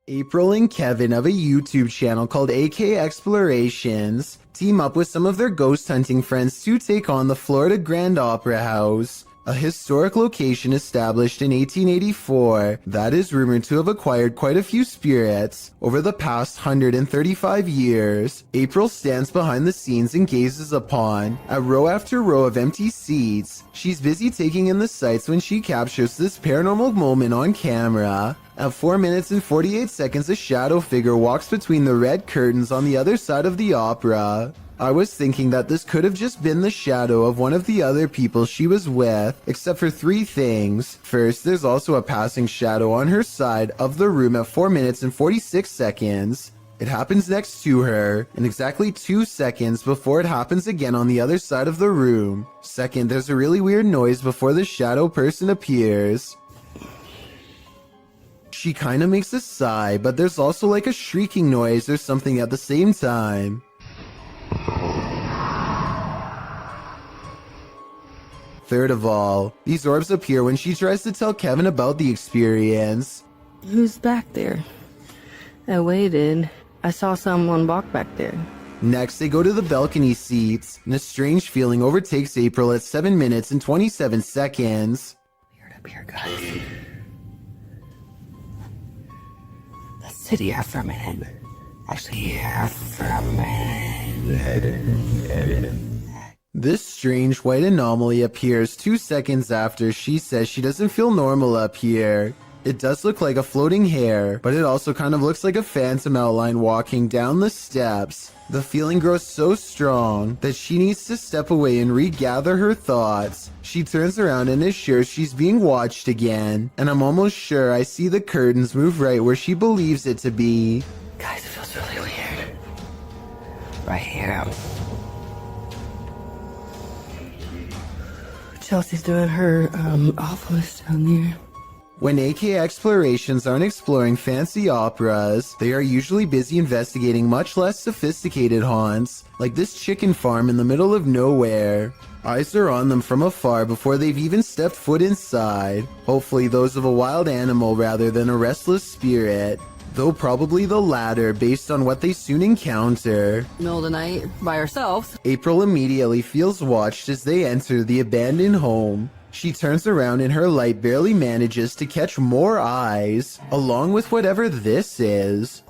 April and Kevin of a YouTube channel called AK Explorations team up with some of their ghost hunting friends to take on the Florida Grand Opera House, a historic location established in 1884 that is rumored to have acquired quite a few spirits over the past 135 years. April stands behind the scenes and gazes upon a row after row of empty seats. She's busy taking in the sights when she captures this paranormal moment on camera. At 4 minutes and 48 seconds, a shadow figure walks between the red curtains on the other side of the opera. I was thinking that this could have just been the shadow of one of the other people she was with, except for three things. First, there's also a passing shadow on her side of the room at 4 minutes and 46 seconds. It happens next to her, and exactly 2 seconds before it happens again on the other side of the room. Second, there's a really weird noise before the shadow person appears. She kinda makes a sigh, but there's also like a shrieking noise or something at the same time. Third of all, these orbs appear when she tries to tell Kevin about the experience. Who's back there? I waited. I saw someone walk back there. Next, they go to the balcony seats, and a strange feeling overtakes April at 7 minutes and 27 seconds. Weird up here, guys. Let's sit here for a minute. Actually, here for a minute. This strange white anomaly appears 2 seconds after she says she doesn't feel normal up here. It does look like a floating hair, but it also kind of looks like a phantom outline walking down the steps. The feeling grows so strong that she needs to step away and regather her thoughts. She turns around and is sure she's being watched again, and I'm almost sure I see the curtains move right where she believes it to be. Guys, it feels really weird. Right here. Chelsea's doing her awfulest down there. When AK Explorations aren't exploring fancy operas, they are usually busy investigating much less sophisticated haunts, like this chicken farm in the middle of nowhere. Eyes are on them from afar before they've even stepped foot inside, hopefully those of a wild animal rather than a restless spirit, though probably the latter based on what they soon encounter. Middle of the night, by ourselves. April immediately feels watched as they enter the abandoned home. She turns around and her light barely manages to catch more eyes, along with whatever this is.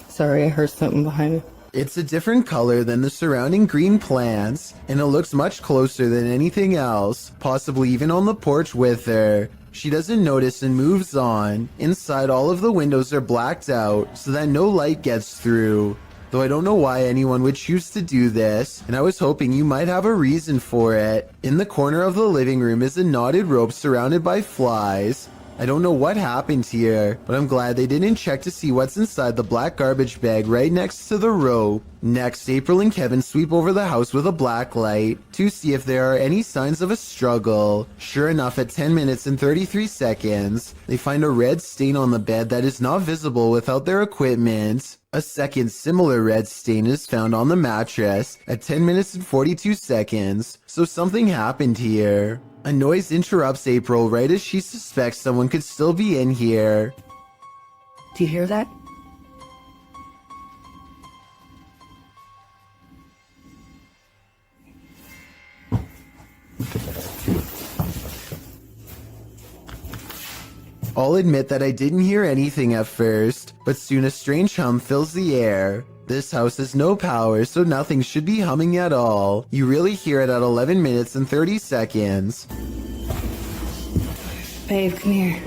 Sorry, I heard something behind me. It's a different color than the surrounding green plants, and it looks much closer than anything else, possibly even on the porch with her. She doesn't notice and moves on. Inside, all of the windows are blacked out so that no light gets through. Though I don't know why anyone would choose to do this, and I was hoping you might have a reason for it. In the corner of the living room is a knotted rope surrounded by flies. I don't know what happened here, but I'm glad they didn't check to see what's inside the black garbage bag right next to the rope. Next, April and Kevin sweep over the house with a black light to see if there are any signs of a struggle. Sure enough, at 10 minutes and 33 seconds, they find a red stain on the bed that is not visible without their equipment. A second similar red stain is found on the mattress at 10 minutes and 42 seconds, so something happened here. A noise interrupts April right as she suspects someone could still be in here. Do you hear that? I'll admit that I didn't hear anything at first, but soon a strange hum fills the air. This house has no power, so nothing should be humming at all. You really hear it at 11 minutes and 30 seconds. Babe, come here.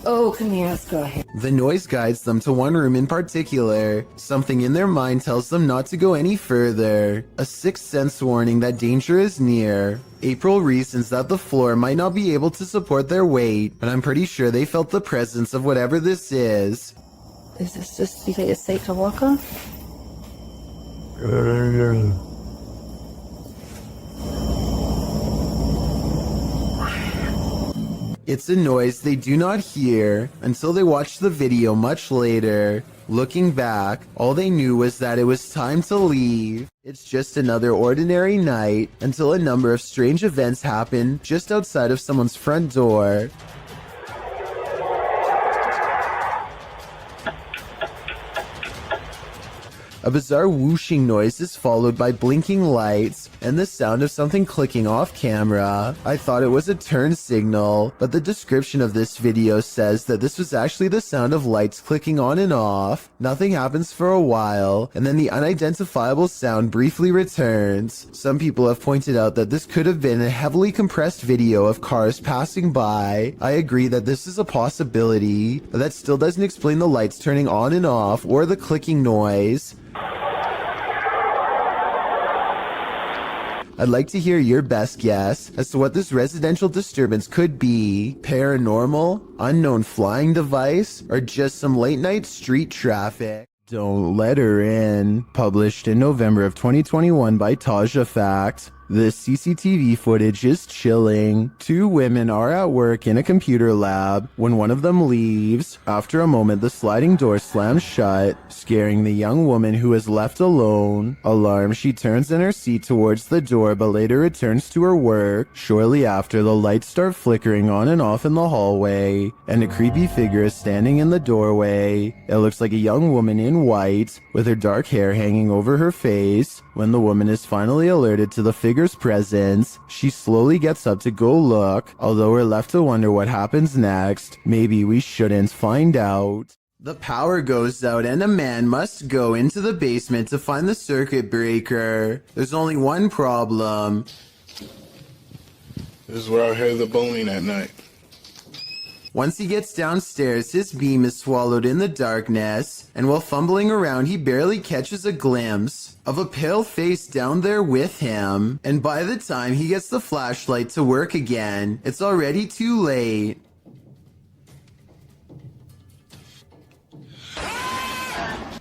Oh, come here, let's go ahead. The noise guides them to one room in particular. Something in their mind tells them not to go any further. A sixth sense warning that danger is near. April reasons that the floor might not be able to support their weight, but I'm pretty sure they felt the presence of whatever this is. Is this just, you think it's safe to walk on? It's a noise they do not hear until they watch the video much later. Looking back, all they knew was that it was time to leave. It's just another ordinary night until a number of strange events happen just outside of someone's front door. A bizarre whooshing noise is followed by blinking lights and the sound of something clicking off camera. I thought it was a turn signal, but the description of this video says that this was actually the sound of lights clicking on and off. Nothing happens for a while, and then the unidentifiable sound briefly returns. Some people have pointed out that this could have been a heavily compressed video of cars passing by. I agree that this is a possibility, but that still doesn't explain the lights turning on and off or the clicking noise. I'd like to hear your best guess as to what this residential disturbance could be. Paranormal, unknown flying device, or just some late night street traffic. Don't Let Her In, published in November of 2021 by Taja Fact. This CCTV footage is chilling. Two women are at work in a computer lab when one of them leaves. After a moment, the sliding door slams shut, scaring the young woman who is left alone. Alarmed, she turns in her seat towards the door but later returns to her work. Shortly after, the lights start flickering on and off in the hallway, and a creepy figure is standing in the doorway. It looks like a young woman in white, with her dark hair hanging over her face. When the woman is finally alerted to the figure's presence, she slowly gets up to go look, although we're left to wonder what happens next. Maybe we shouldn't find out. The power goes out and a man must go into the basement to find the circuit breaker. There's only one problem. This is where I heard the boning at night. Once he gets downstairs, his beam is swallowed in the darkness, and while fumbling around, he barely catches a glimpse of a pale face down there with him. And by the time he gets the flashlight to work again, it's already too late.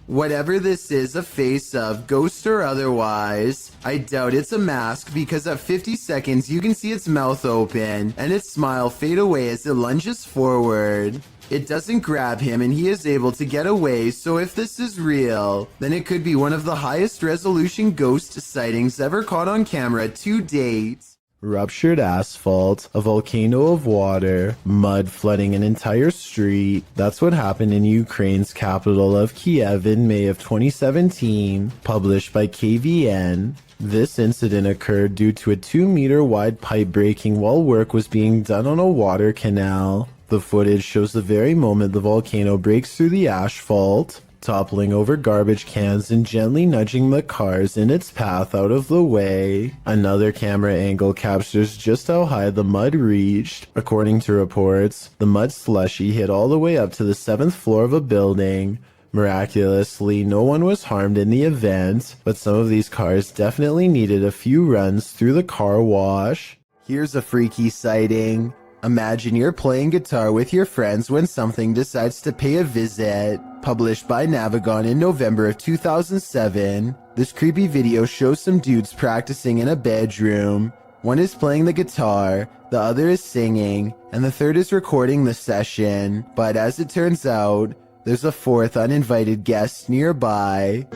Whatever this is a face of, ghost or otherwise, I doubt it's a mask because at 50 seconds you can see its mouth open and its smile fade away as it lunges forward. It doesn't grab him and he is able to get away, so if this is real, then it could be one of the highest resolution ghost sightings ever caught on camera to date. Ruptured asphalt, a volcano of water, mud flooding an entire street. That's what happened in Ukraine's capital of Kiev in May of 2017, published by KVN. This incident occurred due to a 2-meter wide pipe breaking while work was being done on a water canal. The footage shows the very moment the volcano breaks through the asphalt, toppling over garbage cans and gently nudging the cars in its path out of the way. Another camera angle captures just how high the mud reached. According to reports, the mud slushy hit all the way up to the 7th floor of a building. Miraculously, no one was harmed in the event, but some of these cars definitely needed a few runs through the car wash. Here's a freaky sighting. Imagine you're playing guitar with your friends when something decides to pay a visit. Published by Navigon in November of 2007, this creepy video shows some dudes practicing in a bedroom. One is playing the guitar, the other is singing, and the third is recording the session. But as it turns out, there's a fourth uninvited guest nearby.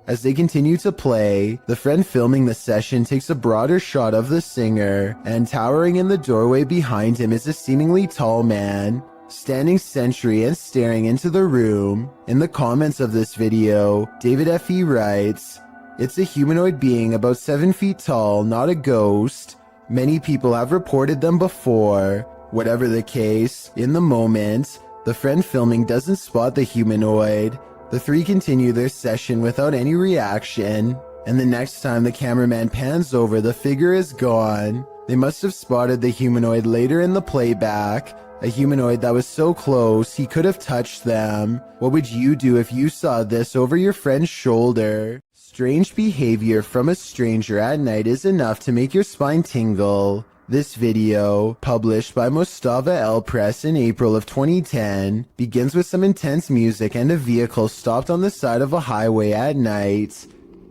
As they continue to play, the friend filming the session takes a broader shot of the singer, and towering in the doorway behind him is a seemingly tall man, standing sentry and staring into the room. In the comments of this video, David F.E. writes, "It's a humanoid being about 7 feet tall, not a ghost. Many people have reported them before." Whatever the case, in the moment, the friend filming doesn't spot the humanoid. The three continue their session without any reaction, and the next time the cameraman pans over, the figure is gone. They must have spotted the humanoid later in the playback, a humanoid that was so close he could have touched them. What would you do if you saw this over your friend's shoulder? Strange behavior from a stranger at night is enough to make your spine tingle. This video, published by Mostava El Press in April of 2010, begins with some intense music and a vehicle stopped on the side of a highway at night.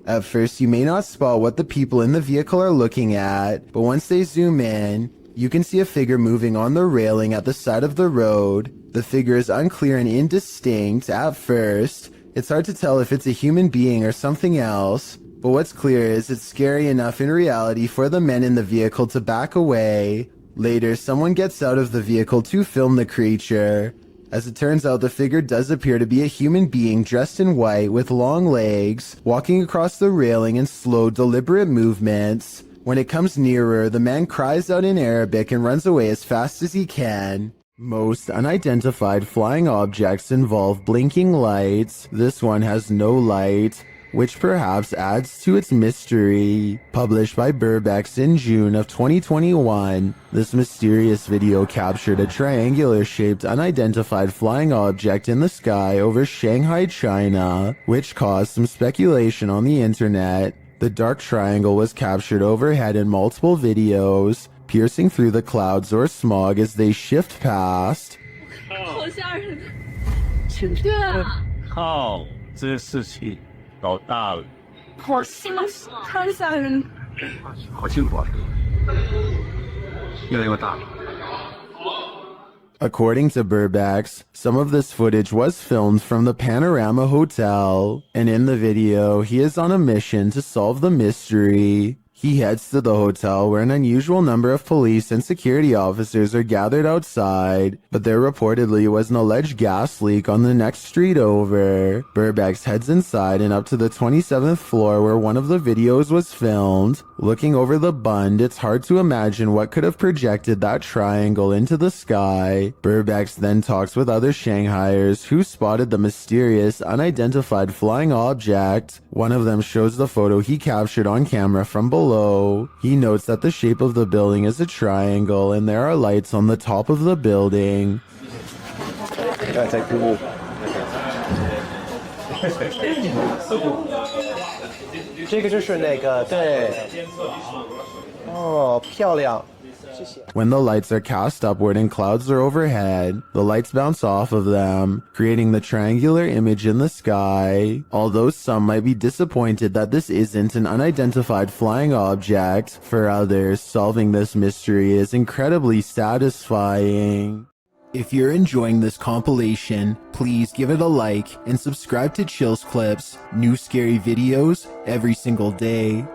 At first, you may not spot what the people in the vehicle are looking at, but once they zoom in, you can see a figure moving on the railing at the side of the road. The figure is unclear and indistinct at first. It's hard to tell if it's a human being or something else, but what's clear is it's scary enough in reality for the men in the vehicle to back away. Later, someone gets out of the vehicle to film the creature. As it turns out, the figure does appear to be a human being dressed in white with long legs, walking across the railing in slow, deliberate movements. When it comes nearer, the man cries out in Arabic and runs away as fast as he can. Most unidentified flying objects involve blinking lights. This one has no light, which perhaps adds to its mystery. Published by Burbex in June of 2021, this mysterious video captured a triangular-shaped unidentified flying object in the sky over Shanghai, China, which caused some speculation on the internet. The dark triangle was captured overhead in multiple videos, piercing through the clouds or smog as they shift past. 靠，这事情搞大了，好吓人！好辛苦啊，越来越大了。 According to Burbex, some of this footage was filmed from the Panorama Hotel, and in the video, he is on a mission to solve the mystery. He heads to the hotel where an unusual number of police and security officers are gathered outside, but there reportedly was an alleged gas leak on the next street over. Burbex heads inside and up to the 27th floor where one of the videos was filmed. Looking over the bund, it's hard to imagine what could have projected that triangle into the sky. Burbex then talks with other Shanghaiers who spotted the mysterious, unidentified flying object. One of them shows the photo he captured on camera from below. He notes that the shape of the building is a triangle and there are lights on the top of the building. 这个就是那个对，哦，漂亮。 When the lights are cast upward and clouds are overhead, the lights bounce off of them, creating the triangular image in the sky. Although some might be disappointed that this isn't an unidentified flying object, for others, solving this mystery is incredibly satisfying. If you're enjoying this compilation, please give it a like and subscribe to Chills Clips, new scary videos every single day.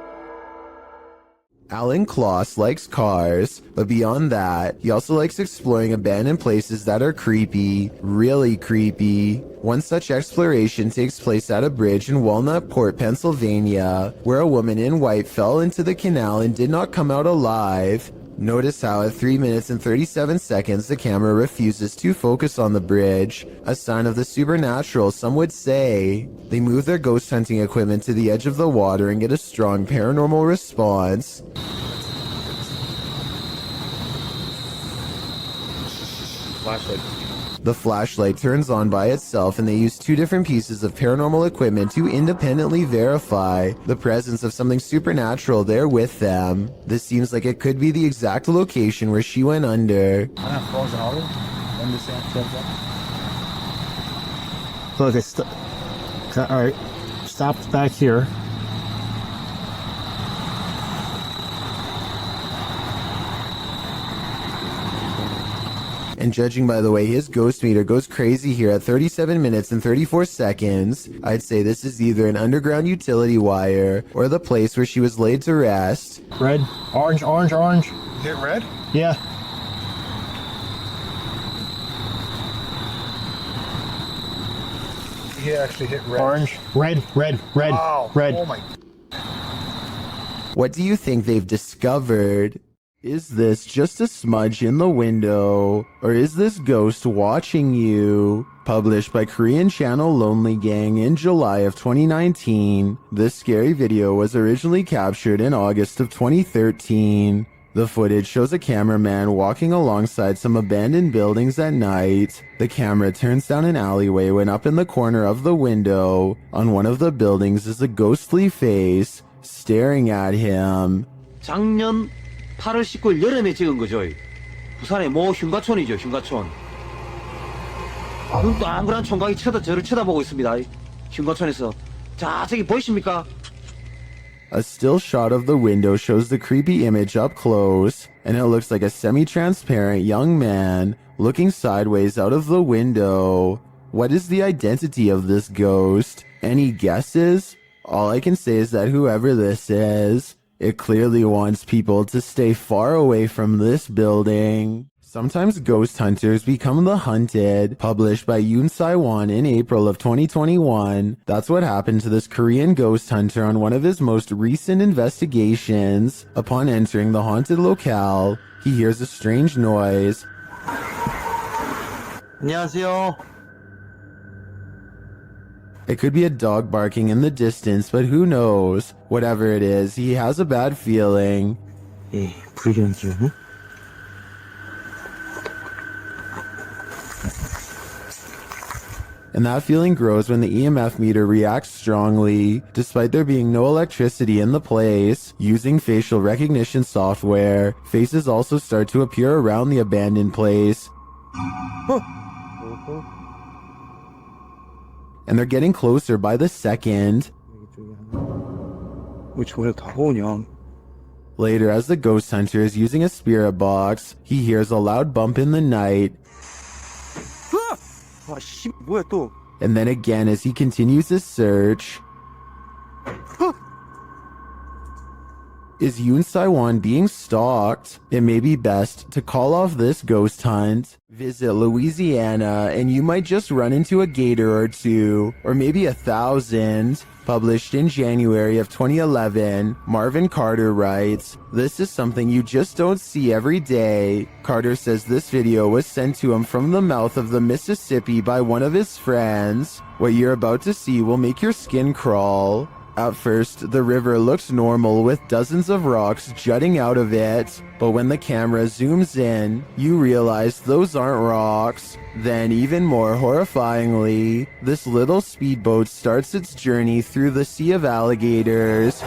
Alan Kloss likes cars, but beyond that, he also likes exploring abandoned places that are creepy, really creepy. One such exploration takes place at a bridge in Walnut Port, Pennsylvania, where a woman in white fell into the canal and did not come out alive. Notice how at 3 minutes and 37 seconds the camera refuses to focus on the bridge, a sign of the supernatural some would say. They move their ghost hunting equipment to the edge of the water and get a strong paranormal response. The flashlight turns on by itself and they use two different pieces of paranormal equipment to independently verify the presence of something supernatural there with them. This seems like it could be the exact location where she went under. Look, it's all right. Stopped back here. And judging by the way his ghost meter goes crazy here at 37 minutes and 34 seconds, I'd say this is either an underground utility wire or the place where she was laid to rest. Red, orange, orange, orange. Hit red? Yeah. He actually hit red. Orange, red, red, red, Wow. red. Oh my. What do you think they've discovered? Is this just a smudge in the window, or is this ghost watching you? Published by Korean channel Lonely Gang in July of 2019, this scary video was originally captured in August of 2013. The footage shows a cameraman walking alongside some abandoned buildings at night. The camera turns down an alleyway when up in the corner of the window, on one of the buildings is a ghostly face, staring at him. 작년 8월 19일 여름에 찍은 거죠. 부산의 모 흉가촌이죠. 흉가촌. 눈 동그란 총각이 저를 쳐다보고 있습니다. 흉가촌에서. 자, 저기 보이십니까? A still shot of the window shows the creepy image up close, and it looks like a semi-transparent young man looking sideways out of the window. What is the identity of this ghost? Any guesses? All I can say is that whoever this is, it clearly wants people to stay far away from this building. Sometimes ghost hunters become the hunted, published by Yoon Sai-won in April of 2021. That's what happened to this Korean ghost hunter on one of his most recent investigations. Upon entering the haunted locale, he hears a strange noise. 안녕하세요. It could be a dog barking in the distance, but who knows? Whatever it is, he has a bad feeling. 예, 불견주. And that feeling grows when the EMF meter reacts strongly, despite there being no electricity in the place. Using facial recognition software, faces also start to appear around the abandoned place. And they're getting closer by the second. 왜 저래 다 오냐? Later, as the ghost hunter is using a spirit box, he hears a loud bump in the night. 와, 씨, 뭐야 또? And then again as he continues his search. Is Yoon Sai-won being stalked? It may be best to call off this ghost hunt. Visit Louisiana and you might just run into a gator or two, or maybe 1,000. Published in January of 2011, Marvin Carter writes, "This is something you just don't see every day." Carter says this video was sent to him from the mouth of the Mississippi by one of his friends. What you're about to see will make your skin crawl. At first, the river looks normal with dozens of rocks jutting out of it, but when the camera zooms in, you realize those aren't rocks. Then, even more horrifyingly, this little speedboat starts its journey through the sea of alligators.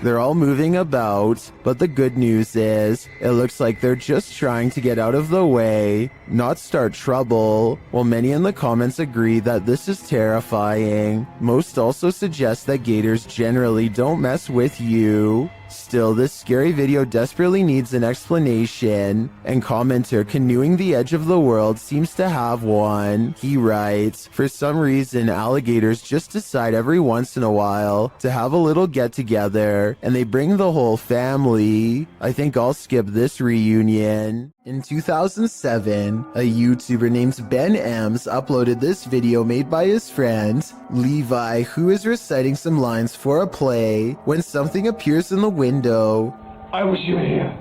They're all moving about, but the good news is, it looks like they're just trying to get out of the way, not start trouble. While many in the comments agree that this is terrifying, most also suggest that gators generally don't mess with you. Still, this scary video desperately needs an explanation, and commenter Canoeing the Edge of the World seems to have one. He writes, "For some reason, alligators just decide every once in a while to have a little get-together, and they bring the whole family. I think I'll skip this reunion." In 2007, a YouTuber named Ben Ems uploaded this video made by his friend, Levi, who is reciting some lines for a play when something appears in the window. I wish you were here.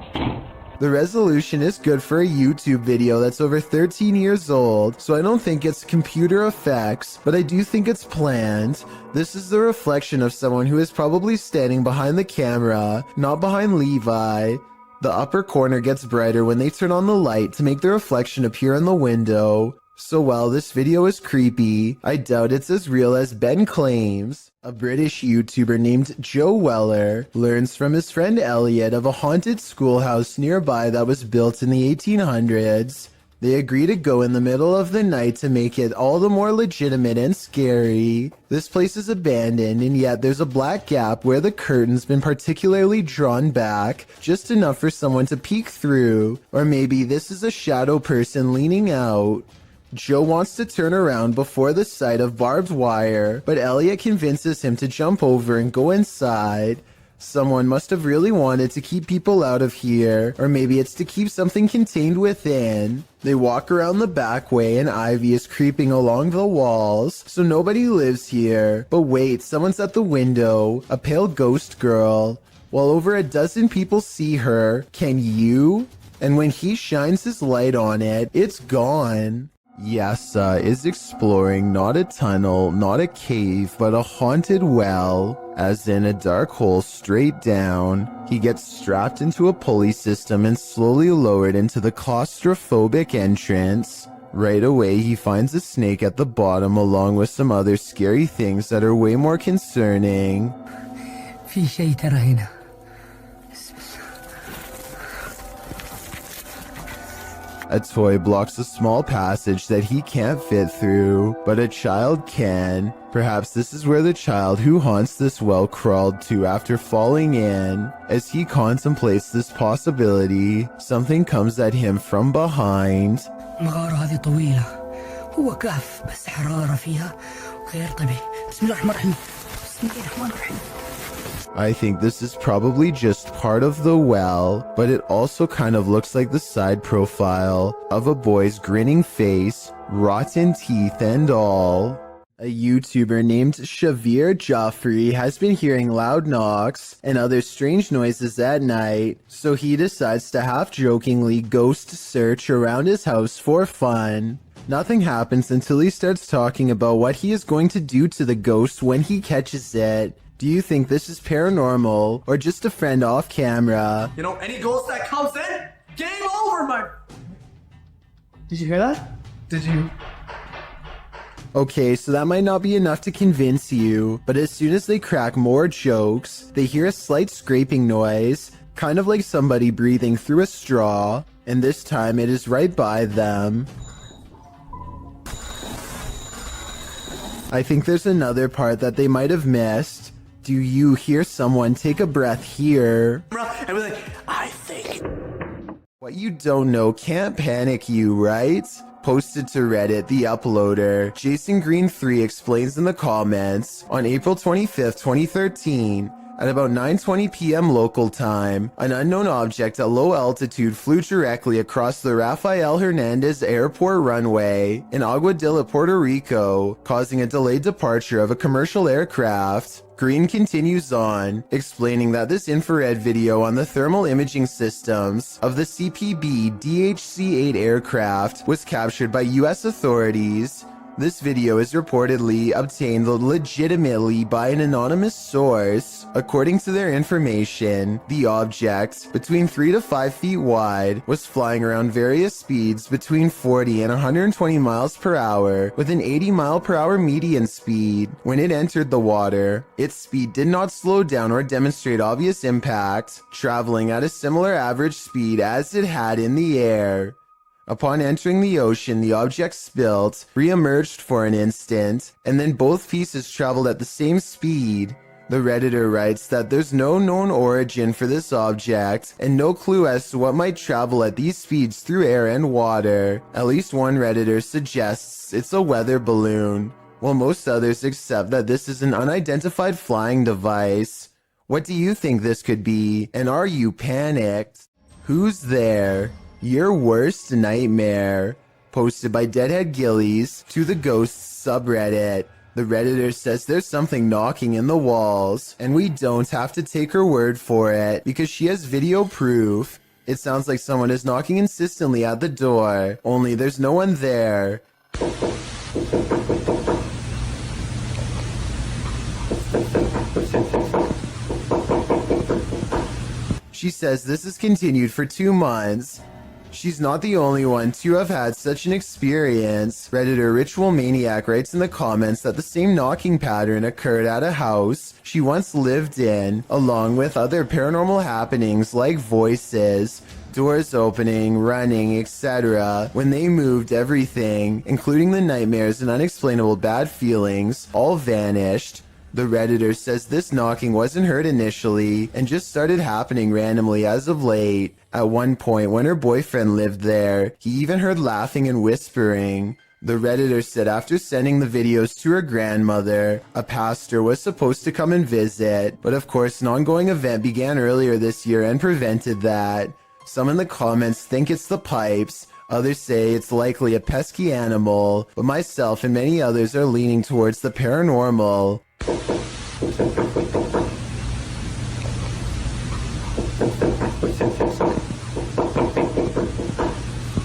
The resolution is good for a YouTube video that's over 13 years old, so I don't think it's computer effects, but I do think it's planned. This is the reflection of someone who is probably standing behind the camera, not behind Levi. The upper corner gets brighter when they turn on the light to make the reflection appear in the window. So while this video is creepy, I doubt it's as real as Ben claims. A British YouTuber named Joe Weller learns from his friend Elliot of a haunted schoolhouse nearby that was built in the 1800s. They agree to go in the middle of the night to make it all the more legitimate and scary. This place is abandoned, and yet there's a black gap where the curtain's been particularly drawn back, just enough for someone to peek through. Or maybe this is a shadow person leaning out. Joe wants to turn around before the sight of barbed wire, but Elliot convinces him to jump over and go inside. Someone must have really wanted to keep people out of here, or maybe it's to keep something contained within. They walk around the back way and ivy is creeping along the walls, so nobody lives here. But wait, someone's at the window, a pale ghost girl. While over a dozen people see her, can you? And when he shines his light on it, it's gone. Yasa is exploring not a tunnel, not a cave, but a haunted well. As in a dark hole straight down, he gets strapped into a pulley system and slowly lowered into the claustrophobic entrance. Right away, he finds a snake at the bottom along with some other scary things that are way more concerning. في شيء ترى هنا. A toy blocks a small passage that he can't fit through, but a child can. Perhaps this is where the child who haunts this well crawled to after falling in. As he contemplates this possibility, something comes at him from behind. المغارة هذه طويلة. هو كهف بس حرارة فيها غير طبيعي. بسم الله الرحمن الرحيم. بسم الله الرحمن الرحيم. I think this is probably just part of the well, but it also kind of looks like the side profile of a boy's grinning face, rotten teeth and all. A YouTuber named Shavir Joffrey has been hearing loud knocks and other strange noises at night, so he decides to half-jokingly ghost search around his house for fun. Nothing happens until he starts talking about what he is going to do to the ghost when he catches it. Do you think this is paranormal or just a friend off camera? You know, any ghost that comes in, game over, my... Did you hear that? Did you... Okay, so that might not be enough to convince you, but as soon as they crack more jokes, they hear a slight scraping noise, kind of like somebody breathing through a straw, and this time it is right by them. I think there's another part that they might have missed. Do you hear someone take a breath here? And we're like, I think... What you don't know can't panic you, right? Posted to Reddit, the uploader, Jason Green 3 explains in the comments, on April 25th, 2013, at about 9:20 p.m. local time, an unknown object at low altitude flew directly across the Rafael Hernandez Airport runway in Aguadilla, Puerto Rico, causing a delayed departure of a commercial aircraft. Green continues on, explaining that this infrared video on the thermal imaging systems of the CPB DHC-8 aircraft was captured by US authorities. This video is reportedly obtained legitimately by an anonymous source. According to their information, the object, between 3 to 5 feet wide, was flying around various speeds between 40 and 120 miles per hour with an 80 mile per hour median speed. When it entered the water, its speed did not slow down or demonstrate obvious impact, traveling at a similar average speed as it had in the air. Upon entering the ocean, the object spilt, re-emerged for an instant, and then both pieces traveled at the same speed. The Redditor writes that there's no known origin for this object, and no clue as to what might travel at these speeds through air and water. At least one Redditor suggests it's a weather balloon, while most others accept that this is an unidentified flying device. What do you think this could be, and are you panicked? Who's there? Your worst nightmare. Posted by Deadhead Gillies to the Ghosts subreddit. The Redditor says there's something knocking in the walls, and we don't have to take her word for it because she has video proof. It sounds like someone is knocking insistently at the door, only there's no one there. She says this has continued for 2 months. She's not the only one to have had such an experience. Redditor Ritual Maniac writes in the comments that the same knocking pattern occurred at a house she once lived in, along with other paranormal happenings like voices, doors opening, running, etc. When they moved, everything, including the nightmares and unexplainable bad feelings, all vanished. The Redditor says this knocking wasn't heard initially and just started happening randomly as of late. At one point when her boyfriend lived there, he even heard laughing and whispering. The Redditor said after sending the videos to her grandmother, a pastor was supposed to come and visit, but of course an ongoing event began earlier this year and prevented that. Some in the comments think it's the pipes, others say it's likely a pesky animal, but myself and many others are leaning towards the paranormal.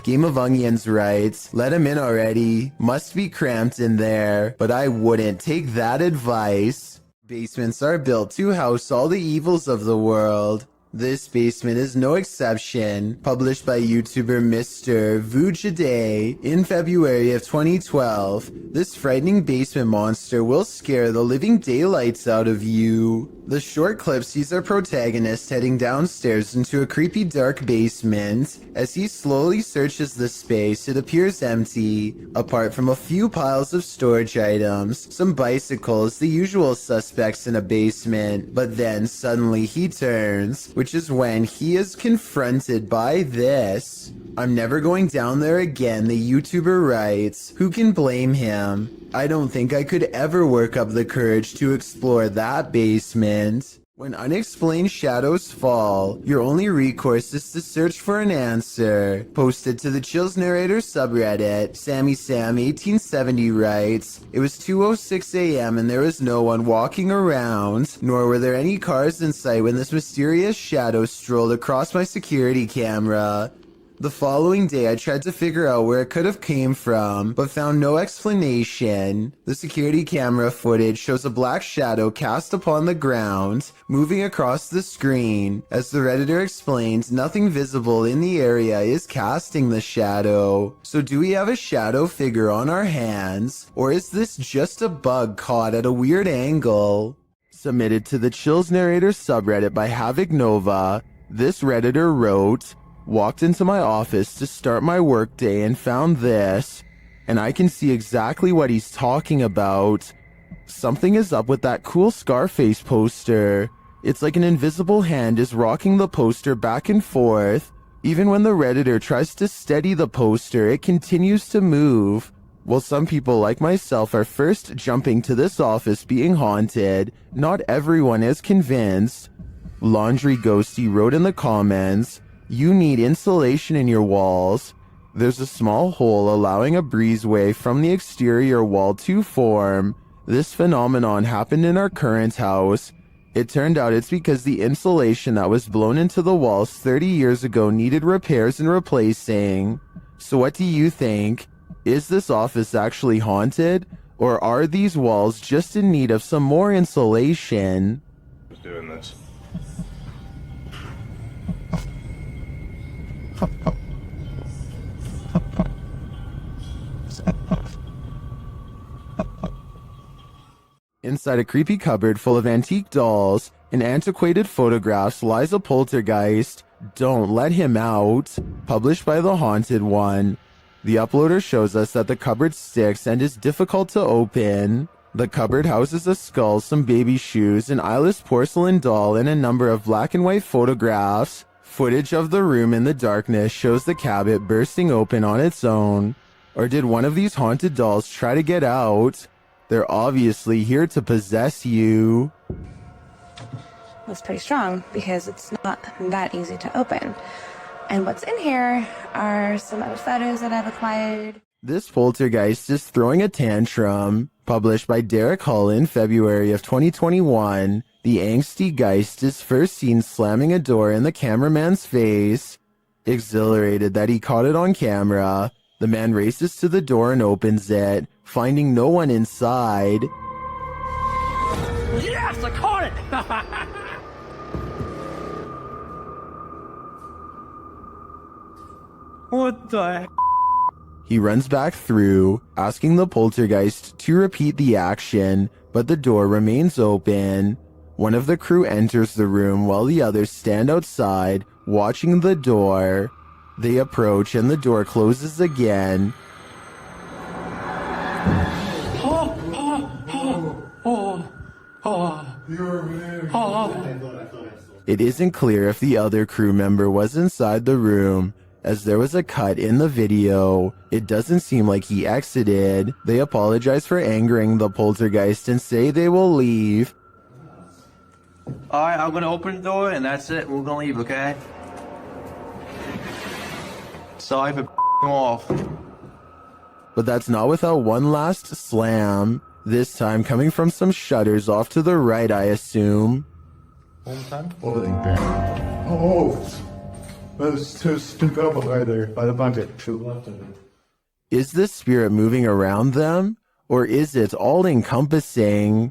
Game of Onions writes, let him in already. Must be cramped in there, but I wouldn't take that advice. Basements are built to house all the evils of the world. This basement is no exception. Published by YouTuber Mr. Vujade in February of 2012, this frightening basement monster will scare the living daylights out of you. The short clip sees our protagonist heading downstairs into a creepy dark basement. As he slowly searches the space, it appears empty, apart from a few piles of storage items, some bicycles, the usual suspects in a basement. But then suddenly he turns, which is when he is confronted by this. "I'm never going down there again," the YouTuber writes. Who can blame him? I don't think I could ever work up the courage to explore that basement. When unexplained shadows fall, your only recourse is to search for an answer. Posted to the Chills Narrator subreddit, SammySam1870 writes, "It was 2:06 a.m. and there was no one walking around, nor were there any cars in sight when this mysterious shadow strolled across my security camera. The following day, I tried to figure out where it could have came from, but found no explanation. The security camera footage shows a black shadow cast upon the ground, moving across the screen. As the Redditor explains, nothing visible in the area is casting the shadow. So do we have a shadow figure on our hands, or is this just a bug caught at a weird angle?" Submitted to the Chills Narrator subreddit by Havoc Nova, this Redditor wrote, "Walked into my office to start my workday and found this, and I can see exactly what he's talking about. Something is up with that cool Scarface poster. It's like an invisible hand is rocking the poster back and forth. Even when the Redditor tries to steady the poster, it continues to move. While some people like myself are first jumping to this office being haunted, not everyone is convinced." Laundry Ghosty wrote in the comments, "You need insulation in your walls. There's a small hole allowing a breezeway from the exterior wall to form. This phenomenon happened in our current house. It turned out it's because the insulation that was blown into the walls 30 years ago needed repairs and replacing. So what do you think? Is this office actually haunted? Or are these walls just in need of some more insulation?" Who's doing this? Inside a creepy cupboard full of antique dolls and antiquated photographs lies a poltergeist. Don't let him out. Published by The Haunted One. The uploader shows us that the cupboard sticks and is difficult to open. The cupboard houses a skull, some baby shoes, an eyeless porcelain doll, and a number of black and white photographs. Footage of the room in the darkness shows the cabinet bursting open on its own. Or did one of these haunted dolls try to get out? They're obviously here to possess you. Was pretty strong because it's not that easy to open. And what's in here are some other photos that I've acquired. This poltergeist is throwing a tantrum. Published by Derek Hull in February of 2021, the angsty geist is first seen slamming a door in the cameraman's face. Exhilarated that he caught it on camera, the man races to the door and opens it, finding no one inside. Yes, I caught it! What the heck? He runs back through, asking the poltergeist to repeat the action, but the door remains open. One of the crew enters the room while the others stand outside, watching the door. They approach and the door closes again. It isn't clear if the other crew member was inside the room, as there was a cut in the video. It doesn't seem like he exited. They apologize for angering the poltergeist and say they will leave. Alright, I'm gonna open the door and that's it. We're gonna leave, okay? Sorry for off. But that's not without one last slam. This time coming from some shutters off to the right, I assume. Oh, there's two people right there by the bucket. To the left of it. Is this spirit moving around them? Or is it all-encompassing?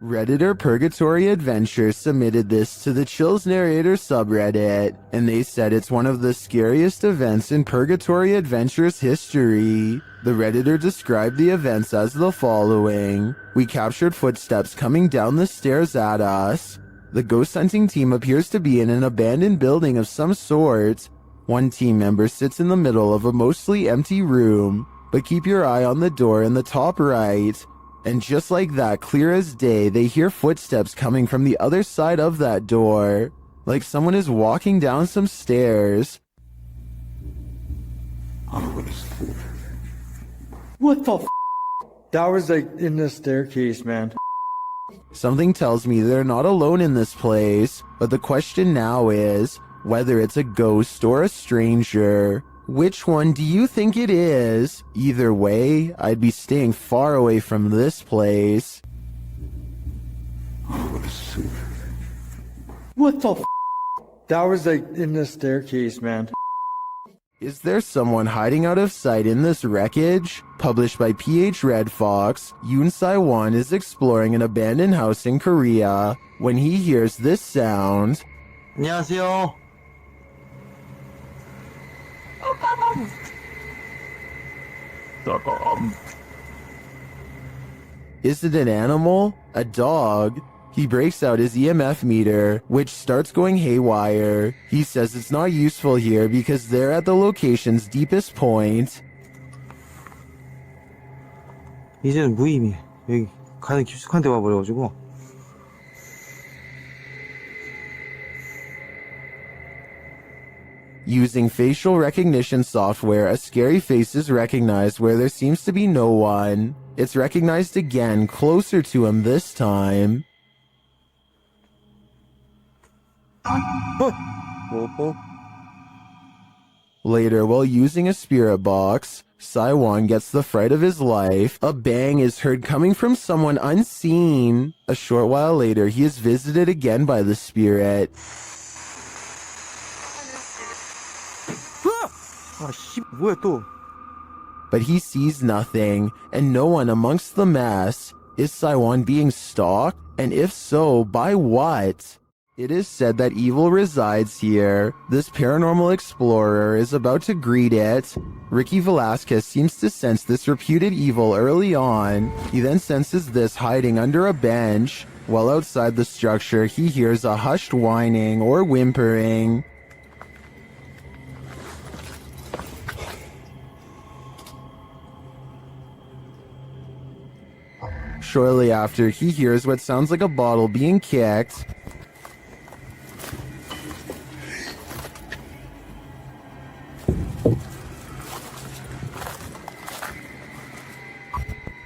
Redditor Purgatory Adventures submitted this to the Chills Narrator subreddit, and they said it's one of the scariest events in Purgatory Adventures history. The Redditor described the events as the following. We captured footsteps coming down the stairs at us. The ghost hunting team appears to be in an abandoned building of some sort. One team member sits in the middle of a mostly empty room, but keep your eye on the door in the top right. And just like that, clear as day, they hear footsteps coming from the other side of that door, like someone is walking down some stairs. What the f? That was like in the staircase, man. Something tells me they're not alone in this place, but the question now is whether it's a ghost or a stranger. Which one do you think it is? Either way, I'd be staying far away from this place. What the f? That was like in the staircase, man. Is there someone hiding out of sight in this wreckage? Published by PH Red Fox, Yoon Sai-won is exploring an abandoned house in Korea when he hears this sound. 안녕하세요. Is it an animal? A dog? He breaks out his EMF meter, which starts going haywire. He says it's not useful here because they're at the location's deepest point. 이제는 무의미. 여기 가장 깊숙한 데 와버려가지고. Using facial recognition software, a scary face is recognized where there seems to be no one. It's recognized again, closer to him this time. Later, while using a spirit box, Sai-won gets the fright of his life. A bang is heard coming from someone unseen. A short while later, he is visited again by the spirit. 아, 씨, 뭐야 또? But he sees nothing, and no one amongst the mess. Is Sai-won being stalked? And if so, by what? It is said that evil resides here. This paranormal explorer is about to greet it. Ricky Velasquez seems to sense this reputed evil early on. He then senses this hiding under a bench. While outside the structure, he hears a hushed whining or whimpering. Shortly after, he hears what sounds like a bottle being kicked.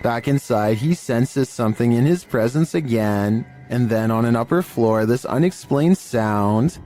Back inside, he senses something in his presence again, and then on an upper floor, this unexplained sound.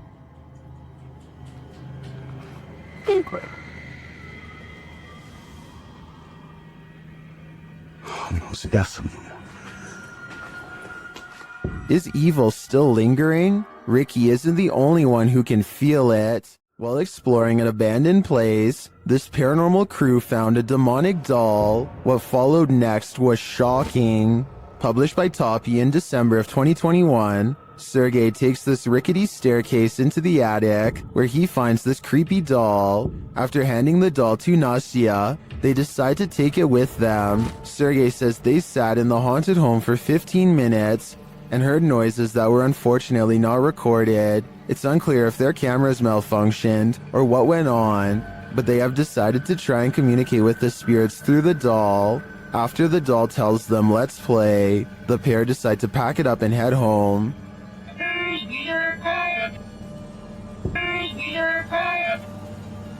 Is evil still lingering? Ricky isn't the only one who can feel it. While exploring an abandoned place, this paranormal crew found a demonic doll. What followed next was shocking. Published by Toppy in December of 2021, Sergey takes this rickety staircase into the attic, where he finds this creepy doll. After handing the doll to Nastia, they decide to take it with them. Sergey says they sat in the haunted home for 15 minutes and heard noises that were unfortunately not recorded. It's unclear if their cameras malfunctioned or what went on, but they have decided to try and communicate with the spirits through the doll. After the doll tells them, "Let's play," the pair decide to pack it up and head home.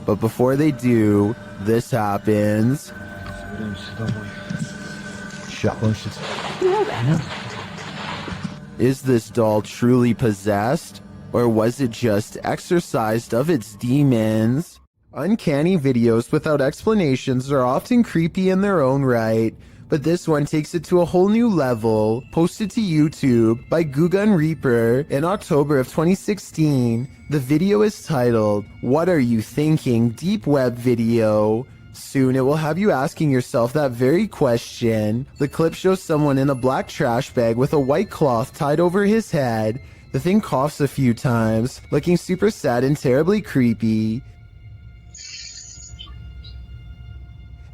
But before they do, this happens. Is this doll truly possessed? Or was it just exorcised of its demons? Uncanny videos without explanations are often creepy in their own right, but this one takes it to a whole new level. Posted to YouTube by Gugun Reaper in October of 2016, the video is titled, "What Are You Thinking? Deep Web Video." Soon it will have you asking yourself that very question. The clip shows someone in a black trash bag with a white cloth tied over his head. The thing coughs a few times, looking super sad and terribly creepy.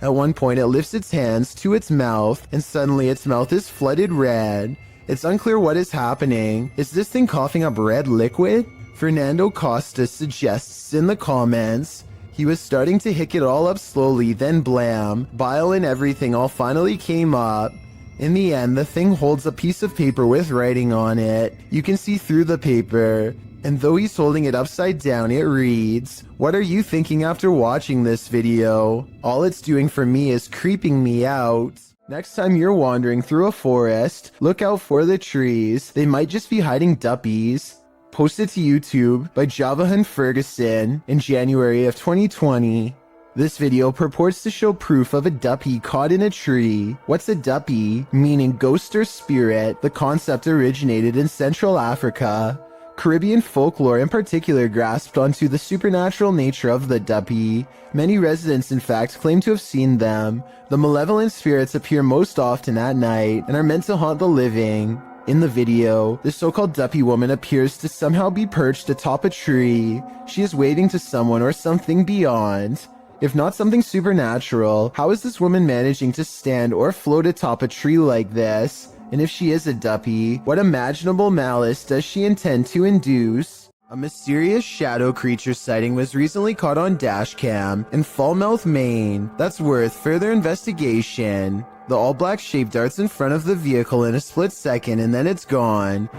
At one point it lifts its hands to its mouth, and suddenly its mouth is flooded red. It's unclear what is happening. Is this thing coughing up red liquid? Fernando Costa suggests in the comments. He was starting to hick it all up slowly, then blam, bile and everything all finally came up. In the end, the thing holds a piece of paper with writing on it. You can see through the paper. And though he's holding it upside down, it reads, "What are you thinking after watching this video? All it's doing for me is creeping me out." Next time you're wandering through a forest, look out for the trees. They might just be hiding duppies. Posted to YouTube by Javahan Ferguson in January of 2020. This video purports to show proof of a duppy caught in a tree. What's a duppy? Meaning ghost or spirit. The concept originated in Central Africa. Caribbean folklore in particular grasped onto the supernatural nature of the duppy. Many residents in fact claim to have seen them. The malevolent spirits appear most often at night and are meant to haunt the living. In the video, the so-called duppy woman appears to somehow be perched atop a tree. She is waving to someone or something beyond. If not something supernatural, how is this woman managing to stand or float atop a tree like this? And if she is a duppy, what imaginable malice does she intend to induce? A mysterious shadow creature sighting was recently caught on dashcam in Falmouth, Maine. That's worth further investigation. The all-black shape darts in front of the vehicle in a split second and then it's gone.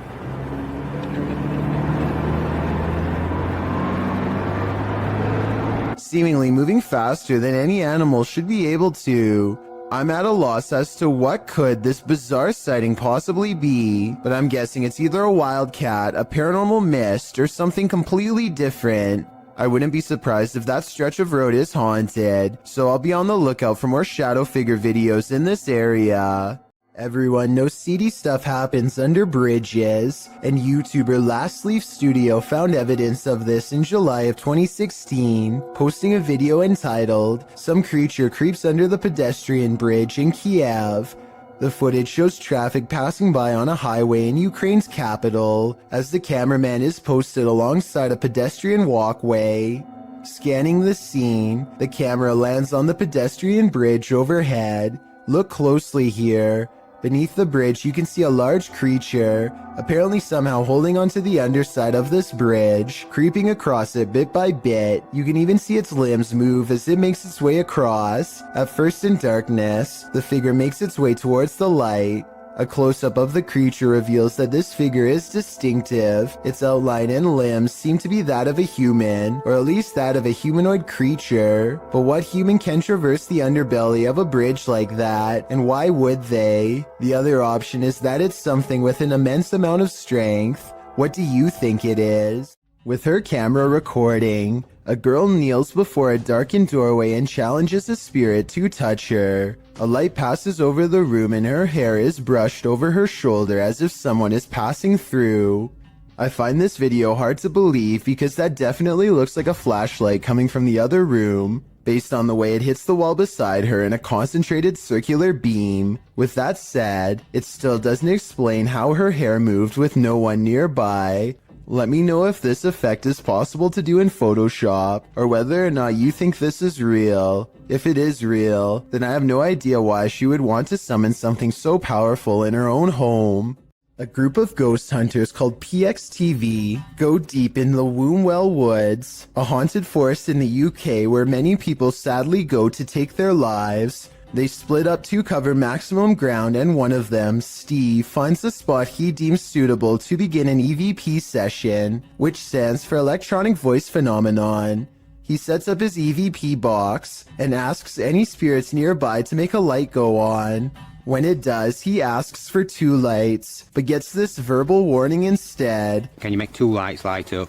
Seemingly moving faster than any animal should be able to. I'm at a loss as to what could this bizarre sighting possibly be, but I'm guessing it's either a wildcat, a paranormal mist, or something completely different. I wouldn't be surprised if that stretch of road is haunted, so I'll be on the lookout for more shadow figure videos in this area. Everyone knows seedy stuff happens under bridges, and YouTuber Last Leaf Studio found evidence of this in July of 2016, posting a video entitled, "Some Creature Creeps Under the Pedestrian Bridge in Kiev." The footage shows traffic passing by on a highway in Ukraine's capital, as the cameraman is posted alongside a pedestrian walkway. Scanning the scene, the camera lands on the pedestrian bridge overhead. Look closely here. Beneath the bridge, you can see a large creature, apparently somehow holding onto the underside of this bridge, creeping across it bit by bit. You can even see its limbs move as it makes its way across. At first in darkness, the figure makes its way towards the light. A close-up of the creature reveals that this figure is distinctive. Its outline and limbs seem to be that of a human, or at least that of a humanoid creature. But what human can traverse the underbelly of a bridge like that, and why would they? The other option is that it's something with an immense amount of strength. What do you think it is? With her camera recording, a girl kneels before a darkened doorway and challenges a spirit to touch her. A light passes over the room and her hair is brushed over her shoulder as if someone is passing through. I find this video hard to believe because that definitely looks like a flashlight coming from the other room, based on the way it hits the wall beside her in a concentrated circular beam. With that said, it still doesn't explain how her hair moved with no one nearby. Let me know if this effect is possible to do in Photoshop, or whether or not you think this is real. If it is real, then I have no idea why she would want to summon something so powerful in her own home. A group of ghost hunters called PXTV go deep in the Wombwell Woods, a haunted forest in the UK where many people sadly go to take their lives. They split up to cover maximum ground, and one of them, Steve, finds the spot he deems suitable to begin an EVP session, which stands for Electronic Voice Phenomenon. He sets up his EVP box and asks any spirits nearby to make a light go on. When it does, he asks for 2 lights, but gets this verbal warning instead. Can you make 2 lights light up?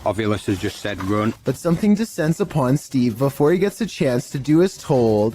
Ovilus has just said run. But something descends upon Steve before he gets a chance to do as told.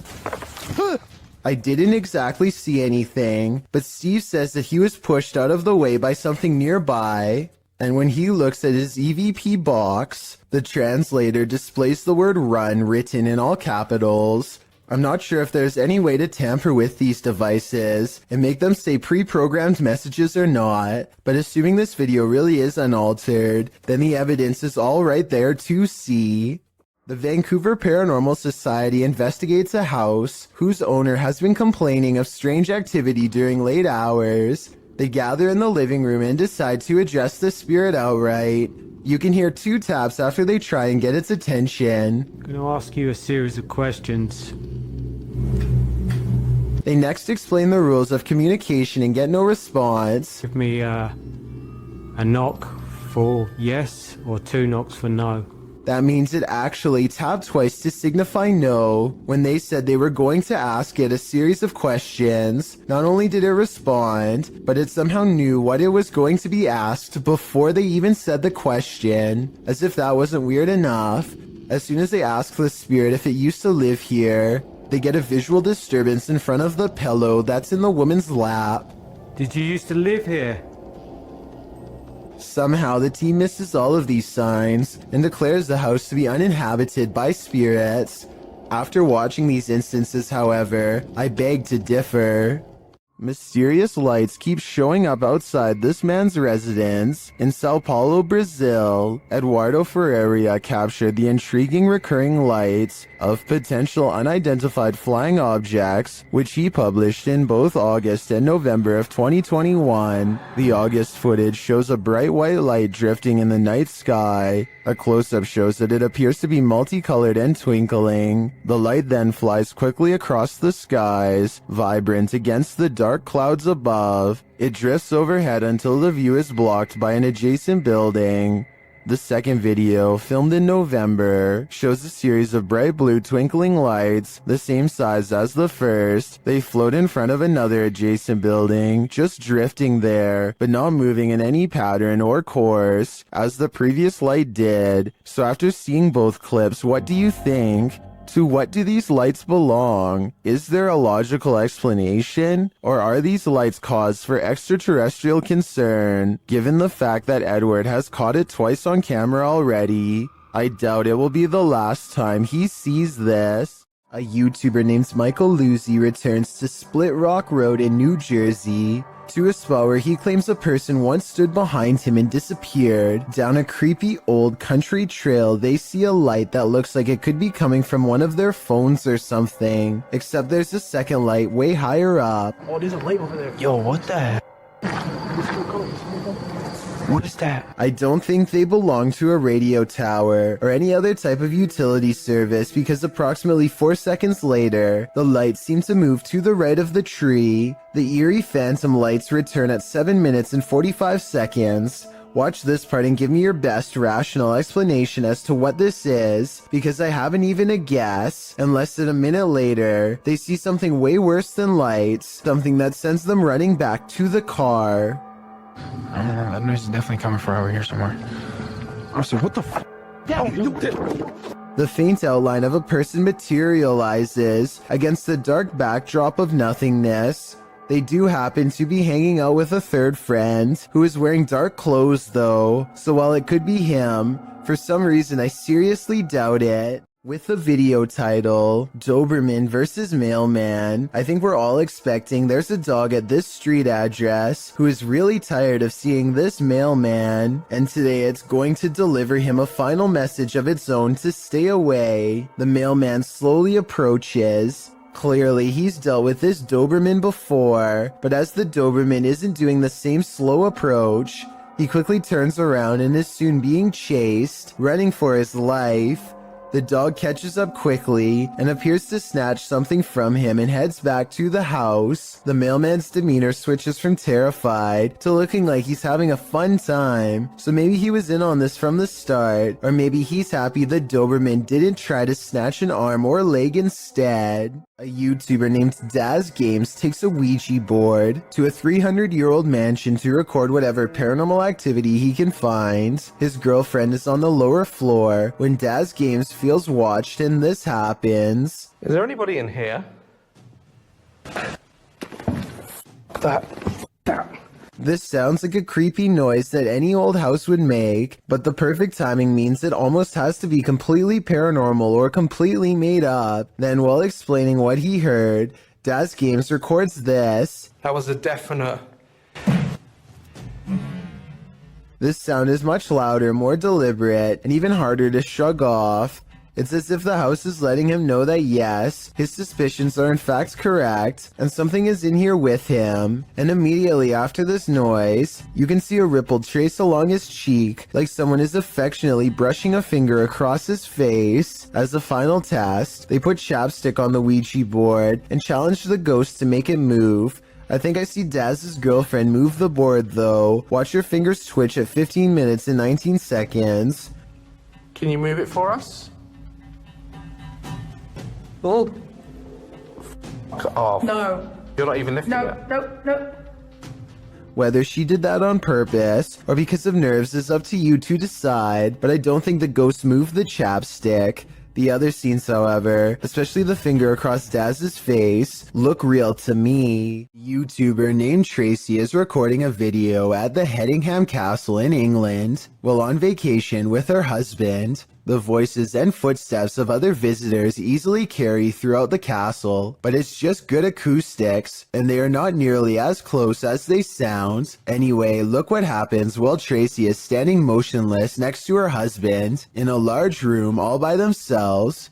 I didn't exactly see anything, but Steve says that he was pushed out of the way by something nearby. And when he looks at his EVP box, the translator displays the word run written in all capitals. I'm not sure if there's any way to tamper with these devices and make them say pre-programmed messages or not, but assuming this video really is unaltered, then the evidence is all right there to see. The Vancouver Paranormal Society investigates a house whose owner has been complaining of strange activity during late hours. They gather in the living room and decide to address the spirit outright. You can hear 2 taps after they try and get its attention. I'm going to ask you a series of questions. They next explain the rules of communication and get no response. Give me a knock for yes or 2 knocks for no. That means it actually tapped twice to signify no. When they said they were going to ask it a series of questions, not only did it respond, but it somehow knew what it was going to be asked before they even said the question. As if that wasn't weird enough. As soon as they ask the spirit if it used to live here, they get a visual disturbance in front of the pillow that's in the woman's lap. Did you used to live here? Somehow the team misses all of these signs and declares the house to be uninhabited by spirits. After watching these instances, however, I beg to differ. Mysterious lights keep showing up outside this man's residence in Sao Paulo, Brazil. Eduardo Ferreira captured the intriguing recurring lights of potential unidentified flying objects, which he published in both August and November of 2021. The August footage shows a bright white light drifting in the night sky. A close-up shows that it appears to be multicolored and twinkling. The light then flies quickly across the skies, vibrant against the dark clouds above. It drifts overhead until the view is blocked by an adjacent building. The second video, filmed in November, shows a series of bright blue twinkling lights, the same size as the first. They float in front of another adjacent building, just drifting there, but not moving in any pattern or course, as the previous light did. So after seeing both clips, what do you think? To what do these lights belong? Is there a logical explanation? Or are these lights cause for extraterrestrial concern? Given the fact that Edward has caught it twice on camera already, I doubt it will be the last time he sees this. A YouTuber named Michael Luzzi returns to Split Rock Road in New Jersey, to a spot where he claims a person once stood behind him and disappeared. Down a creepy old country trail, they see a light that looks like it could be coming from one of their phones or something, except there's a second light way higher up. Oh, there's a light over there. Yo, what the heck? What is that? I don't think they belong to a radio tower or any other type of utility service, because approximately 4 seconds later, the lights seem to move to the right of the tree. The eerie phantom lights return at 7 minutes and 45 seconds. Watch this part and give me your best rational explanation as to what this is, because I haven't even a guess. And less than a minute later, they see something way worse than lights, something that sends them running back to the car. I don't know, that noise is definitely coming from over here somewhere. Honestly, what the f? The faint outline of a person materializes against the dark backdrop of nothingness. They do happen to be hanging out with a third friend, who is wearing dark clothes though, so while it could be him, for some reason I seriously doubt it. With the video title, Doberman vs. Mailman, I think we're all expecting there's a dog at this street address who is really tired of seeing this mailman, and today it's going to deliver him a final message of its own to stay away. The mailman slowly approaches. Clearly, he's dealt with this Doberman before, but as the Doberman isn't doing the same slow approach, he quickly turns around and is soon being chased, running for his life. The dog catches up quickly and appears to snatch something from him and heads back to the house. The mailman's demeanor switches from terrified to looking like he's having a fun time. So maybe he was in on this from the start, or maybe he's happy the Doberman didn't try to snatch an arm or leg instead. A YouTuber named Daz Games takes a Ouija board to a 300-year-old mansion to record whatever paranormal activity he can find. His girlfriend is on the lower floor when Daz Games feels watched, and this happens. Is there anybody in here? This sounds like a creepy noise that any old house would make, but the perfect timing means it almost has to be completely paranormal or completely made up. Then while explaining what he heard, Daz Games records this. That was a definite. This sound is much louder, more deliberate, and even harder to shrug off. It's as if the house is letting him know that yes, his suspicions are in fact correct, and something is in here with him. And immediately after this noise, you can see a ripple trace along his cheek, like someone is affectionately brushing a finger across his face. As a final test, they put chapstick on the Ouija board and challenge the ghost to make it move. I think I see Daz's girlfriend move the board though. Watch your fingers twitch at 15 minutes and 19 seconds. Can you move it for us? Oh. Oh. No. You're not even lifting it. No. Whether she did that on purpose or because of nerves is up to you to decide, but I don't think the ghost moved the chapstick. The other scenes, however, especially the finger across Daz's face, look real to me. YouTuber named Tracy is recording a video at the Hedingham Castle in England while on vacation with her husband. The voices and footsteps of other visitors easily carry throughout the castle, but it's just good acoustics, and they are not nearly as close as they sound. Anyway, look what happens while Tracy is standing motionless next to her husband in a large room all by themselves.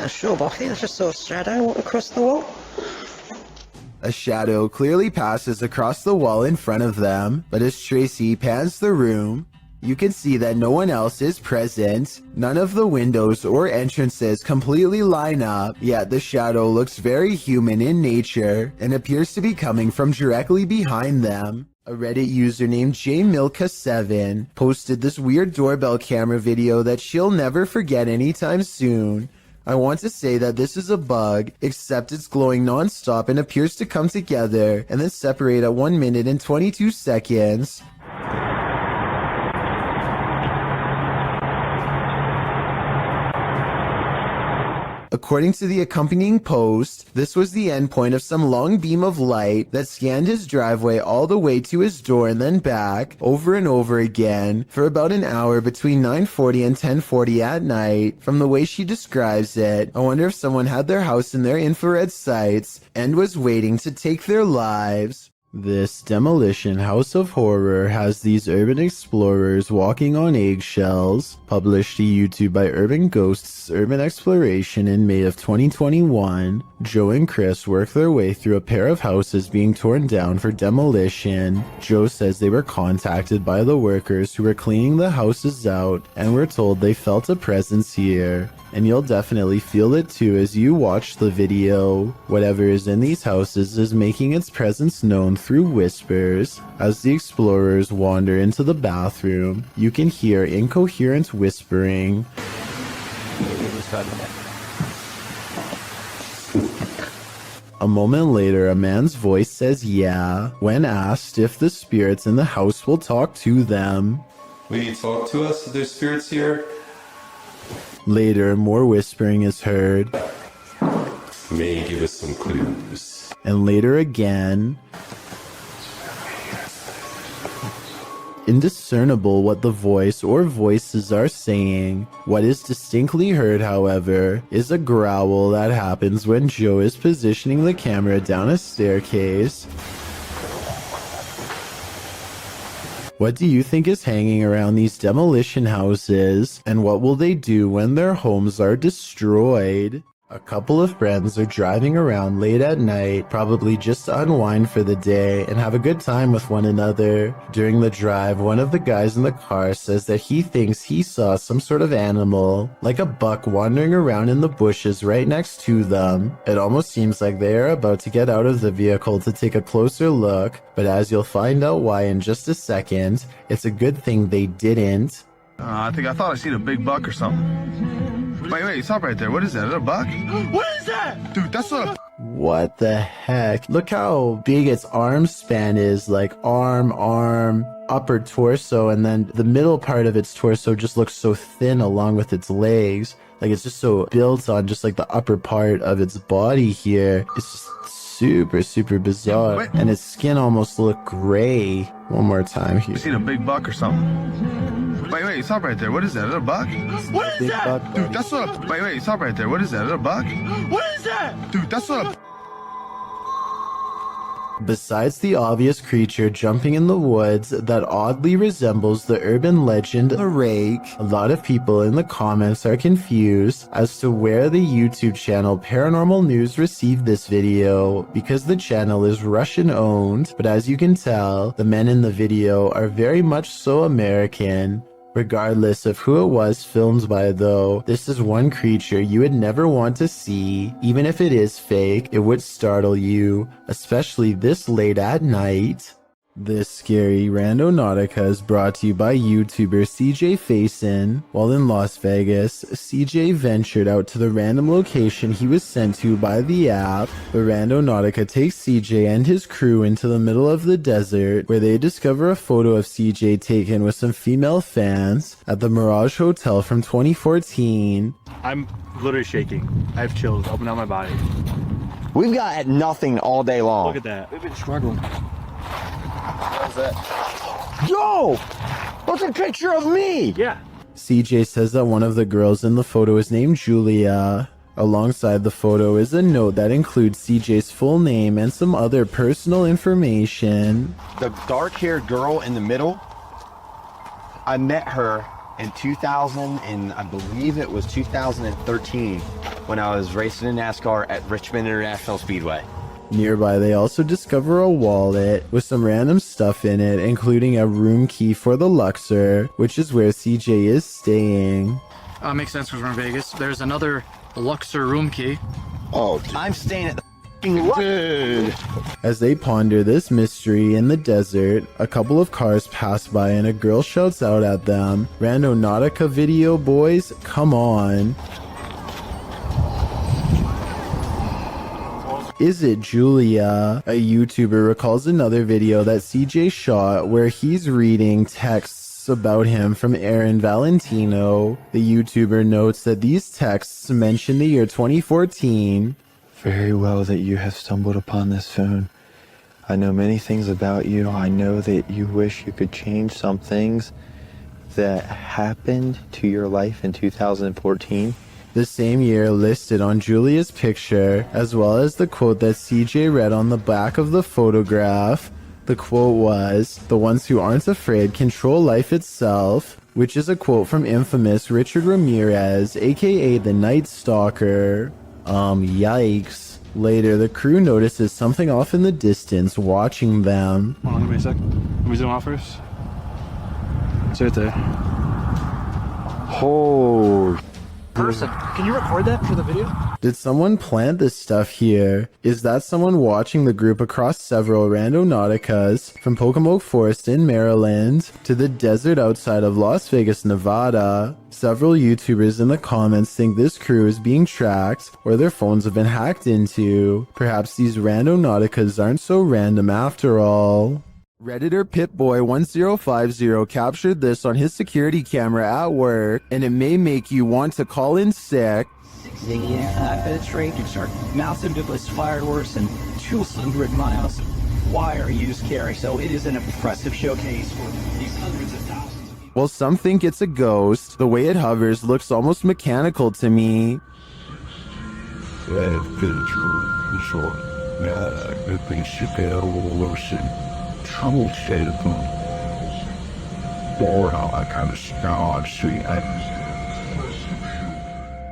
Sure, Buffy, I just saw a shadow walk across the wall. A shadow clearly passes across the wall in front of them, but as Tracy pans the room, you can see that no one else is present. None of the windows or entrances completely line up, yet the shadow looks very human in nature and appears to be coming from directly behind them. A Reddit user named jmilka7 posted this weird doorbell camera video that she'll never forget anytime soon. I want to say that this is a bug, except it's glowing non-stop and appears to come together and then separate at 1 minute and 22 seconds. According to the accompanying post, this was the endpoint of some long beam of light that scanned his driveway all the way to his door and then back, over and over again, for about an hour between 9:40 and 10:40 at night. From the way she describes it, I wonder if someone had their house in their infrared sights and was waiting to take their lives. This demolition house of horror has these urban explorers walking on eggshells. Published to YouTube by Urban Ghosts Urban Exploration in May of 2021, Joe and Chris work their way through a pair of houses being torn down for demolition. Joe says they were contacted by the workers who were cleaning the houses out and were told they felt a presence here. And you'll definitely feel it too as you watch the video. Whatever is in these houses is making its presence known through whispers. As the explorers wander into the bathroom, you can hear incoherent whispering. A moment later, a man's voice says yeah, when asked if the spirits in the house will talk to them. Will you talk to us if there's spirits here? Later, more whispering is heard. May give us some clues. And later again. Indiscernible what the voice or voices are saying. What is distinctly heard, however, is a growl that happens when Joe is positioning the camera down a staircase. What do you think is hanging around these demolition houses, and what will they do when their homes are destroyed? A couple of friends are driving around late at night, probably just to unwind for the day and have a good time with one another. During the drive, one of the guys in the car says that he thinks he saw some sort of animal, like a buck wandering around in the bushes right next to them. It almost seems like they are about to get out of the vehicle to take a closer look, but as you'll find out why in just a second, it's a good thing they didn't. I thought I seen a big buck or something. Wait, stop right there. What is that? Is that a buck? What is that? Dude, that's a... What the heck? Look how big its arm span is, like arm. upper torso, and then the middle part of its torso just looks so thin along with its legs. Like it's just so built on just like the upper part of its body here. It's just super bizarre. Wait. And its skin almost look gray. One more time here. Seen a big buck or something? Wait, stop right there. What is that? Is that a buck? What is Big that? buck, Dude, buddy. that's what a... Wait, stop right there. What is that? Is that a buck? What is that? Dude, that's what a... Besides the obvious creature jumping in the woods that oddly resembles the urban legend the rake, a lot of people in the comments are confused as to where the YouTube channel Paranormal News received this video, because the channel is Russian owned, but as you can tell, the men in the video are very much so American. Regardless of who it was filmed by though, this is one creature you would never want to see. Even if it is fake, it would startle you, especially this late at night. This scary Randonautica is brought to you by YouTuber CJ Faison. While in Las Vegas, CJ ventured out to the random location he was sent to by the app. The Randonautica takes CJ and his crew into the middle of the desert, where they discover a photo of CJ taken with some female fans at the Mirage Hotel from 2014. I'm literally shaking. I have chills up and down my body. We've got nothing all day long. Look at that. We've been struggling. How's that? Yo! That's a picture of me! Yeah. CJ says that one of the girls in the photo is named Julia. Alongside the photo is a note that includes CJ's full name and some other personal information. The dark-haired girl in the middle, I met her in 2000, and I believe it was 2013, when I was racing in NASCAR at Richmond International Speedway. Nearby, they also discover a wallet with some random stuff in it, including a room key for the Luxor, which is where CJ is staying. Makes sense because we're in Vegas. There's another Luxor room key. Oh, dude. I'm staying at the f***ing Luxor. As they ponder this mystery in the desert, a couple of cars pass by and a girl shouts out at them, "Randonautica video, boys, come on." Is it Julia? A YouTuber recalls another video that CJ shot where he's reading texts about him from Aaron Valentino. The YouTuber notes that these texts mention the year 2014. Very well that you have stumbled upon this phone. I know many things about you. I know that you wish you could change some things that happened to your life in 2014. The same year listed on Julia's picture, as well as the quote that CJ read on the back of the photograph. The quote was, "The ones who aren't afraid control life itself," which is a quote from infamous Richard Ramirez, aka the Night Stalker. Yikes. Later, the crew notices something off in the distance watching them. Hold on, give me a sec. Let me zoom out first. It's right there. Oh. Person, can you record that for the video? Did someone plant this stuff here? Is that someone watching the group across several Randonauticas, from Pocomoke Forest in Maryland to the desert outside of Las Vegas, Nevada? Several YouTubers in the comments think this crew is being tracked or their phones have been hacked into. Perhaps these Randonauticas aren't so random after all. Redditor Pitboy1050 captured this on his security camera at work, and it may make you want to call in sick. Penetration, massive device fired worse than 200 miles. Wire used carry, so it is an impressive showcase for these hundreds of thousands of people. While some think it's a ghost, the way it hovers looks almost mechanical to me.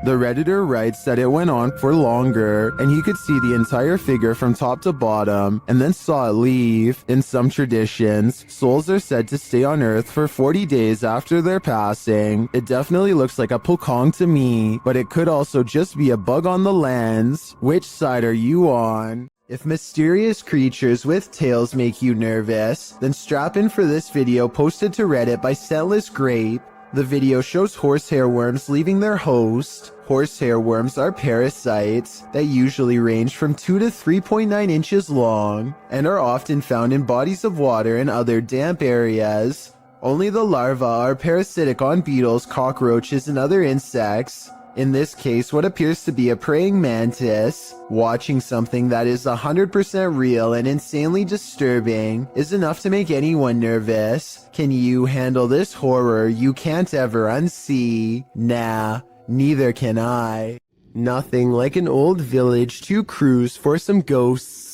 The Redditor writes that it went on for longer, and he could see the entire figure from top to bottom, and then saw it leave. In some traditions, souls are said to stay on Earth for 40 days after their passing. It definitely looks like a pokong to me, but it could also just be a bug on the lens. Which side are you on? If mysterious creatures with tails make you nervous, then strap in for this video posted to Reddit by Scentless Grape. The video shows horsehair worms leaving their host. Horsehair worms are parasites that usually range from 2 to 3.9 inches long and are often found in bodies of water and other damp areas. Only the larvae are parasitic on beetles, cockroaches, and other insects. In this case, what appears to be a praying mantis. Watching something that is 100% real and insanely disturbing is enough to make anyone nervous. Can you handle this horror you can't ever unsee? Nah, neither can I. Nothing like an old village to cruise for some ghosts.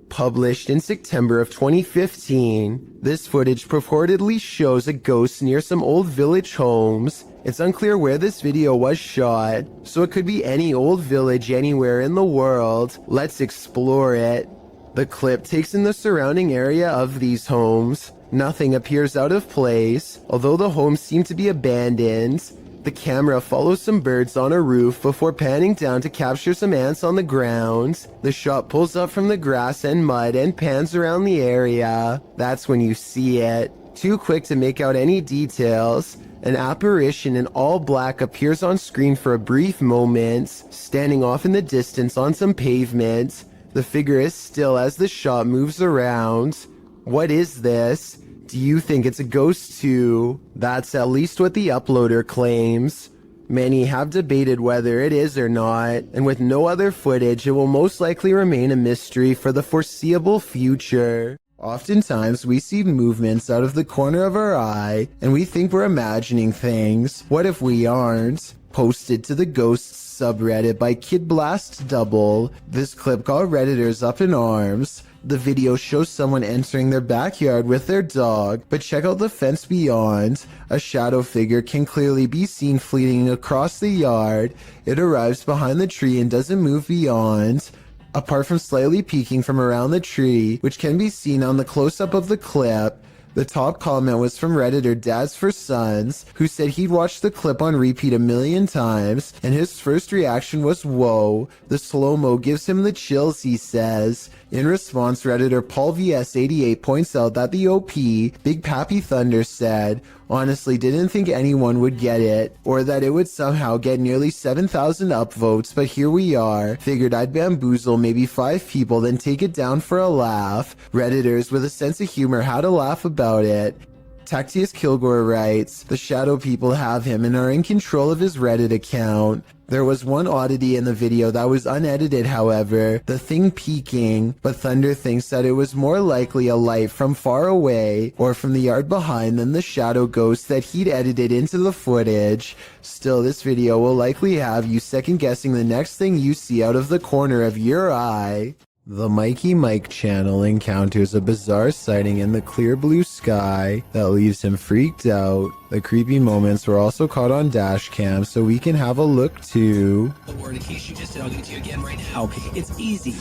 Published in September of 2015, this footage purportedly shows a ghost near some old village homes. It's unclear where this video was shot, so it could be any old village anywhere in the world. Let's explore it. The clip takes in the surrounding area of these homes. Nothing appears out of place, although the homes seem to be abandoned. The camera follows some birds on a roof before panning down to capture some ants on the ground. The shot pulls up from the grass and mud and pans around the area. That's when you see it. Too quick to make out any details. An apparition in all black appears on screen for a brief moment, standing off in the distance on some pavement. The figure is still as the shot moves around. What is this? Do you think it's a ghost too? That's at least what the uploader claims. Many have debated whether it is or not, and with no other footage, it will most likely remain a mystery for the foreseeable future. Oftentimes, we see movements out of the corner of our eye, and we think we're imagining things. What if we aren't? Posted to the Ghosts subreddit by Kid Blast Double, this clip got Redditors up in arms. The video shows someone entering their backyard with their dog, but check out the fence beyond. A shadow figure can clearly be seen fleeting across the yard. It arrives behind the tree and doesn't move beyond. Apart from slightly peeking from around the tree, which can be seen on the close-up of the clip, the top comment was from Redditor Dads for Sons, who said he'd watched the clip on repeat 1,000,000 times, and his first reaction was, "Whoa, the slow-mo gives him the chills," he says. In response, Redditor Paul VS88 points out that the OP, Big Pappy Thunder, said, "Honestly didn't think anyone would get it, or that it would somehow get nearly 7,000 upvotes, but here we are. Figured I'd bamboozle maybe 5 people, then take it down for a laugh." Redditors with a sense of humor had a laugh about it. Tactius Kilgore writes, "The shadow people have him and are in control of his Reddit account." There was one oddity in the video that was unedited, however, the thing peeking, but Thunder thinks that it was more likely a light from far away or from the yard behind than the shadow ghost that he'd edited into the footage. Still, this video will likely have you second guessing the next thing you see out of the corner of your eye. The Mikey Mike channel encounters a bizarre sighting in the clear blue sky that leaves him freaked out. The creepy moments were also caught on dash cam, so we can have a look too. The word in case you just did, I'll give it to you again right now. It's easy.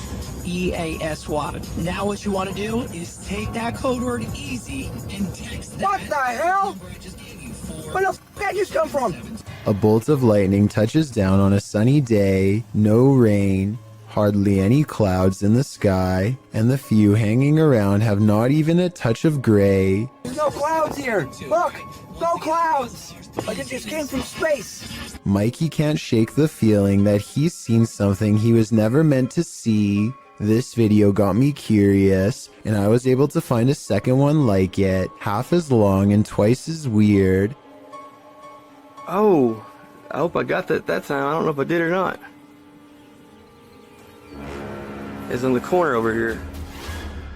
EASY. Now what you want to do is take that code word easy and text that. What the hell? Where the f*** did you come from? A bolt of lightning touches down on a sunny day, no rain. Hardly any clouds in the sky, and the few hanging around have not even a touch of gray. There's no clouds here. Look, no clouds. Like it just came from space. Mikey can't shake the feeling that he's seen something he was never meant to see. This video got me curious, and I was able to find a second one like it, half as long and twice as weird. Oh, I hope I got that time. I don't know if I did or not. Is in the corner over here.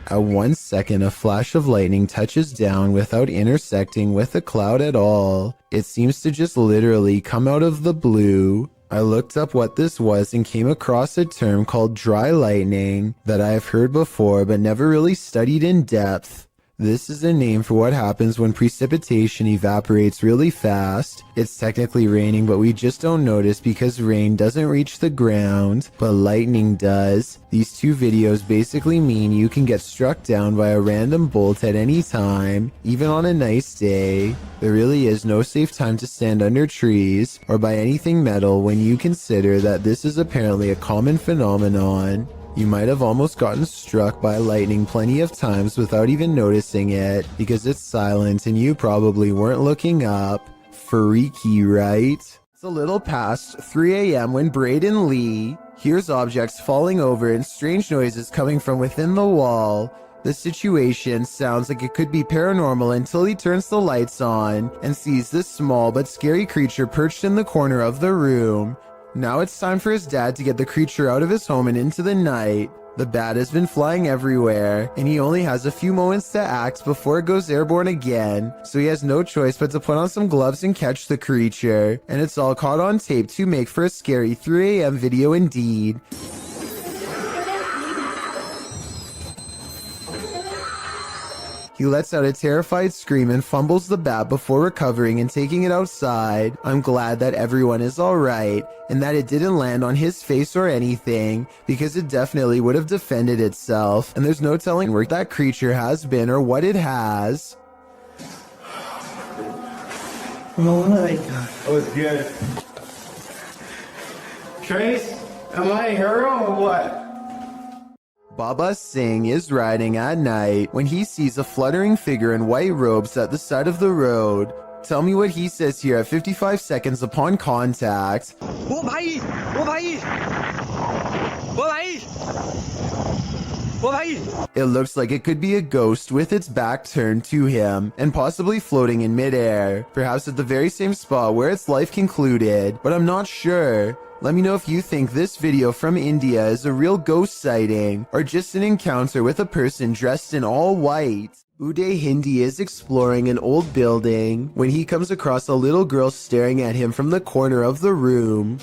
At 1 second, a flash of lightning touches down without intersecting with a cloud at all. It seems to just literally come out of the blue. I looked up what this was and came across a term called dry lightning that I have heard before but never really studied in depth. This is a name for what happens when precipitation evaporates really fast. It's technically raining, but we just don't notice because rain doesn't reach the ground, but lightning does. These two videos basically mean you can get struck down by a random bolt at any time, even on a nice day. There really is no safe time to stand under trees or by anything metal when you consider that this is apparently a common phenomenon. You might have almost gotten struck by lightning plenty of times without even noticing it because it's silent and you probably weren't looking up. Freaky, right? It's a little past 3 a.m. when Braden Lee hears objects falling over and strange noises coming from within the wall. The situation sounds like it could be paranormal until he turns the lights on and sees this small but scary creature perched in the corner of the room. Now it's time for his dad to get the creature out of his home and into the night. The bat has been flying everywhere, and he only has a few moments to act before it goes airborne again, so he has no choice but to put on some gloves and catch the creature, and it's all caught on tape to make for a scary 3 a.m. video indeed. He lets out a terrified scream and fumbles the bat before recovering and taking it outside. I'm glad that everyone is alright, and that it didn't land on his face or anything, because it definitely would have defended itself, and there's no telling where that creature has been or what it has. Oh my god. That was good. Trace, am I a hero or what? Baba Singh is riding at night when he sees a fluttering figure in white robes at the side of the road. Tell me what he says here at 55 seconds upon contact. It looks like it could be a ghost with its back turned to him and possibly floating in midair, perhaps at the very same spot where its life concluded, but I'm not sure. Let me know if you think this video from India is a real ghost sighting or just an encounter with a person dressed in all white. Uday Hindi is exploring an old building when he comes across a little girl staring at him from the corner of the room.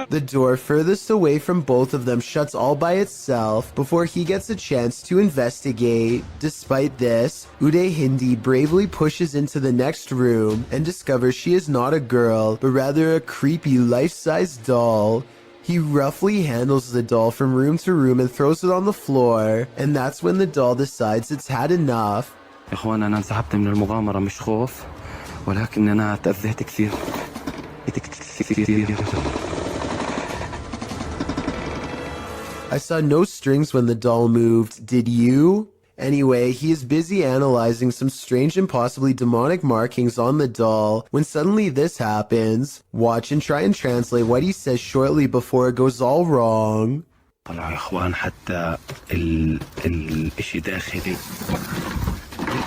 The door furthest away from both of them shuts all by itself before he gets a chance to investigate. Despite this, Uday Hindi bravely pushes into the next room and discovers she is not a girl, but rather a creepy life-size doll. He roughly handles the doll from room to room and throws it on the floor, and that's when the doll decides it's had enough. I saw no strings when the doll moved, did you? Anyway, he is busy analyzing some strange and possibly demonic markings on the doll when suddenly this happens. Watch and try and translate what he says shortly before it goes all wrong.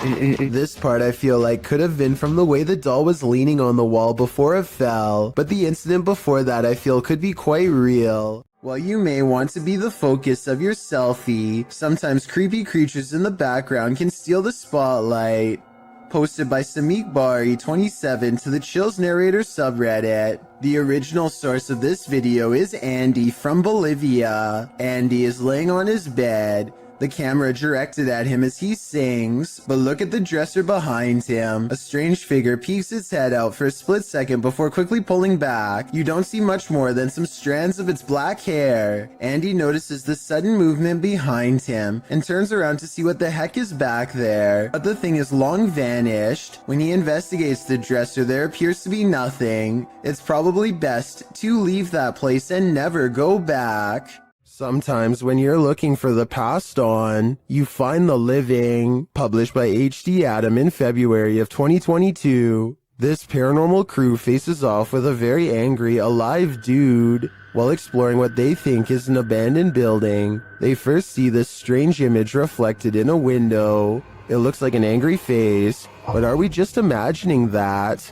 This part I feel like could have been from the way the doll was leaning on the wall before it fell, but the incident before that I feel could be quite real. While you may want to be the focus of your selfie, sometimes creepy creatures in the background can steal the spotlight. Posted by Samik Bari 27 to the Chills Narrator subreddit. The original source of this video is Andy from Bolivia. Andy is laying on his bed, the camera directed at him as he sings, but look at the dresser behind him. A strange figure peeks its head out for a split second before quickly pulling back. You don't see much more than some strands of its black hair. Andy notices the sudden movement behind him and turns around to see what the heck is back there, but the thing is long vanished. When he investigates the dresser, there appears to be nothing. It's probably best to leave that place and never go back. Sometimes when you're looking for the passed on, you find the living. Published by H.D. Adam in February of 2022. This paranormal crew faces off with a very angry, alive dude. While exploring what they think is an abandoned building, they first see this strange image reflected in a window. It looks like an angry face, but are we just imagining that?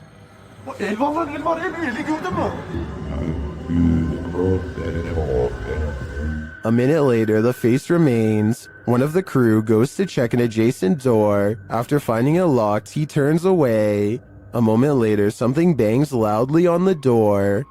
A minute later, the face remains. One of the crew goes to check an adjacent door. After finding it locked, he turns away. A moment later, something bangs loudly on the door.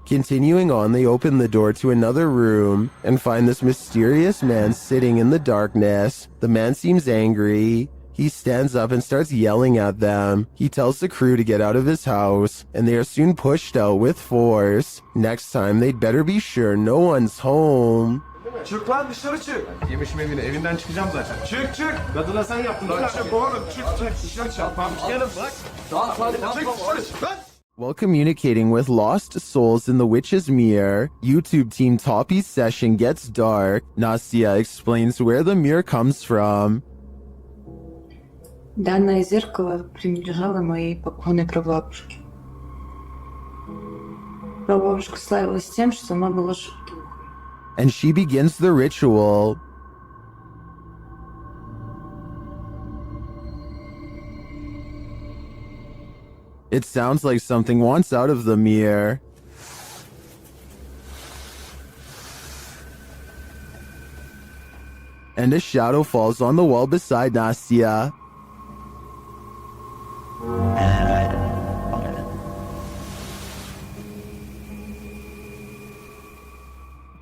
Continuing on, they open the door to another room and find this mysterious man sitting in the darkness. The man seems angry. He stands up and starts yelling at them. He tells the crew to get out of his house, and they are soon pushed out with force. Next time, they'd better be sure no one's home. Çık lan dışarı çık. Yemişim evine, evinden çıkacağım zaten. Çık çık. Kadına sen yaptın. Çık oğlum çık çık. Dışarı çık. Tamam gelin bak. Çık dışarı çık lan. While communicating with lost souls in the witch's mirror, YouTube team Toppy's session gets dark. Настя explains where the mirror comes from. Данное зеркало принадлежало моей покойной прабабушке. Прабабушка славилась тем, что сама была шутухой. And she begins the ritual. It sounds like something wants out of the mirror. And a shadow falls on the wall beside Настя.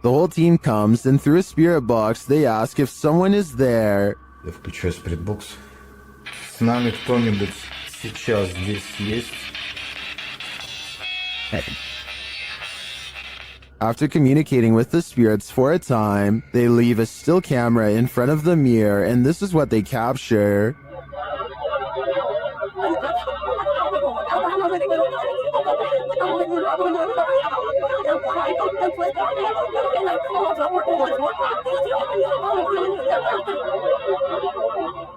The whole team comes, and through a spirit box, they ask if someone is there. Я включаю спиритбокс. С нами кто-нибудь сейчас здесь есть? After communicating with the spirits for a time, they leave a still camera in front of the mirror, and this is what they capture.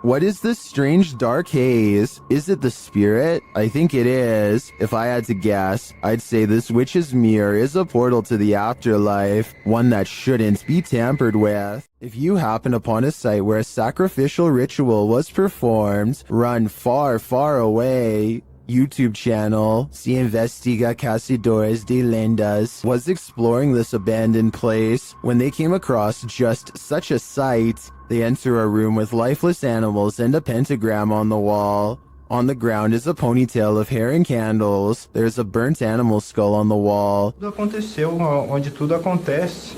What is this strange dark haze? Is it the spirit? I think it is. If I had to guess, I'd say this witch's mirror is a portal to the afterlife, one that shouldn't be tampered with. If you happen upon a site where a sacrificial ritual was performed, run far, far away. YouTube channel, Si Investiga Cazadores de Lendas, was exploring this abandoned place when they came across just such a site. They enter a room with lifeless animals and a pentagram on the wall. On the ground is a ponytail of hair and candles. There's a burnt animal skull on the wall. Tudo aconteceu onde tudo acontece.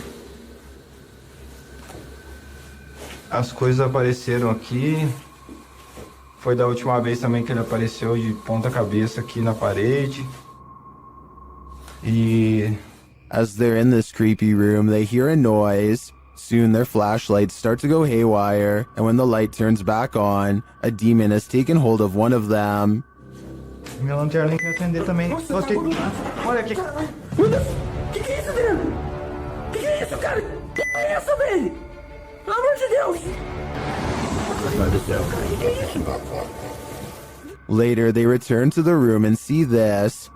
As coisas apareceram aqui. Foi da última vez também que ele apareceu de ponta cabeça aqui na parede. E as they're in this creepy room, they hear a noise. Soon their flashlights start to go haywire, and when the light turns back on, a demon has taken hold of one of them. minha lanterna tem que acender também. Nossa, olha aqui. Que é isso, velho? Que é isso, cara? Que é essa, velho? Pelo amor de Deus! Later, they return to the room and see this.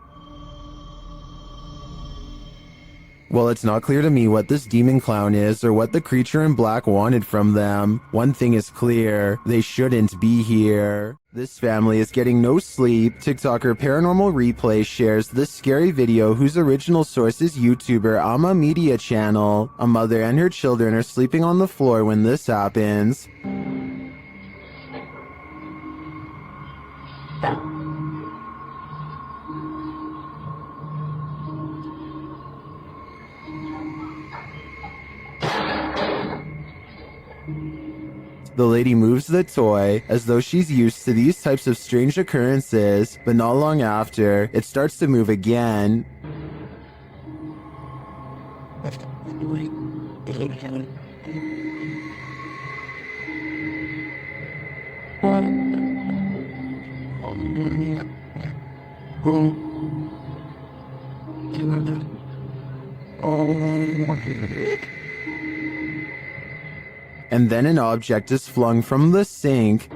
Well, it's not clear to me what this demon clown is or what the creature in black wanted from them. One thing is clear, they shouldn't be here. This family is getting no sleep. TikToker Paranormal Replay shares this scary video whose original source is YouTuber Ama Media Channel. A mother and her children are sleeping on the floor when this happens. The lady moves the toy as though she's used to these types of strange occurrences, but not long after, it starts to move again. And then an object is flung from the sink.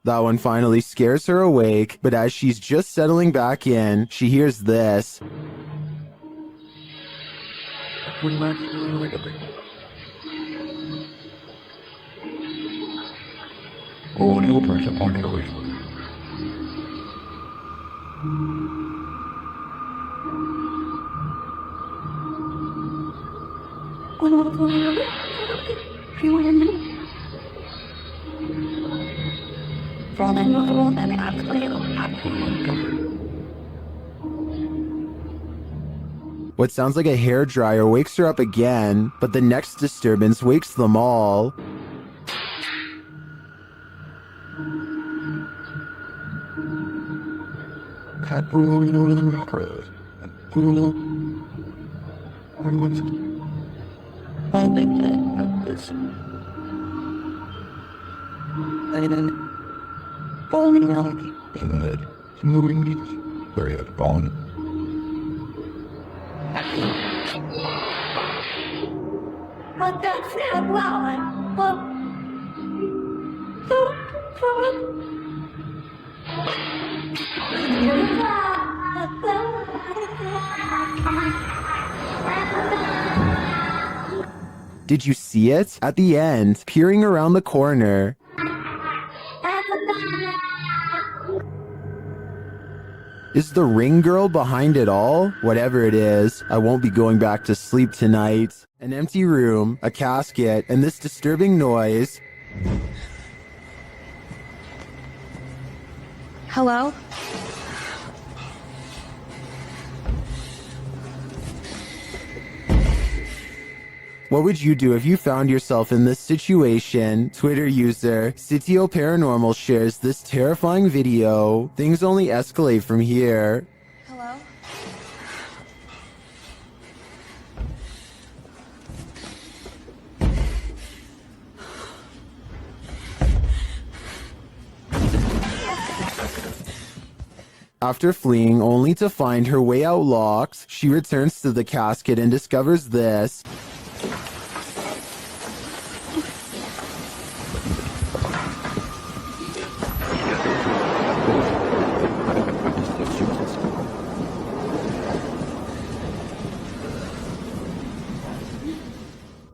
That one finally scares her awake, but as she's just settling back in, she hears this. What sounds like a hairdryer wakes her up again, but the next disturbance wakes them all. Did you see it? At the end, peering around the corner. Is the ring girl behind it all? Whatever it is, I won't be going back to sleep tonight. An empty room, a casket, and this disturbing noise. Hello? What would you do if you found yourself in this situation? Twitter user Sitio Paranormal shares this terrifying video. Things only escalate from here. Hello? After fleeing only to find her way out locked, she returns to the casket and discovers this.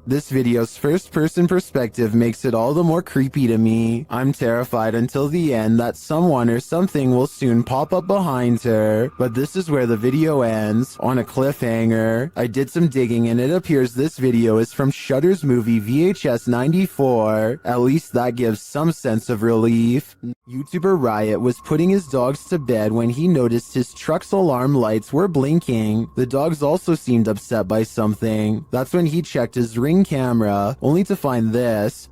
This video's first-person perspective makes it all the more creepy to me. I'm terrified until the end that someone or something will soon pop up behind her. But this is where the video ends, on a cliffhanger. I did some digging and it appears this video is from Shudder's movie VHS 94. At least that gives some sense of relief. YouTuber Riot was putting his dogs to bed when he noticed his truck's alarm lights were blinking. The dogs also seemed upset by something. That's when he checked his Ring camera, only to find this.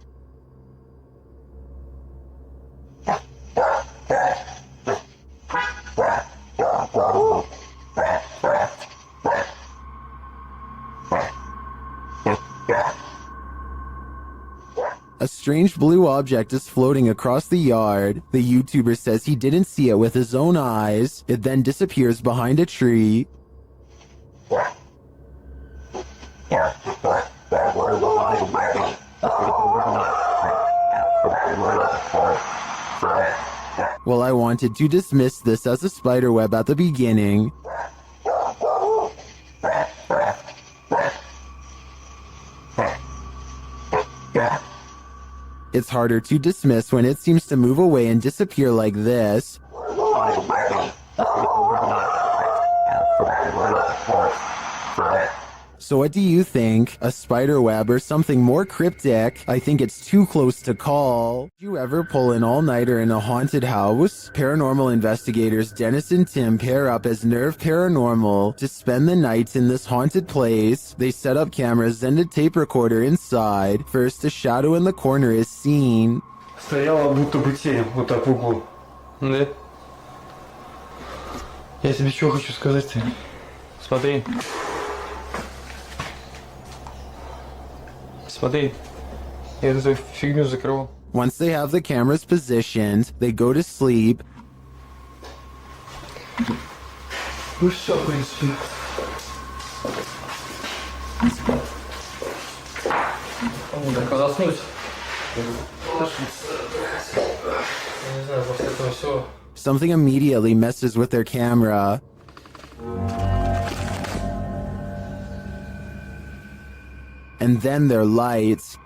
A strange blue object is floating across the yard. The YouTuber says he didn't see it with his own eyes. It then disappears behind a tree. Well, I wanted to dismiss this as a spiderweb at the beginning. It's harder to dismiss when it seems to move away and disappear like this. So what do you think? A spider web or something more cryptic? I think it's too close to call. Did you ever pull an all-nighter in a haunted house? Paranormal investigators Dennis and Tim pair up as Nerve Paranormal to spend the nights in this haunted place. They set up cameras and a tape recorder inside. First, a shadow in the corner is seen. Стояла будто бы тень вот так в углу. Да? Я тебе что хочу сказать-то? Смотри. Смотри, я эту фигню закрыл. Once they have the cameras positioned, they go to sleep. Ну все, в принципе. Так, заснуть. Не знаю, после этого все. Something immediately messes with their camera. And then their lights.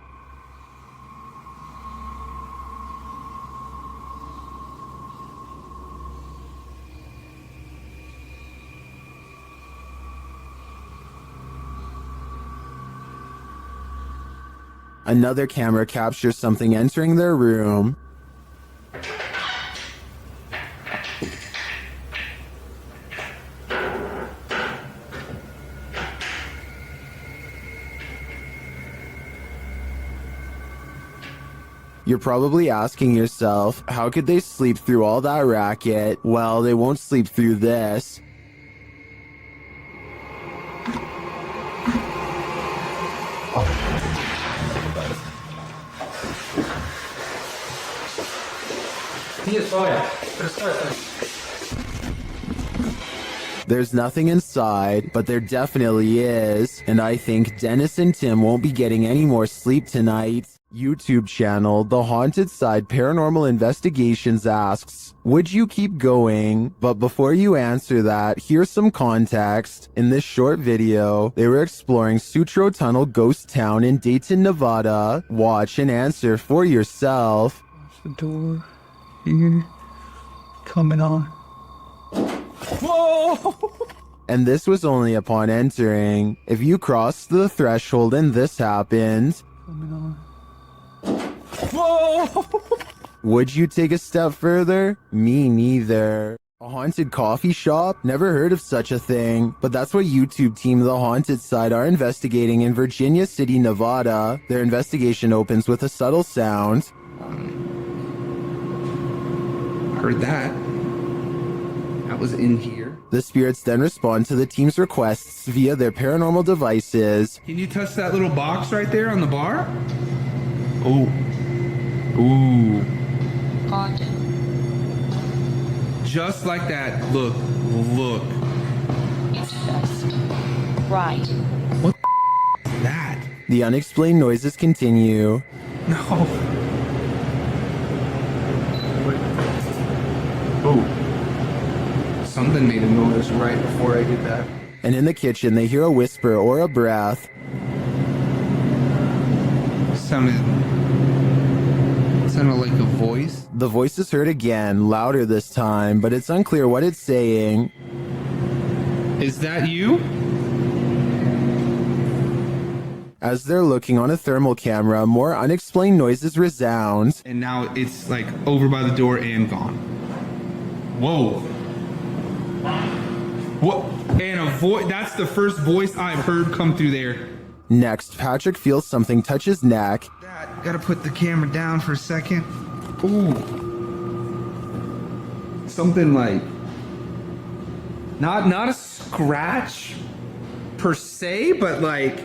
Another camera captures something entering their room. You're probably asking yourself, how could they sleep through all that racket? Well, they won't sleep through this. There's nothing inside, but there definitely is, and I think Dennis and Tim won't be getting any more sleep tonight. YouTube channel The Haunted Side Paranormal Investigations asks, would you keep going? But before you answer that, here's some context. In this short video, they were exploring Sutro Tunnel Ghost Town in Dayton, Nevada. Watch and answer for yourself. The door here coming on. Whoa! And this was only upon entering. If you crossed the threshold and this happened, Coming on. Whoa! would you take a step further? Me neither. A haunted coffee shop? Never heard of such a thing, but that's what YouTube team The Haunted Side are investigating in Virginia City, Nevada. Their investigation opens with a subtle sound. Heard that. That was in here. The spirits then respond to the team's requests via their paranormal devices. Can you touch that little box right there on the bar? Oh. Ooh. Haunted. Just like that. Look. Look. It's just right. What is that? The unexplained noises continue. No. Oh. Something made a noise right before I did that. And in the kitchen, they hear a whisper or a breath. Sounded like a voice. The voice is heard again, louder this time, but it's unclear what it's saying. Is that you? As they're looking on a thermal camera, more unexplained noises resound. And now it's like over by the door and gone. Whoa. What? And a voice. That's the first voice I've heard come through there. Next, Patrick feels something touch his neck. Gotta put the camera down for a second. Ooh. Something like not a scratch per se, but like.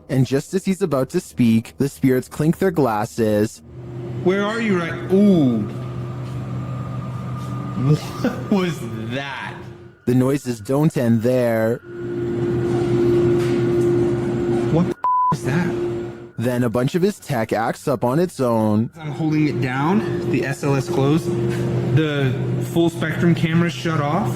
And just as he's about to speak, the spirits clink their glasses. Where are you right? Ooh. What was that? The noises don't end there. What the is that? Then a bunch of his tech acts up on its own. I'm holding it down, the SLS closed, the full spectrum camera shut off.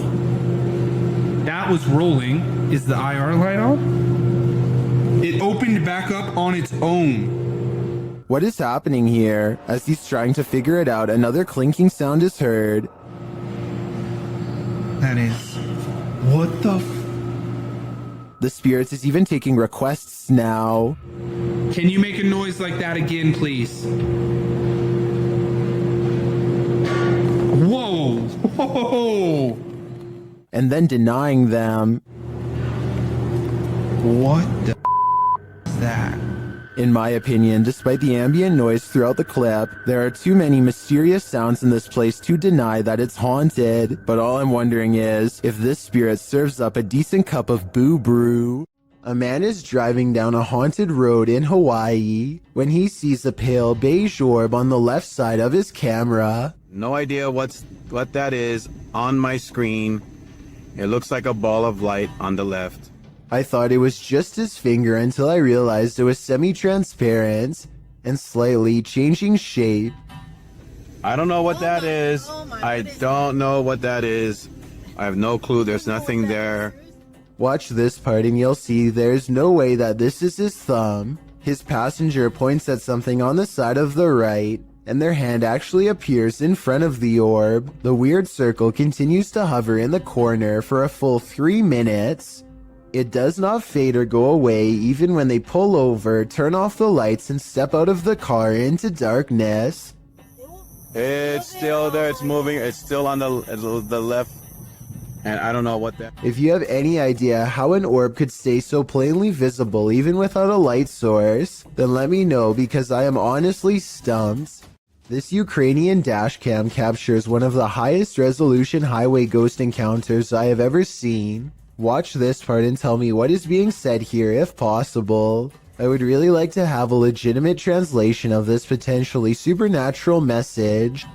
That was rolling. Is the IR light on? It opened back up on its own. What is happening here? As he's trying to figure it out, another clinking sound is heard. That is... What the The spirits is even taking requests now. Can you make a noise like that again, please? Whoa! Whoa! And then denying them. What the is that? In my opinion, despite the ambient noise throughout the clip, there are too many mysterious sounds in this place to deny that it's haunted. But all I'm wondering is if this spirit serves up a decent cup of boo brew. A man is driving down a haunted road in Hawaii when he sees a pale beige orb on the left side of his camera. No idea what that is on my screen. It looks like a ball of light on the left. I thought it was just his finger until I realized it was semi-transparent and slightly changing shape. I don't know what that is. I don't know what that is. I have no clue. There's nothing there. Watch this part and you'll see there's no way that this is his thumb. His passenger points at something on the side of the right, and their hand actually appears in front of the orb. The weird circle continues to hover in the corner for a full 3 minutes. It does not fade or go away even when they pull over, turn off the lights, and step out of the car into darkness. It's still there. It's moving. It's still on the left. And I don't know what that... If you have any idea how an orb could stay so plainly visible even without a light source, then let me know because I am honestly stumped. This Ukrainian dashcam captures one of the highest resolution highway ghost encounters I have ever seen. Watch this part and tell me what is being said here if possible. I would really like to have a legitimate translation of this potentially supernatural message.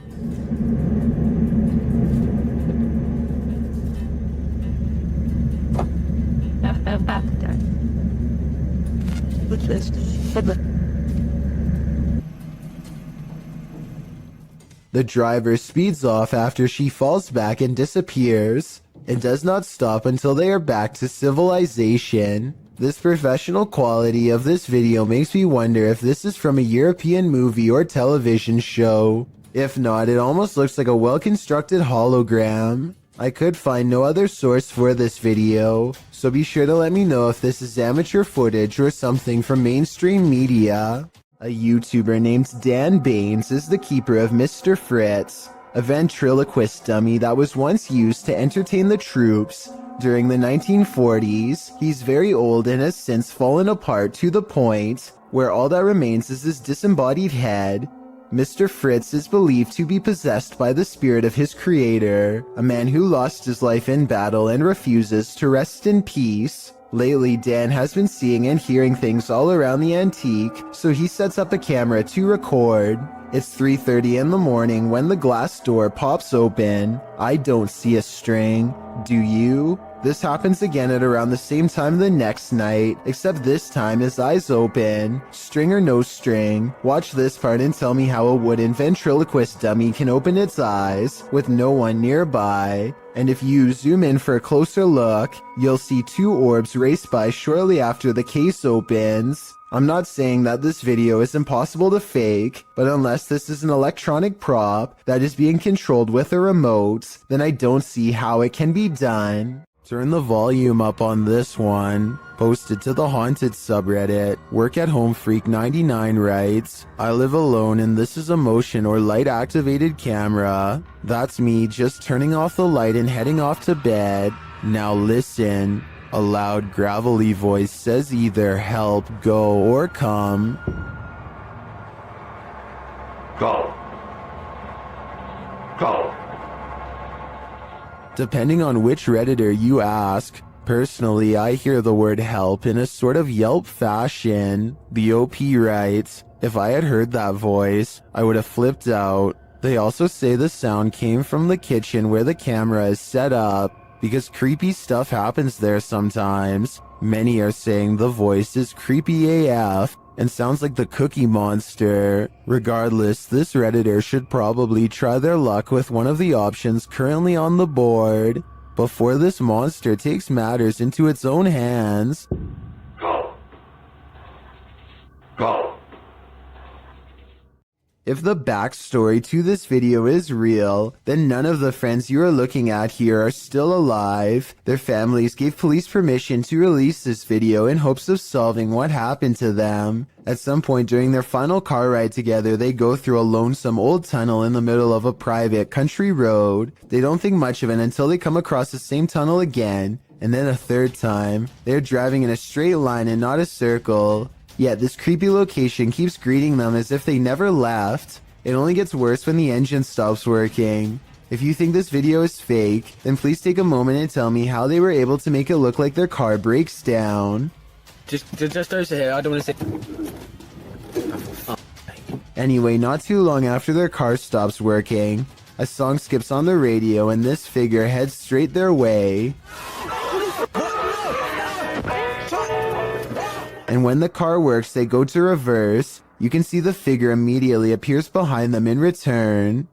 The driver speeds off after she falls back and disappears, and does not stop until they are back to civilization. This professional quality of this video makes me wonder if this is from a European movie or television show. If not, it almost looks like a well-constructed hologram. I could find no other source for this video, so be sure to let me know if this is amateur footage or something from mainstream media. A YouTuber named Dan Baines is the keeper of Mr. Fritz, a ventriloquist dummy that was once used to entertain the troops during the 1940s. He's very old and has since fallen apart to the point where all that remains is his disembodied head. Mr. Fritz is believed to be possessed by the spirit of his creator, a man who lost his life in battle and refuses to rest in peace. Lately, Dan has been seeing and hearing things all around the antique, so he sets up a camera to record. It's 3:30 in the morning when the glass door pops open. I don't see a string. Do you? This happens again at around the same time the next night, except this time his eyes open. String or no string, watch this part and tell me how a wooden ventriloquist dummy can open its eyes with no one nearby. And if you zoom in for a closer look, you'll see two orbs race by shortly after the case opens. I'm not saying that this video is impossible to fake, but unless this is an electronic prop that is being controlled with a remote, then I don't see how it can be done. Turn the volume up on this one. Posted to the Haunted subreddit. Work at Home Freak 99 writes, I live alone and this is a motion or light activated camera. That's me just turning off the light and heading off to bed. Now listen. A loud gravelly voice says either help, go, or come. Go. Go. Depending on which Redditor you ask, personally I hear the word help in a sort of Yelp fashion. The OP writes, if I had heard that voice, I would have flipped out. They also say the sound came from the kitchen where the camera is set up, because creepy stuff happens there sometimes. Many are saying the voice is creepy AF and sounds like the Cookie Monster. Regardless, this Redditor should probably try their luck with one of the options currently on the board before this monster takes matters into its own hands. Go. Go. If the backstory to this video is real, then none of the friends you are looking at here are still alive. Their families gave police permission to release this video in hopes of solving what happened to them. At some point during their final car ride together, they go through a lonesome old tunnel in the middle of a private country road. They don't think much of it until they come across the same tunnel again, and then a third time. They're driving in a straight line and not a circle. Yet this creepy location keeps greeting them as if they never left. It only gets worse when the engine stops working. If you think this video is fake, then please take a moment and tell me how they were able to make it look like their car breaks down. Just over here. I don't want to say. Anyway, not too long after their car stops working, a song skips on the radio and this figure heads straight their way. And when the car works, they go to reverse. You can see the figure immediately appears behind them in return.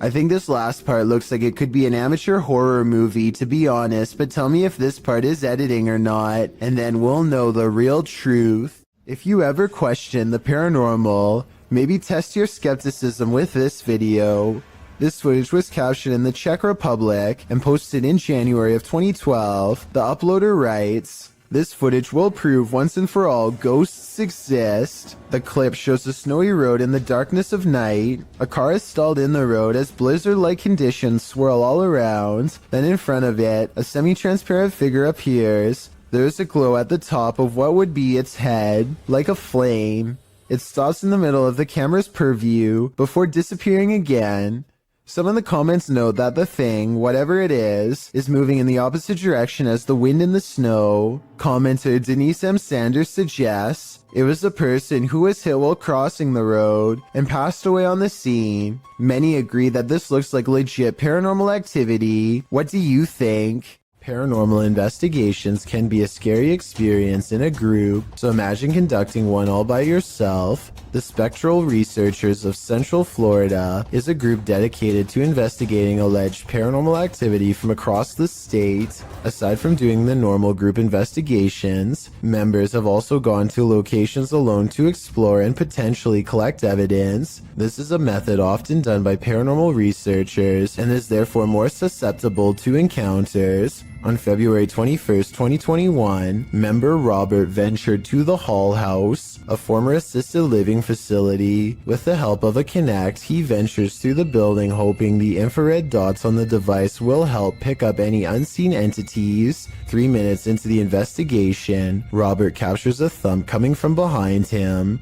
I think this last part looks like it could be an amateur horror movie, to be honest, but tell me if this part is editing or not, and then we'll know the real truth. If you ever question the paranormal, maybe test your skepticism with this video. This footage was captured in the Czech Republic and posted in January of 2012. The uploader writes, this footage will prove once and for all ghosts exist. The clip shows a snowy road in the darkness of night. A car is stalled in the road as blizzard-like conditions swirl all around. Then in front of it, a semi-transparent figure appears. There is a glow at the top of what would be its head, like a flame. It stops in the middle of the camera's purview before disappearing again. Some of the comments note that the thing, whatever it is moving in the opposite direction as the wind and the snow. Commenter Denise M. Sanders suggests it was a person who was hit while crossing the road and passed away on the scene. Many agree that this looks like legit paranormal activity. What do you think? Paranormal investigations can be a scary experience in a group, so imagine conducting one all by yourself. The Spectral Researchers of Central Florida is a group dedicated to investigating alleged paranormal activity from across the state. Aside from doing the normal group investigations, members have also gone to locations alone to explore and potentially collect evidence. This is a method often done by paranormal researchers and is therefore more susceptible to encounters. On February 21st, 2021, member Robert ventured to the Hall House, a former assisted living facility. With the help of a Kinect, he ventures through the building hoping the infrared dots on the device will help pick up any unseen entities. 3 minutes into the investigation, Robert captures a thump coming from behind him.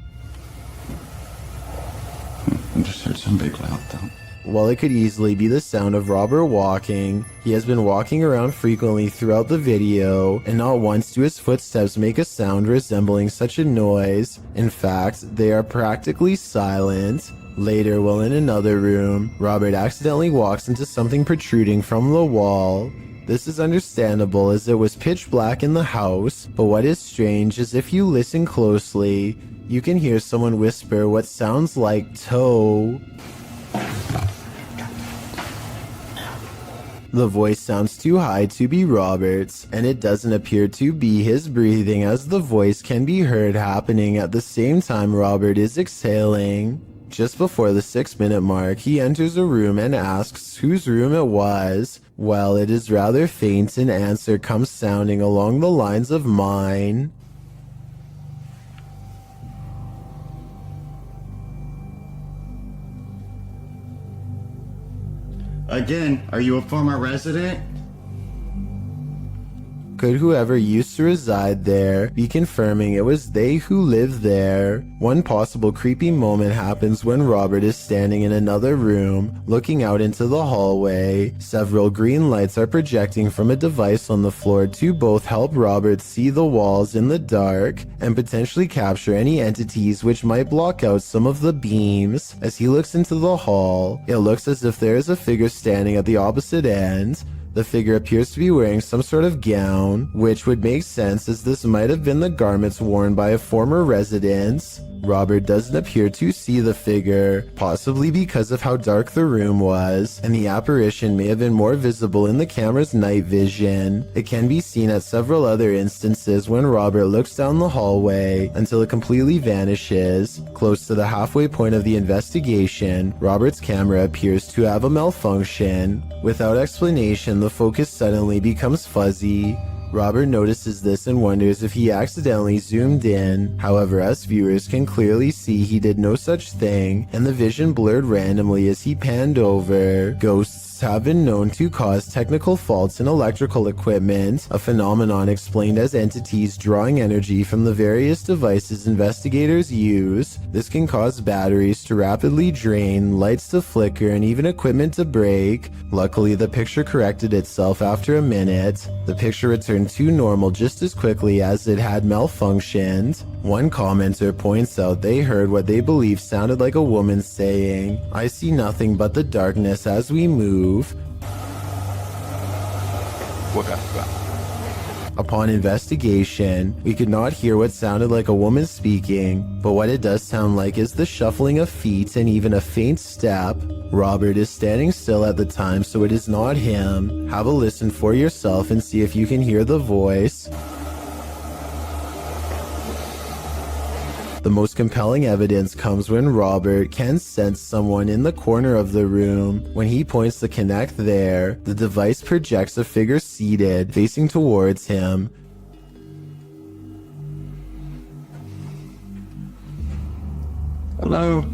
I just heard some big loud thump. While it could easily be the sound of Robert walking, he has been walking around frequently throughout the video, and not once do his footsteps make a sound resembling such a noise. In fact, they are practically silent. Later, while in another room, Robert accidentally walks into something protruding from the wall. This is understandable as it was pitch black in the house, but what is strange is if you listen closely, you can hear someone whisper what sounds like toe. The voice sounds too high to be Robert's, and it doesn't appear to be his breathing as the voice can be heard happening at the same time Robert is exhaling. Just before the 6-minute mark, he enters a room and asks whose room it was. Well, it is rather faint, an answer comes sounding along the lines of mine. Again, are you a former resident? Could whoever used to reside there be confirming it was they who lived there? One possible creepy moment happens when Robert is standing in another room, looking out into the hallway. Several green lights are projecting from a device on the floor to both help Robert see the walls in the dark and potentially capture any entities which might block out some of the beams. As he looks into the hall, it looks as if there is a figure standing at the opposite end. The figure appears to be wearing some sort of gown, which would make sense as this might have been the garments worn by a former resident. Robert doesn't appear to see the figure, possibly because of how dark the room was, and the apparition may have been more visible in the camera's night vision. It can be seen at several other instances when Robert looks down the hallway until it completely vanishes. Close to the halfway point of the investigation, Robert's camera appears to have a malfunction. Without explanation, the focus suddenly becomes fuzzy. Robert notices this and wonders if he accidentally zoomed in. However, us viewers can clearly see he did no such thing, and the vision blurred randomly as he panned over. Ghosts have been known to cause technical faults in electrical equipment, a phenomenon explained as entities drawing energy from the various devices investigators use. This can cause batteries to rapidly drain, lights to flicker, and even equipment to break. Luckily, the picture corrected itself after a minute. The picture returned to normal just as quickly as it had malfunctioned. One commenter points out they heard what they believe sounded like a woman saying, "I see nothing but the darkness as we move." Upon investigation, we could not hear what sounded like a woman speaking, but what it does sound like is the shuffling of feet and even a faint step. Robert is standing still at the time, so it is not him. Have a listen for yourself and see if you can hear the voice. The most compelling evidence comes when Robert can sense someone in the corner of the room. When he points the Kinect there, the device projects a figure seated, facing towards him. Hello?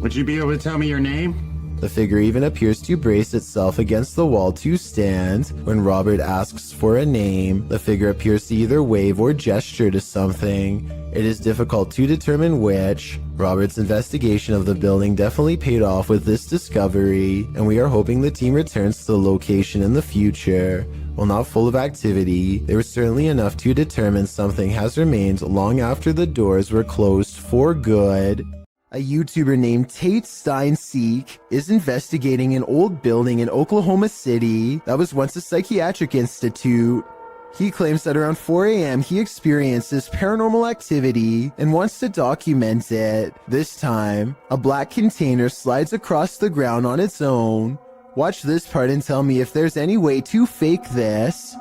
Would you be able to tell me your name? The figure even appears to brace itself against the wall to stand. When Robert asks for a name, the figure appears to either wave or gesture to something. It is difficult to determine which. Robert's investigation of the building definitely paid off with this discovery, and we are hoping the team returns to the location in the future. While not full of activity, there was certainly enough to determine something has remained long after the doors were closed for good. A YouTuber named Tate Stein Seek is investigating an old building in Oklahoma City that was once a psychiatric institute. He claims that around 4 a.m. he experiences paranormal activity and wants to document it. This time, a black container slides across the ground on its own. Watch this part and tell me if there's any way to fake this.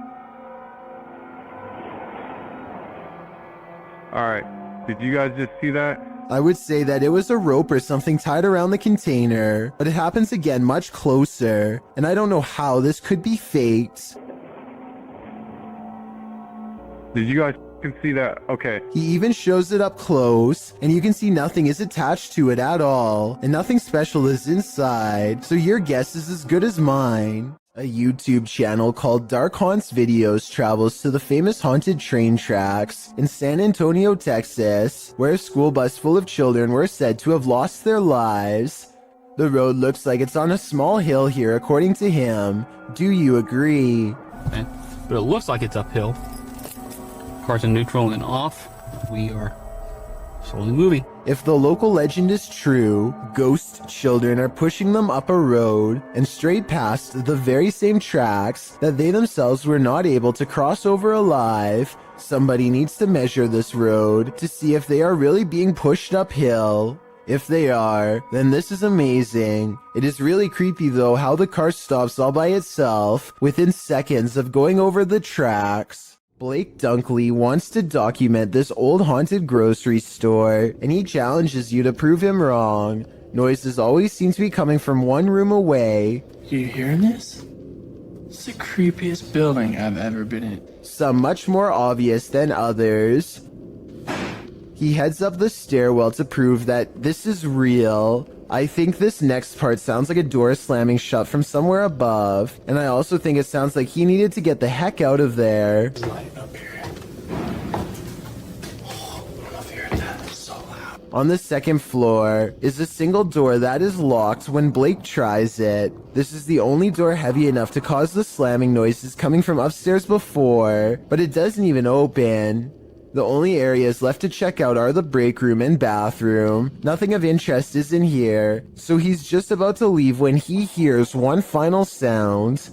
Alright, did you guys just see that? I would say that it was a rope or something tied around the container, but it happens again much closer, and I don't know how this could be faked. Did you guys can see that? Okay. He even shows it up close, and you can see nothing is attached to it at all, and nothing special is inside, so your guess is as good as mine. A YouTube channel called Dark Haunts Videos travels to the famous haunted train tracks in San Antonio, Texas, where a school bus full of children were said to have lost their lives. The road looks like it's on a small hill here, according to him. Do you agree? Okay. But it looks like it's uphill. Cars in neutral and off. We are slowly moving. If the local legend is true, ghost children are pushing them up a road and straight past the very same tracks that they themselves were not able to cross over alive. Somebody needs to measure this road to see if they are really being pushed uphill. If they are, then this is amazing. It is really creepy though how the car stops all by itself within seconds of going over the tracks. Blake Dunkley wants to document this old haunted grocery store, and he challenges you to prove him wrong. Noises always seem to be coming from one room away. You hearing this? It's the creepiest building I've ever been in. Some much more obvious than others. He heads up the stairwell to prove that this is real. I think this next part sounds like a door slamming shut from somewhere above, and I also think it sounds like he needed to get the heck out of there. On the second floor is a single door that is locked when Blake tries it. This is the only door heavy enough to cause the slamming noises coming from upstairs before, but it doesn't even open. The only areas left to check out are the break room and bathroom. Nothing of interest is in here, so he's just about to leave when he hears one final sound.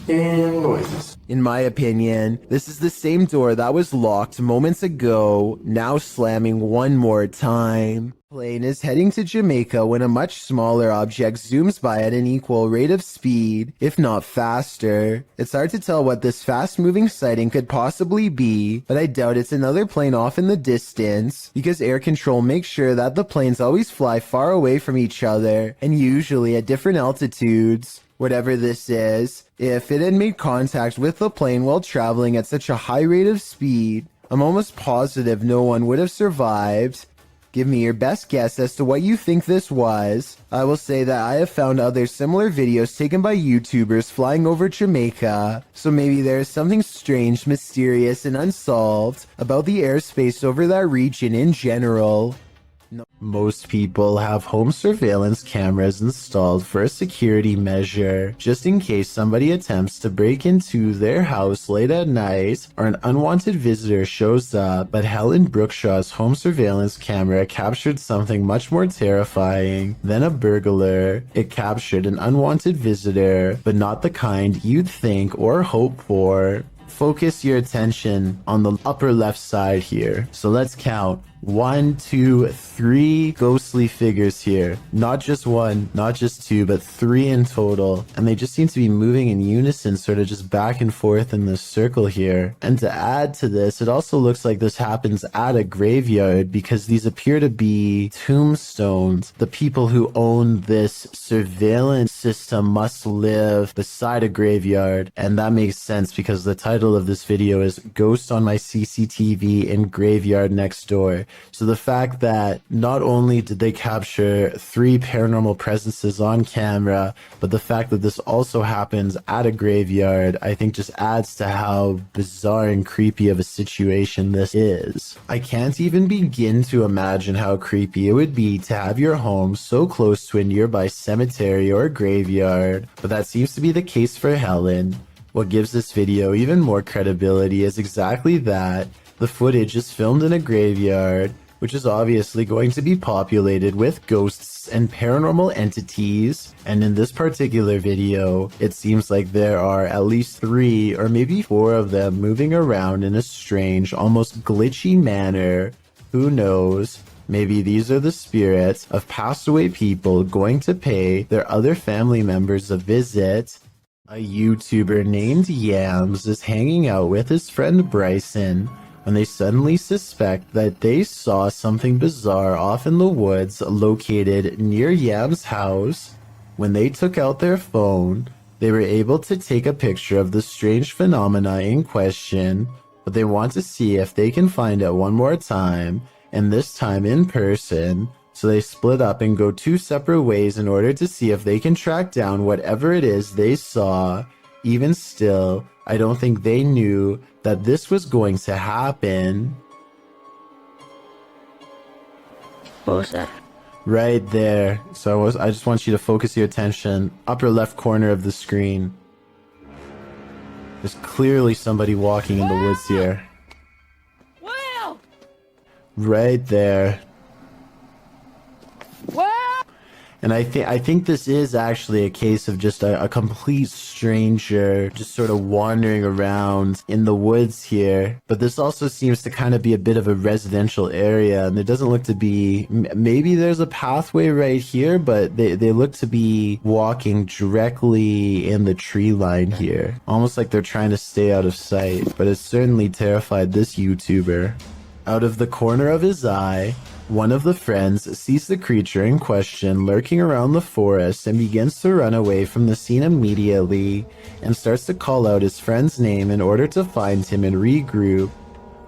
And noises. In my opinion, this is the same door that was locked moments ago, now slamming one more time. Plane is heading to Jamaica when a much smaller object zooms by at an equal rate of speed, if not faster. It's hard to tell what this fast-moving sighting could possibly be, but I doubt it's another plane off in the distance, because air control makes sure that the planes always fly far away from each other, and usually at different altitudes. Whatever this is, if it had made contact with the plane while traveling at such a high rate of speed, I'm almost positive no one would have survived. Give me your best guess as to what you think this was. I will say that I have found other similar videos taken by YouTubers flying over Jamaica, so maybe there is something strange, mysterious, and unsolved about the airspace over that region in general. Most people have home surveillance cameras installed for a security measure, just in case somebody attempts to break into their house late at night or an unwanted visitor shows up. But Helen Brookshaw's home surveillance camera captured something much more terrifying than a burglar. It captured an unwanted visitor, but not the kind you'd think or hope for. Focus your attention on the upper left side here. So let's count. 1, 2, 3 ghostly figures here. Not just one, not just two, but 3 in total. And they just seem to be moving in unison, sort of just back and forth in this circle here. And to add to this, it also looks like this happens at a graveyard because these appear to be tombstones. The people who own this surveillance system must live beside a graveyard. And that makes sense because the title of this video is Ghost on My CCTV in Graveyard Next Door. So the fact that not only did they capture 3 paranormal presences on camera, but the fact that this also happens at a graveyard, I think just adds to how bizarre and creepy of a situation this is. I can't even begin to imagine how creepy it would be to have your home so close to a nearby cemetery or graveyard, but that seems to be the case for Helen. What gives this video even more credibility is exactly that. The footage is filmed in a graveyard, which is obviously going to be populated with ghosts and paranormal entities. And in this particular video, it seems like there are at least 3 or maybe 4 of them moving around in a strange, almost glitchy manner. Who knows? Maybe these are the spirits of passed away people going to pay their other family members a visit. A YouTuber named Yams is hanging out with his friend Bryson when they suddenly suspect that they saw something bizarre off in the woods located near Yams' house. When they took out their phone, they were able to take a picture of the strange phenomena in question, but they want to see if they can find it one more time, and this time in person. So they split up and go 2 separate ways in order to see if they can track down whatever it is they saw. Even still, I don't think they knew that this was going to happen. What was that? Right there. So I just want you to focus your attention. Upper left corner of the screen. There's clearly somebody walking in the woods here. Will! Right there. Will! And I think this is actually a case of just a complete stranger just sort of wandering around in the woods here. But this also seems to kind of be a bit of a residential area, and there doesn't look to be, maybe there's a pathway right here, but they look to be walking directly in the tree line here. Almost like they're trying to stay out of sight, but it certainly terrified this YouTuber. Out of the corner of his eye, one of the friends sees the creature in question lurking around the forest and begins to run away from the scene immediately and starts to call out his friend's name in order to find him and regroup.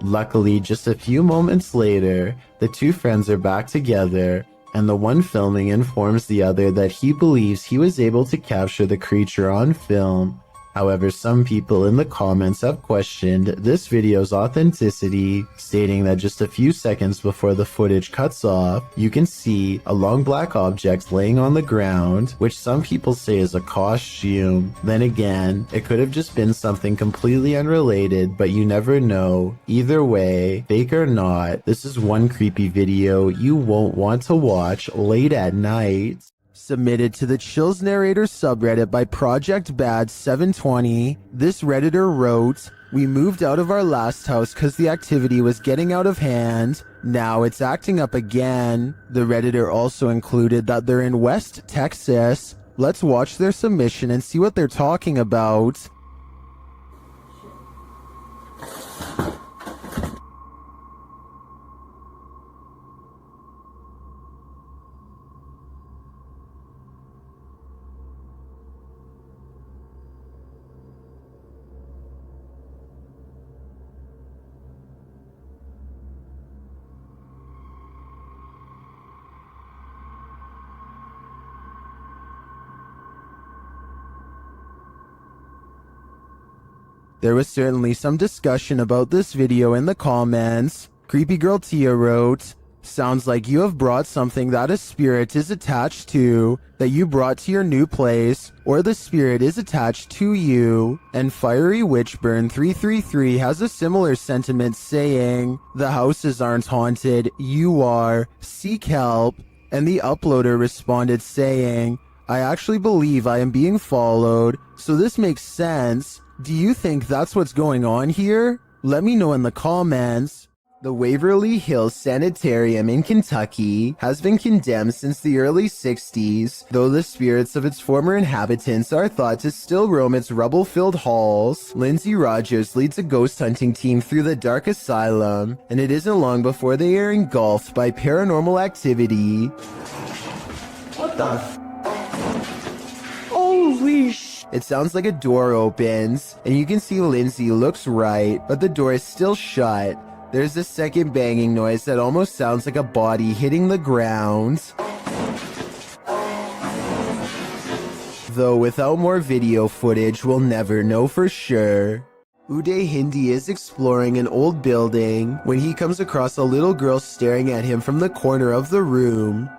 Luckily, just a few moments later, the 2 friends are back together, and the one filming informs the other that he believes he was able to capture the creature on film. However, some people in the comments have questioned this video's authenticity, stating that just a few seconds before the footage cuts off, you can see a long black object laying on the ground, which some people say is a costume. Then again, it could have just been something completely unrelated, but you never know. Either way, fake or not, this is one creepy video you won't want to watch late at night. Submitted to the Chills Narrator subreddit by Project Bad 720, this Redditor wrote, "We moved out of our last house because the activity was getting out of hand. Now it's acting up again." The Redditor also included that they're in West Texas. Let's watch their submission and see what they're talking about. There was certainly some discussion about this video in the comments. Creepy Girl Tia wrote, "Sounds like you have brought something that a spirit is attached to, that you brought to your new place, or the spirit is attached to you." And Fiery Witchburn 333 has a similar sentiment saying, "The houses aren't haunted, you are. Seek help." And the uploader responded saying, "I actually believe I am being followed, so this makes sense. Do you think that's what's going on here? Let me know in the comments." The Waverly Hills Sanitarium in Kentucky has been condemned since the early 60s, though the spirits of its former inhabitants are thought to still roam its rubble-filled halls. Lindsay Rogers leads a ghost hunting team through the dark asylum, and it isn't long before they are engulfed by paranormal activity. What the? Holy sh! It sounds like a door opens, and you can see Lindsay looks right, but the door is still shut. There's a second banging noise that almost sounds like a body hitting the ground. Though without more video footage, we'll never know for sure. Uday Hindi is exploring an old building when he comes across a little girl staring at him from the corner of the room.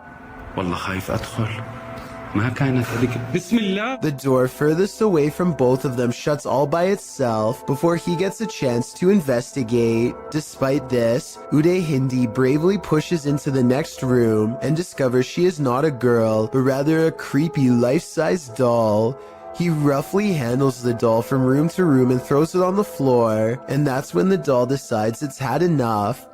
The door furthest away from both of them shuts all by itself before he gets a chance to investigate. Despite this, Uday Hindi bravely pushes into the next room and discovers she is not a girl, but rather a creepy life-size doll. He roughly handles the doll from room to room and throws it on the floor, and that's when the doll decides it's had enough.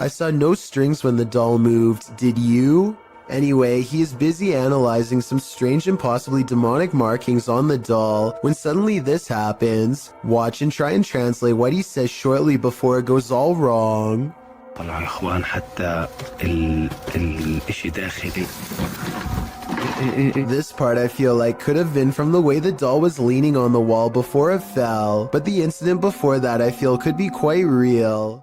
I saw no strings when the doll moved, did you? Anyway, he is busy analyzing some strange and possibly demonic markings on the doll when suddenly this happens. Watch and try and translate what he says shortly before it goes all wrong. This part I feel like could have been from the way the doll was leaning on the wall before it fell, but the incident before that I feel could be quite real.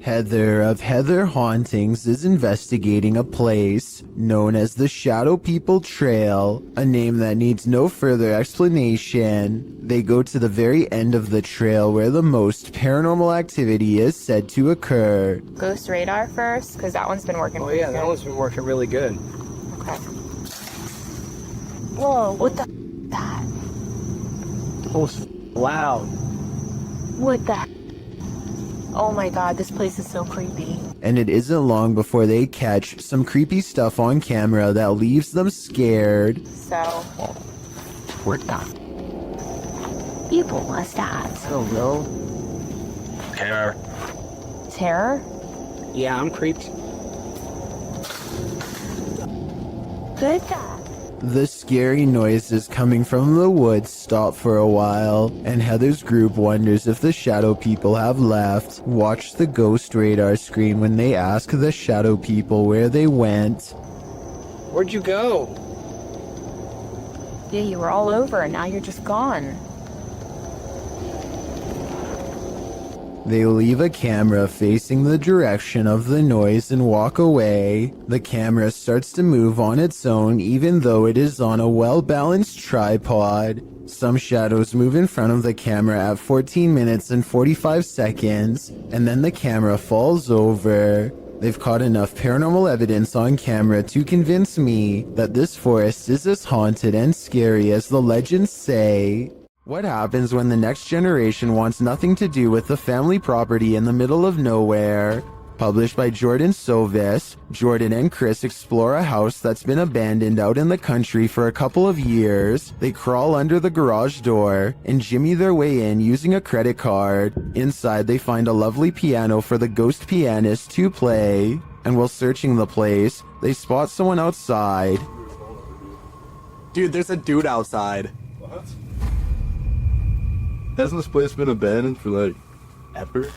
Heather of Heather Hauntings is investigating a place known as the Shadow People Trail, a name that needs no further explanation. They go to the very end of the trail where the most paranormal activity is said to occur. Ghost radar first, because that one's been working. Oh yeah, that one's been working really good. Okay. Whoa, what the that? Oh, it's loud. What the? Oh my god, this place is so creepy. And it isn't long before they catch some creepy stuff on camera that leaves them scared. So, we're done. People must have. I don't know. Terror. Terror? Yeah, I'm creeped. Good guy. The scary noises coming from the woods stop for a while, and Heather's group wonders if the Shadow People have left. Watch the ghost radar screen when they ask the Shadow People where they went. Where'd you go? Yeah, you were all over and now you're just gone. They leave a camera facing the direction of the noise and walk away. The camera starts to move on its own even though it is on a well-balanced tripod. Some shadows move in front of the camera at 14 minutes and 45 seconds, and then the camera falls over. They've caught enough paranormal evidence on camera to convince me that this forest is as haunted and scary as the legends say. What happens when the next generation wants nothing to do with the family property in the middle of nowhere? Published by Jordan Sovis, Jordan and Chris explore a house that's been abandoned out in the country for a couple of years. They crawl under the garage door and jimmy their way in using a credit card. Inside, they find a lovely piano for the ghost pianist to play. And while searching the place, they spot someone outside. Dude, there's a dude outside. What? Hasn't this place been abandoned for like ever?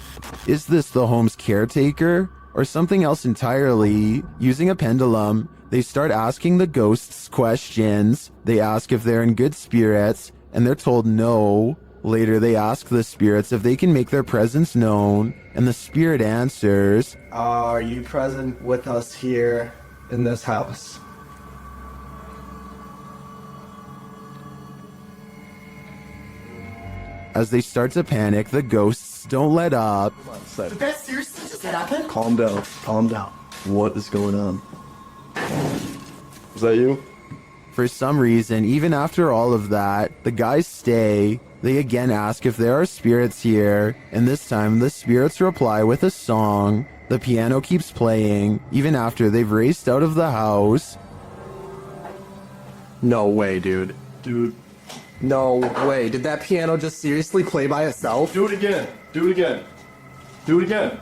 Is this the home's caretaker or something else entirely? Using a pendulum, they start asking the ghosts questions. They ask if they're in good spirits, and they're told no. Later, they ask the spirits if they can make their presence known, and the spirit answers, Are you present with us here in this house? As they start to panic, the ghosts don't let up. Did that seriously just happen? Calm down. Calm down. What is going on? Is that you? For some reason, even after all of that, the guys stay. They again ask if there are spirits here, and this time the spirits reply with a song. The piano keeps playing, even after they've raced out of the house. No way, dude. Dude. No way. Did that piano just seriously play by itself? Do it again. Do it again. Do it again.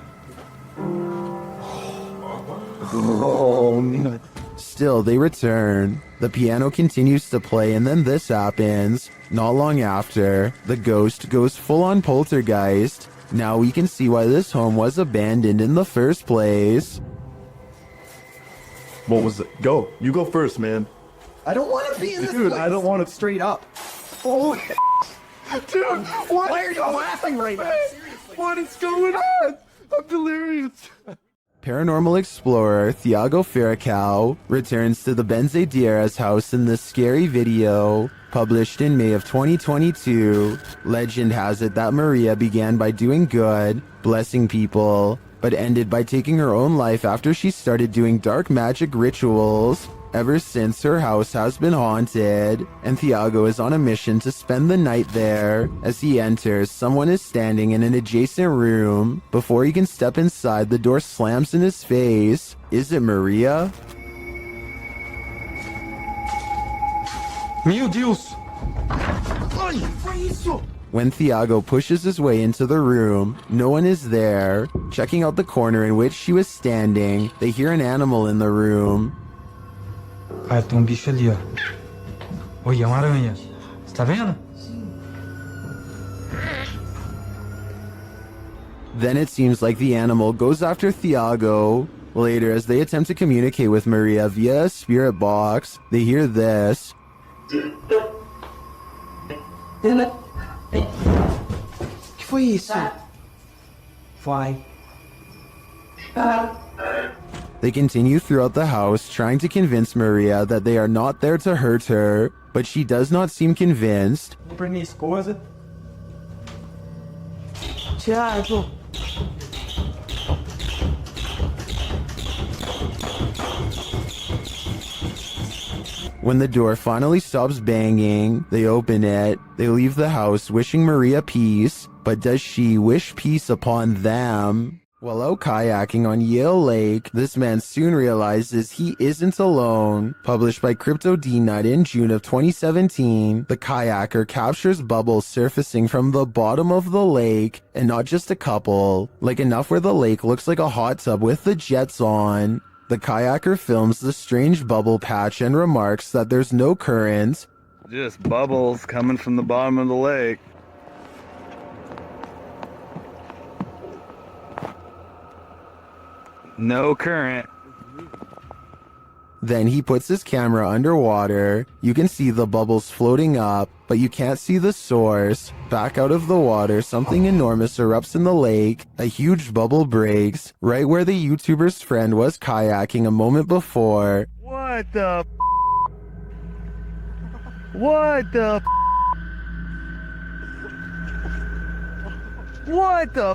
Oh, no. Still, they return. The piano continues to play, and then this happens. Not long after, the ghost goes full-on poltergeist. Now we can see why this home was abandoned in the first place. What was it? Go. You go first, man. I don't want to be in this Dude, place. I don't want to. Straight up. Oh, dude, Why are you laughing right now? What is going on? I'm delirious. Paranormal explorer Thiago Ferracao returns to the Benzedeiras house in this scary video, published in May of 2022. Legend has it that Maria began by doing good, blessing people, but ended by taking her own life after she started doing dark magic rituals. Ever since, her house has been haunted, and Thiago is on a mission to spend the night there. As he enters, someone is standing in an adjacent room. Before he can step inside, the door slams in his face. Is it Maria? Meu Deus! Ai, foi isso? When Thiago pushes his way into the room, no one is there. Checking out the corner in which she was standing, they hear an animal in the room. Cara, tem bicho ali, ó. Olha, é uma aranha. Você tá vendo? Then it seems like the animal goes after Thiago. Later, as they attempt to communicate with Maria via a spirit box, they hear this. Que foi isso? Vai. They continue throughout the house, trying to convince Maria that they are not there to hurt her, but she does not seem convinced. Pra minha esposa. Thiago. When the door finally stops banging, they open it. They leave the house wishing Maria peace, but does she wish peace upon them? While out kayaking on Yale Lake, this man soon realizes he isn't alone. Published by Crypto D Nut in June of 2017, the kayaker captures bubbles surfacing from the bottom of the lake, and not just a couple, like enough where the lake looks like a hot tub with the jets on. The kayaker films the strange bubble patch and remarks that there's no current. Just bubbles coming from the bottom of the lake. No current. Then he puts his camera underwater. You can see the bubbles floating up, but you can't see the source. Back out of the water, something enormous erupts in the lake. A huge bubble breaks, right where the YouTuber's friend was kayaking a moment before. What the What the What the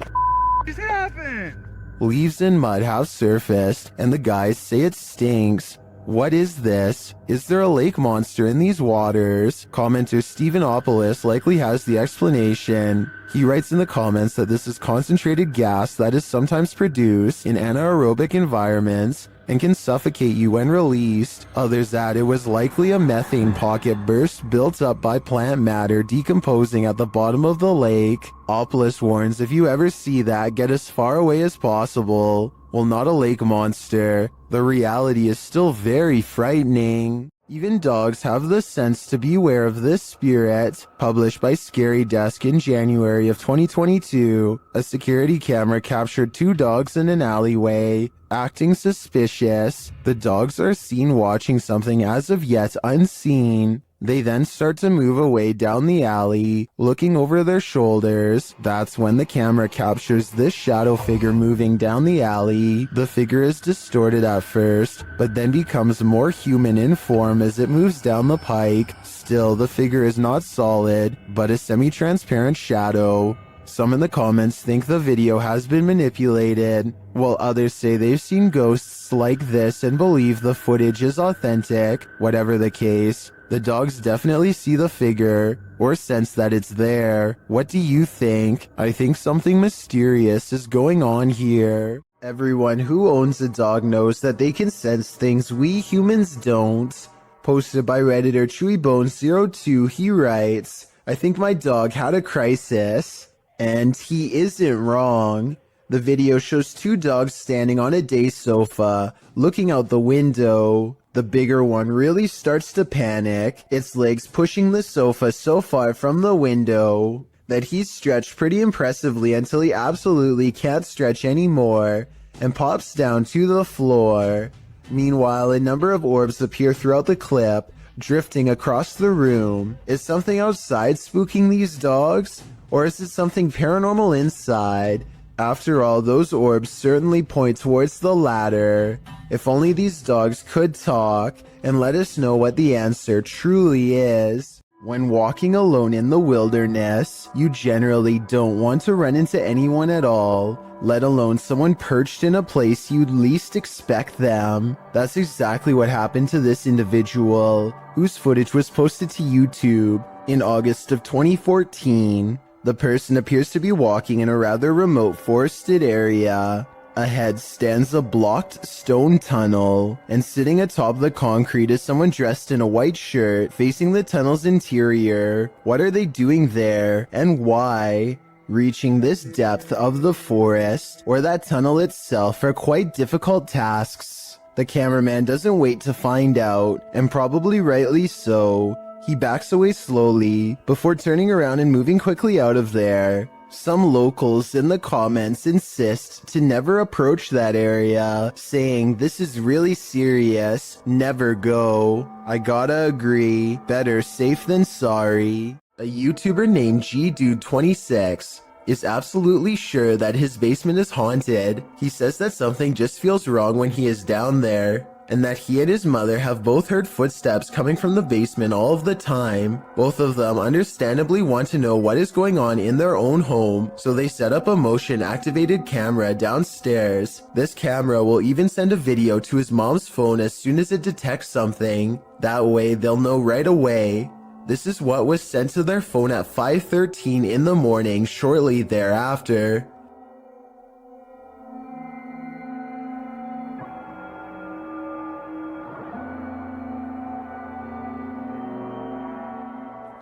just happened? Leaves and mud have surfaced, and the guys say it stinks. What is this? Is there a lake monster in these waters? Commenter Stephenopolis likely has the explanation. He writes in the comments that this is concentrated gas that is sometimes produced in anaerobic environments and can suffocate you when released. Others add it was likely a methane pocket burst built up by plant matter decomposing at the bottom of the lake. Opolis warns if you ever see that, get as far away as possible. Well, not a lake monster. The reality is still very frightening. Even dogs have the sense to beware of this spirit. Published by Scary Desk in January of 2022, a security camera captured two dogs in an alleyway, acting suspicious. The dogs are seen watching something as of yet unseen. They then start to move away down the alley, looking over their shoulders. That's when the camera captures this shadow figure moving down the alley. The figure is distorted at first, but then becomes more human in form as it moves down the pike. Still, the figure is not solid, but a semi-transparent shadow. Some in the comments think the video has been manipulated, while others say they've seen ghosts like this and believe the footage is authentic. Whatever the case, the dogs definitely see the figure, or sense that it's there. What do you think? I think something mysterious is going on here. Everyone who owns a dog knows that they can sense things we humans don't. Posted by Redditor ChewyBones02, he writes, I think my dog had a crisis. And he isn't wrong. The video shows two dogs standing on a day sofa, looking out the window. The bigger one really starts to panic, its legs pushing the sofa so far from the window that he's stretched pretty impressively until he absolutely can't stretch anymore and pops down to the floor. Meanwhile, a number of orbs appear throughout the clip, drifting across the room. Is something outside spooking these dogs? Or is it something paranormal inside? After all, those orbs certainly point towards the latter. If only these dogs could talk and let us know what the answer truly is. When walking alone in the wilderness, you generally don't want to run into anyone at all, let alone someone perched in a place you'd least expect them. That's exactly what happened to this individual, whose footage was posted to YouTube in August of 2014. The person appears to be walking in a rather remote forested area. Ahead stands a blocked stone tunnel, and sitting atop the concrete is someone dressed in a white shirt facing the tunnel's interior. What are they doing there, and why? Reaching this depth of the forest, or that tunnel itself, are quite difficult tasks. The cameraman doesn't wait to find out, and probably rightly so. He backs away slowly, before turning around and moving quickly out of there. Some locals in the comments insist to never approach that area, saying this is really serious, never go. I gotta agree, better safe than sorry. A YouTuber named GDude26 is absolutely sure that his basement is haunted. He says that something just feels wrong when he is down there, and that he and his mother have both heard footsteps coming from the basement all of the time. Both of them understandably want to know what is going on in their own home, so they set up a motion-activated camera downstairs. This camera will even send a video to his mom's phone as soon as it detects something. That way, they'll know right away. This is what was sent to their phone at 5:13 in the morning shortly thereafter.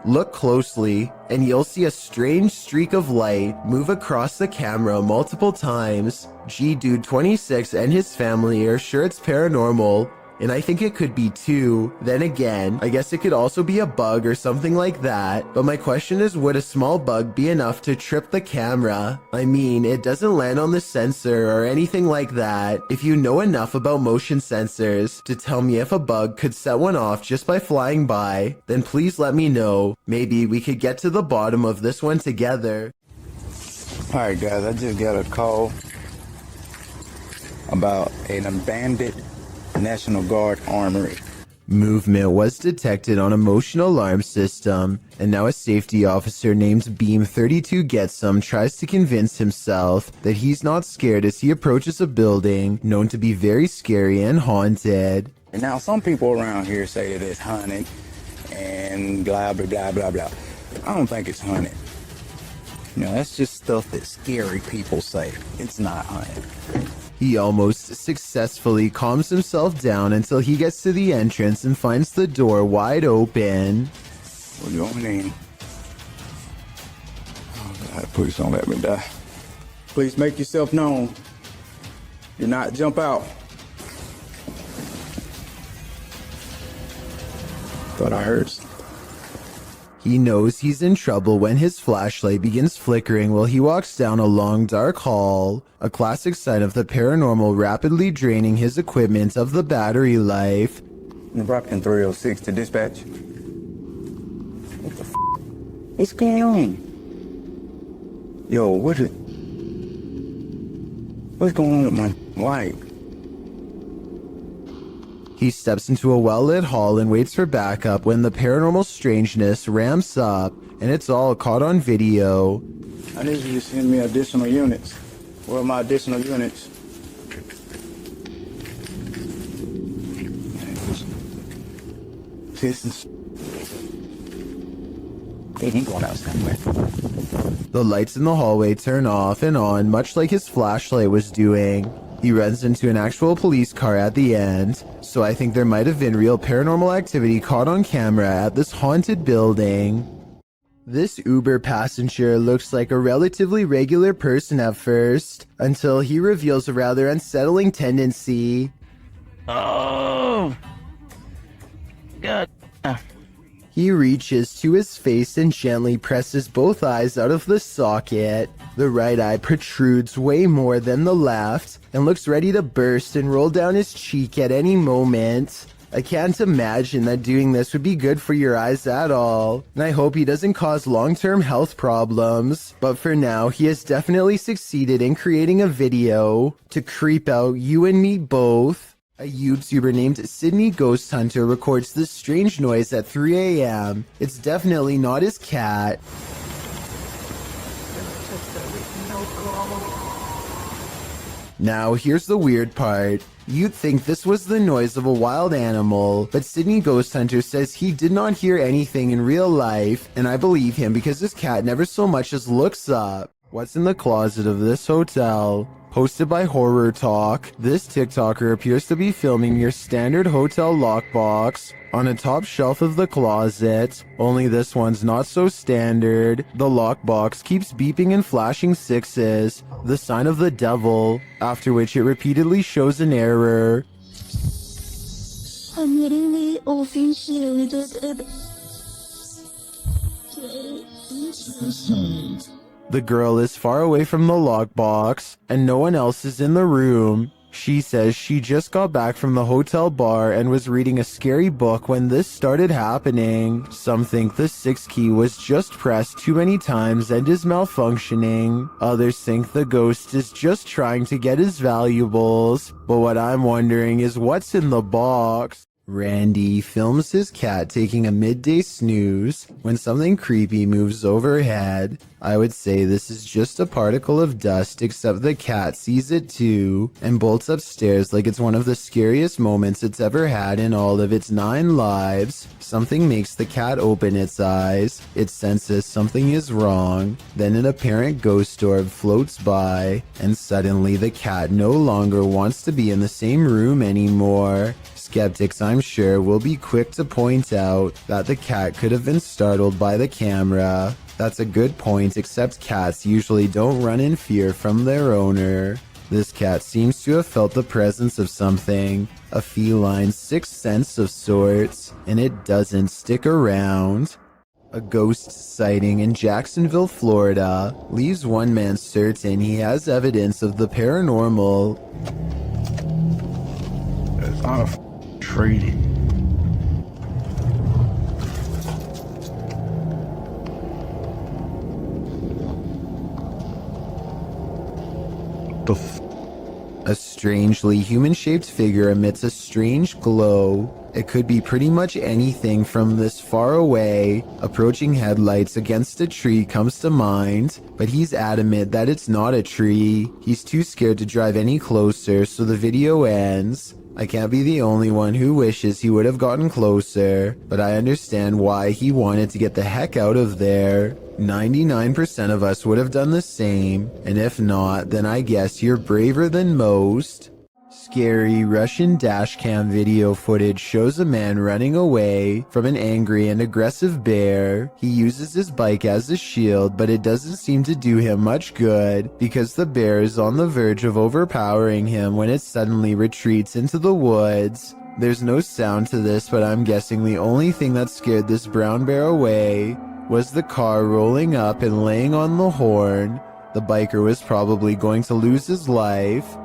Look closely, and you'll see a strange streak of light move across the camera multiple times. GDude26 and his family are sure it's paranormal, and I think it could be too. Then again, I guess it could also be a bug or something like that. But my question is, would a small bug be enough to trip the camera? I mean, it doesn't land on the sensor or anything like that. If you know enough about motion sensors to tell me if a bug could set one off just by flying by, then please let me know. Maybe we could get to the bottom of this one together. Alright guys, I just got a call about an abandoned National Guard armory. Movement was detected on a motion alarm system, and now a safety officer named Beam32 Getsum tries to convince himself that he's not scared as he approaches a building known to be very scary and haunted. And now some people around here say that it's haunted and blah blah blah blah blah. I don't think it's haunted. You know, that's just stuff that scary people say. It's not haunted. He almost successfully calms himself down until he gets to the entrance and finds the door wide open. We're going in. Oh God, please don't let me die. Please make yourself known. Do not jump out. Thought I heard something. He knows he's in trouble when his flashlight begins flickering while he walks down a long dark hall, a classic sign of the paranormal rapidly draining his equipment of the battery life. Nebraska 306 to dispatch. What the f*** is going on? Yo, what's going on with my light? He steps into a well-lit hall and waits for backup when the paranormal strangeness ramps up, and it's all caught on video. I need you to send me additional units. Where are my additional units? He ain't going out somewhere. The lights in the hallway turn off and on, much like his flashlight was doing. He runs into an actual police car at the end, so I think there might have been real paranormal activity caught on camera at this haunted building. This Uber passenger looks like a relatively regular person at first, until he reveals a rather unsettling tendency. Oh! God. He reaches to his face and gently presses both eyes out of the socket. The right eye protrudes way more than the left and looks ready to burst and roll down his cheek at any moment. I can't imagine that doing this would be good for your eyes at all, and I hope he doesn't cause long-term health problems. But for now, he has definitely succeeded in creating a video to creep out you and me both. A YouTuber named Sydney Ghost Hunter records this strange noise at 3 a.m. It's definitely not his cat. Now, here's the weird part. You'd think this was the noise of a wild animal, but Sydney Ghost Hunter says he did not hear anything in real life, and I believe him because his cat never so much as looks up. What's in the closet of this hotel? Posted by Horror Talk, this TikToker appears to be filming your standard hotel lockbox on a top shelf of the closet, only this one's not so standard. The lockbox keeps beeping and flashing sixes, the sign of the devil, after which it repeatedly shows an error. The girl is far away from the lockbox, and no one else is in the room. She says she just got back from the hotel bar and was reading a scary book when this started happening. Some think the 6 key was just pressed too many times and is malfunctioning. Others think the ghost is just trying to get his valuables. But what I'm wondering is what's in the box? Randy films his cat taking a midday snooze when something creepy moves overhead. I would say this is just a particle of dust, except the cat sees it too and bolts upstairs like it's one of the scariest moments it's ever had in all of its 9 lives. Something makes the cat open its eyes. It senses something is wrong. Then an apparent ghost orb floats by, and suddenly the cat no longer wants to be in the same room anymore. Skeptics, I'm sure, will be quick to point out that the cat could have been startled by the camera. That's a good point, except cats usually don't run in fear from their owner. This cat seems to have felt the presence of something, a feline sixth sense of sorts, and it doesn't stick around. A ghost sighting in Jacksonville, Florida, leaves one man certain he has evidence of the paranormal. It's not a treaty. A strangely human-shaped figure emits a strange glow. It could be pretty much anything from this far away. Approaching headlights against a tree comes to mind, but he's adamant that it's not a tree. He's too scared to drive any closer, so the video ends. I can't be the only one who wishes he would have gotten closer, but I understand why he wanted to get the heck out of there. 99% of us would have done the same, and if not, then I guess you're braver than most. Scary Russian dashcam video footage shows a man running away from an angry and aggressive bear. He uses his bike as a shield, but it doesn't seem to do him much good because the bear is on the verge of overpowering him when it suddenly retreats into the woods. There's no sound to this, but I'm guessing the only thing that scared this brown bear away was the car rolling up and laying on the horn. The biker was probably going to lose his life.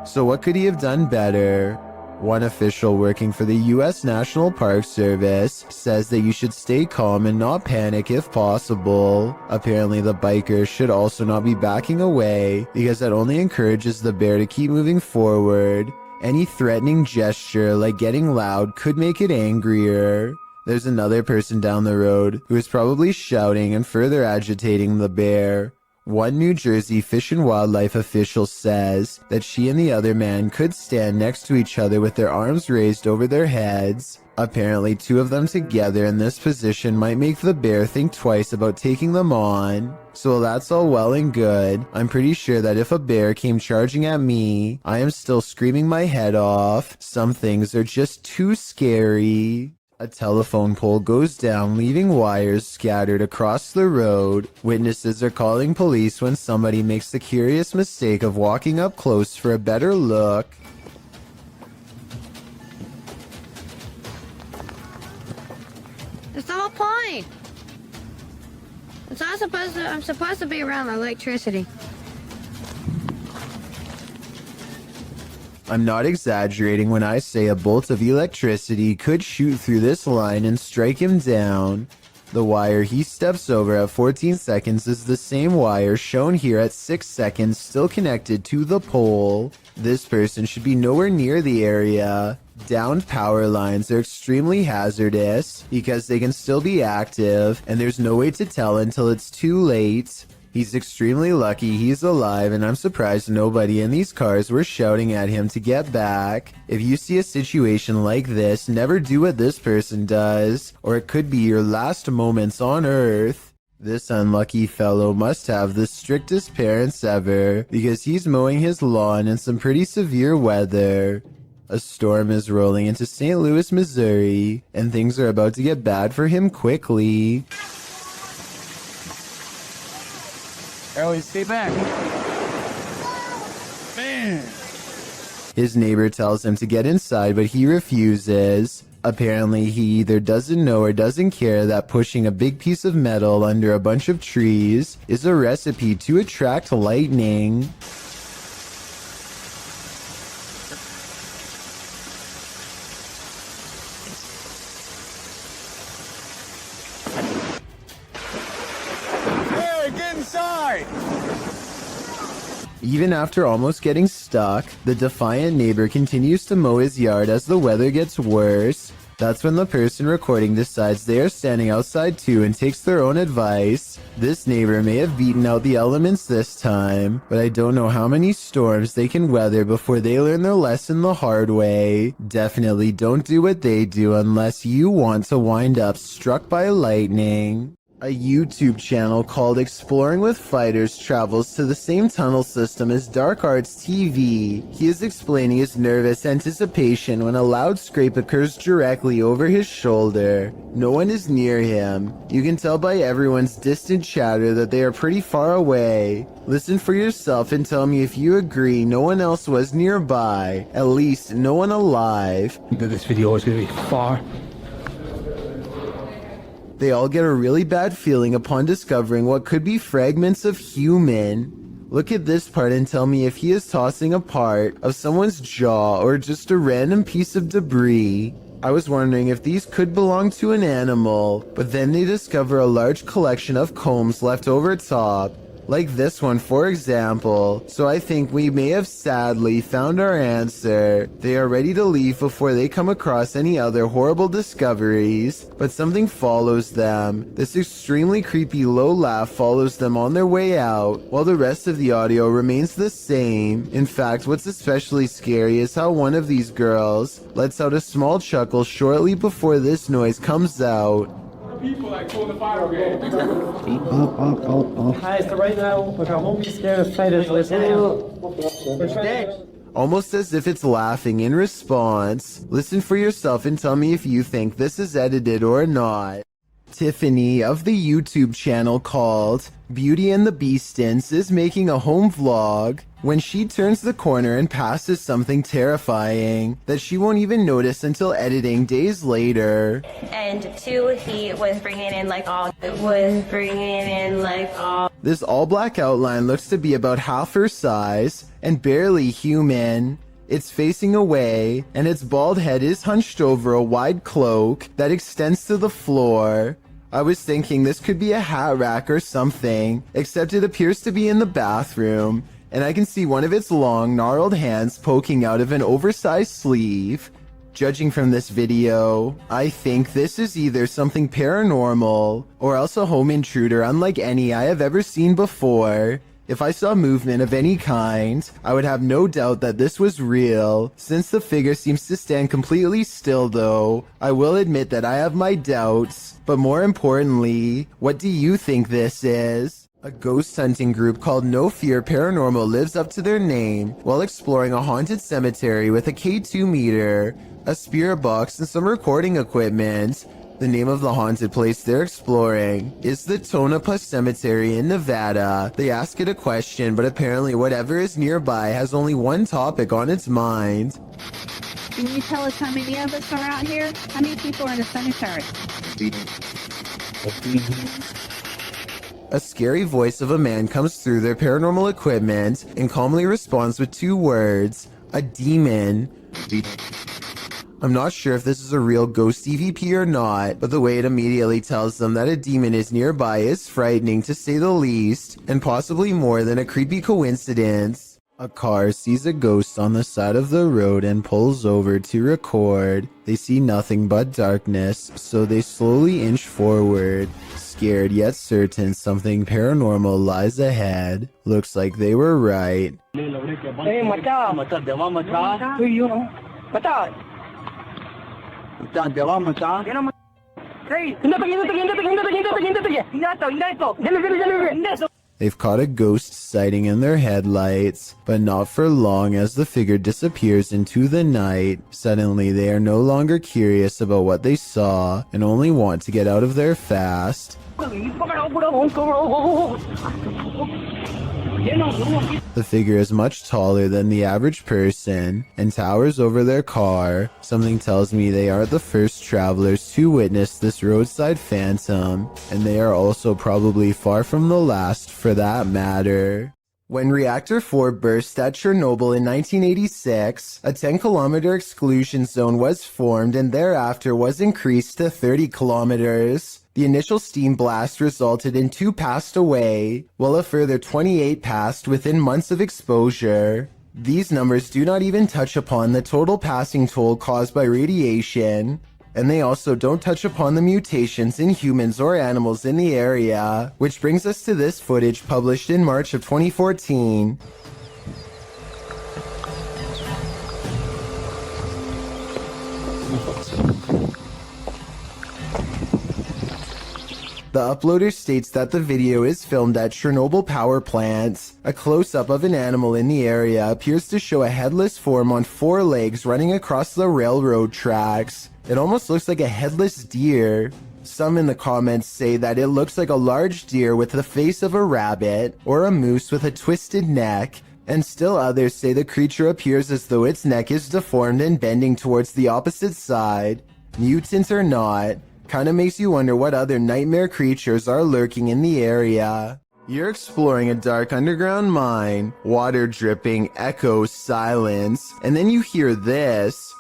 So what could he have done better? One official working for the U.S. National Park Service says that you should stay calm and not panic if possible. Apparently the biker should also not be backing away because that only encourages the bear to keep moving forward. Any threatening gesture like getting loud could make it angrier. There's another person down the road who is probably shouting and further agitating the bear. One New Jersey Fish and Wildlife official says that she and the other man could stand next to each other with their arms raised over their heads. Apparently 2 of them together in this position might make the bear think twice about taking them on. So while that's all well and good, I'm pretty sure that if a bear came charging at me, I am still screaming my head off. Some things are just too scary. A telephone pole goes down, leaving wires scattered across the road. Witnesses are calling police when somebody makes the curious mistake of walking up close for a better look. That's the whole point. It's not supposed to. I'm supposed to be around electricity. I'm not exaggerating when I say a bolt of electricity could shoot through this line and strike him down. The wire he steps over at 14 seconds is the same wire shown here at 6 seconds, still connected to the pole. This person should be nowhere near the area. Downed power lines are extremely hazardous because they can still be active, and there's no way to tell until it's too late. He's extremely lucky he's alive, and I'm surprised nobody in these cars were shouting at him to get back. If you see a situation like this, never do what this person does, or it could be your last moments on Earth. This unlucky fellow must have the strictest parents ever, because he's mowing his lawn in some pretty severe weather. A storm is rolling into St. Louis, Missouri, and things are about to get bad for him quickly. Ellie, stay back. Man. His neighbor tells him to get inside, but he refuses. Apparently, he either doesn't know or doesn't care that pushing a big piece of metal under a bunch of trees is a recipe to attract lightning. Even after almost getting stuck, the defiant neighbor continues to mow his yard as the weather gets worse. That's when the person recording decides they are standing outside too and takes their own advice. This neighbor may have beaten out the elements this time, but I don't know how many storms they can weather before they learn their lesson the hard way. Definitely don't do what they do unless you want to wind up struck by lightning. A YouTube channel called Exploring with Fighters travels to the same tunnel system as Dark Arts TV. He is explaining his nervous anticipation when a loud scrape occurs directly over his shoulder. No one is near him. You can tell by everyone's distant chatter that they are pretty far away. Listen for yourself and tell me if you agree no one else was nearby. At least no one alive. This video is going to be far. They all get a really bad feeling upon discovering what could be fragments of human. Look at this part and tell me if he is tossing a part of someone's jaw or just a random piece of debris. I was wondering if these could belong to an animal, but then they discover a large collection of combs left over top. Like this one, for example. So I think we may have sadly found our answer. They are ready to leave before they come across any other horrible discoveries, but something follows them. This extremely creepy low laugh follows them on their way out, while the rest of the audio remains the same. In fact, what's especially scary is how one of these girls lets out a small chuckle shortly before this noise comes out. People like pulling the fire game. Hi, so right now, look, I won't be scared of spiders listening. Almost as if it's laughing in response. Listen for yourself and tell me if you think this is edited or not. Tiffany of the YouTube channel called Beauty and the Beastins is making a home vlog when she turns the corner and passes something terrifying that she won't even notice until editing days later. And two, he was bringing in like all. This all black outline looks to be about half her size and barely human. It's facing away, and its bald head is hunched over a wide cloak that extends to the floor. I was thinking this could be a hat rack or something, except it appears to be in the bathroom, and I can see one of its long, gnarled hands poking out of an oversized sleeve. Judging from this video, I think this is either something paranormal, or else a home intruder unlike any I have ever seen before. If I saw movement of any kind, I would have no doubt that this was real. Since the figure seems to stand completely still though, I will admit that I have my doubts. But more importantly, what do you think this is? A ghost hunting group called No Fear Paranormal lives up to their name while exploring a haunted cemetery with a K2 meter, a spirit box, and some recording equipment. The name of the haunted place they're exploring is the Tonopah Cemetery in Nevada. They ask it a question, but apparently whatever is nearby has only one topic on its mind. Can you tell us how many of us are out here? How many people are in the cemetery? A scary voice of a man comes through their paranormal equipment and calmly responds with 2 words, a demon. I'm not sure if this is a real ghost EVP or not, but the way it immediately tells them that a demon is nearby is frightening to say the least, and possibly more than a creepy coincidence. A car sees a ghost on the side of the road and pulls over to record. They see nothing but darkness, so they slowly inch forward. Scared yet certain something paranormal lies ahead. Looks like they were right. They've caught a ghost sighting in their headlights, but not for long as the figure disappears into the night. Suddenly, they are no longer curious about what they saw and only want to get out of there fast. The figure is much taller than the average person and towers over their car. Something tells me they aren't the first travelers to witness this roadside phantom, and they are also probably far from the last for that matter. When Reactor 4 burst at Chernobyl in 1986, a 10-kilometer exclusion zone was formed and thereafter was increased to 30 kilometers. The initial steam blast resulted in 2 passed away, while a further 28 passed within months of exposure. These numbers do not even touch upon the total passing toll caused by radiation, and they also don't touch upon the mutations in humans or animals in the area, which brings us to this footage published in March of 2014. The uploader states that the video is filmed at Chernobyl power plants. A close-up of an animal in the area appears to show a headless form on 4 legs running across the railroad tracks. It almost looks like a headless deer. Some in the comments say that it looks like a large deer with the face of a rabbit, or a moose with a twisted neck, and still others say the creature appears as though its neck is deformed and bending towards the opposite side. Mutant or not, kinda makes you wonder what other nightmare creatures are lurking in the area. You're exploring a dark underground mine, water dripping, echoes, silence, and then you hear this.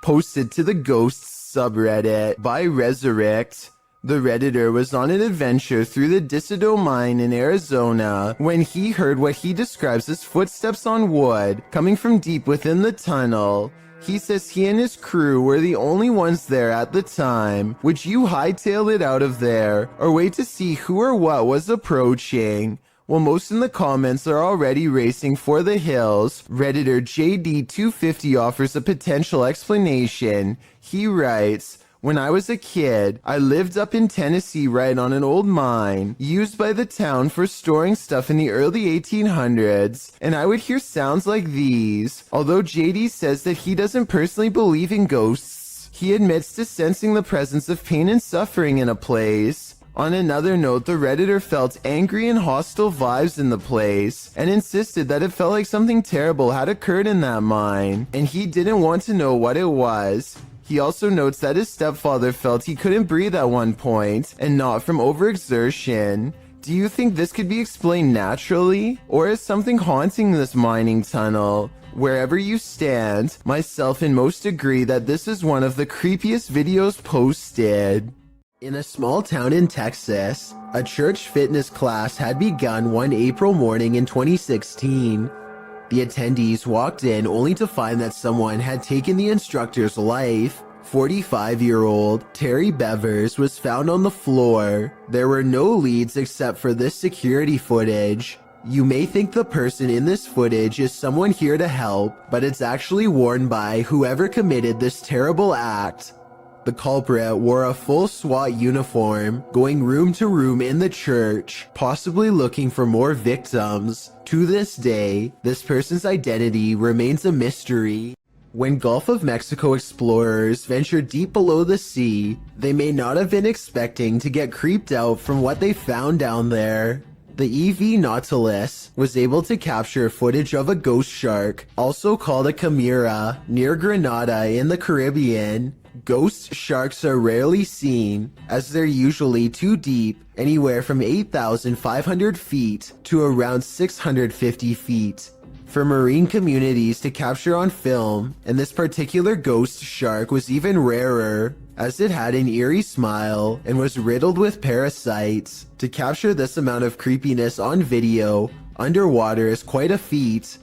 Posted to the Ghosts subreddit by Resurrect. The Redditor was on an adventure through the Disido mine in Arizona when he heard what he describes as footsteps on wood coming from deep within the tunnel. He says he and his crew were the only ones there at the time. Would you hightail it out of there, or wait to see who or what was approaching? Well, most in the comments are already racing for the hills. Redditor JD250 offers a potential explanation. He writes, "When I was a kid, I lived up in Tennessee right on an old mine, used by the town for storing stuff in the early 1800s, and I would hear sounds like these." Although JD says that he doesn't personally believe in ghosts, he admits to sensing the presence of pain and suffering in a place. On another note, the Redditor felt angry and hostile vibes in the place, and insisted that it felt like something terrible had occurred in that mine, and he didn't want to know what it was. He also notes that his stepfather felt he couldn't breathe at one point, and not from overexertion. Do you think this could be explained naturally? Or is something haunting this mining tunnel? Wherever you stand, myself and most agree that this is one of the creepiest videos posted. In a small town in Texas, a church fitness class had begun one April morning in 2016. The attendees walked in only to find that someone had taken the instructor's life. 45-year-old Terry Bevers was found on the floor. There were no leads except for this security footage. You may think the person in this footage is someone here to help, but it's actually worn by whoever committed this terrible act. The culprit wore a full SWAT uniform, going room to room in the church, possibly looking for more victims. To this day, this person's identity remains a mystery. When Gulf of Mexico explorers venture deep below the sea, they may not have been expecting to get creeped out from what they found down there. The EV Nautilus was able to capture footage of a ghost shark, also called a chimera, near Grenada in the Caribbean. Ghost sharks are rarely seen, as they're usually too deep, anywhere from 8,500 feet to around 650 feet. For marine communities to capture on film, and this particular ghost shark was even rarer, as it had an eerie smile and was riddled with parasites. To capture this amount of creepiness on video, underwater is quite a feat.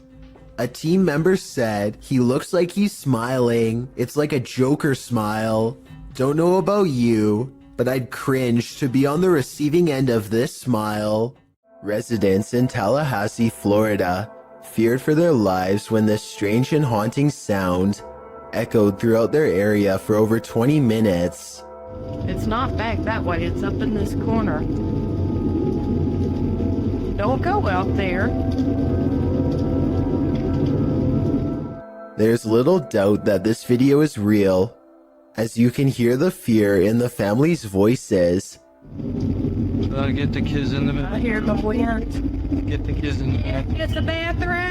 A team member said, "He looks like he's smiling. It's like a Joker smile." Don't know about you, but I'd cringe to be on the receiving end of this smile. Residents in Tallahassee, Florida, feared for their lives when this strange and haunting sound echoed throughout their area for over 20 minutes. It's not back that way, it's up in this corner. Don't go out there. There's little doubt that this video is real, as you can hear the fear in the family's voices. Get the kids in the bed. I hear the wind. Get the kids in the bed. Get the bathroom.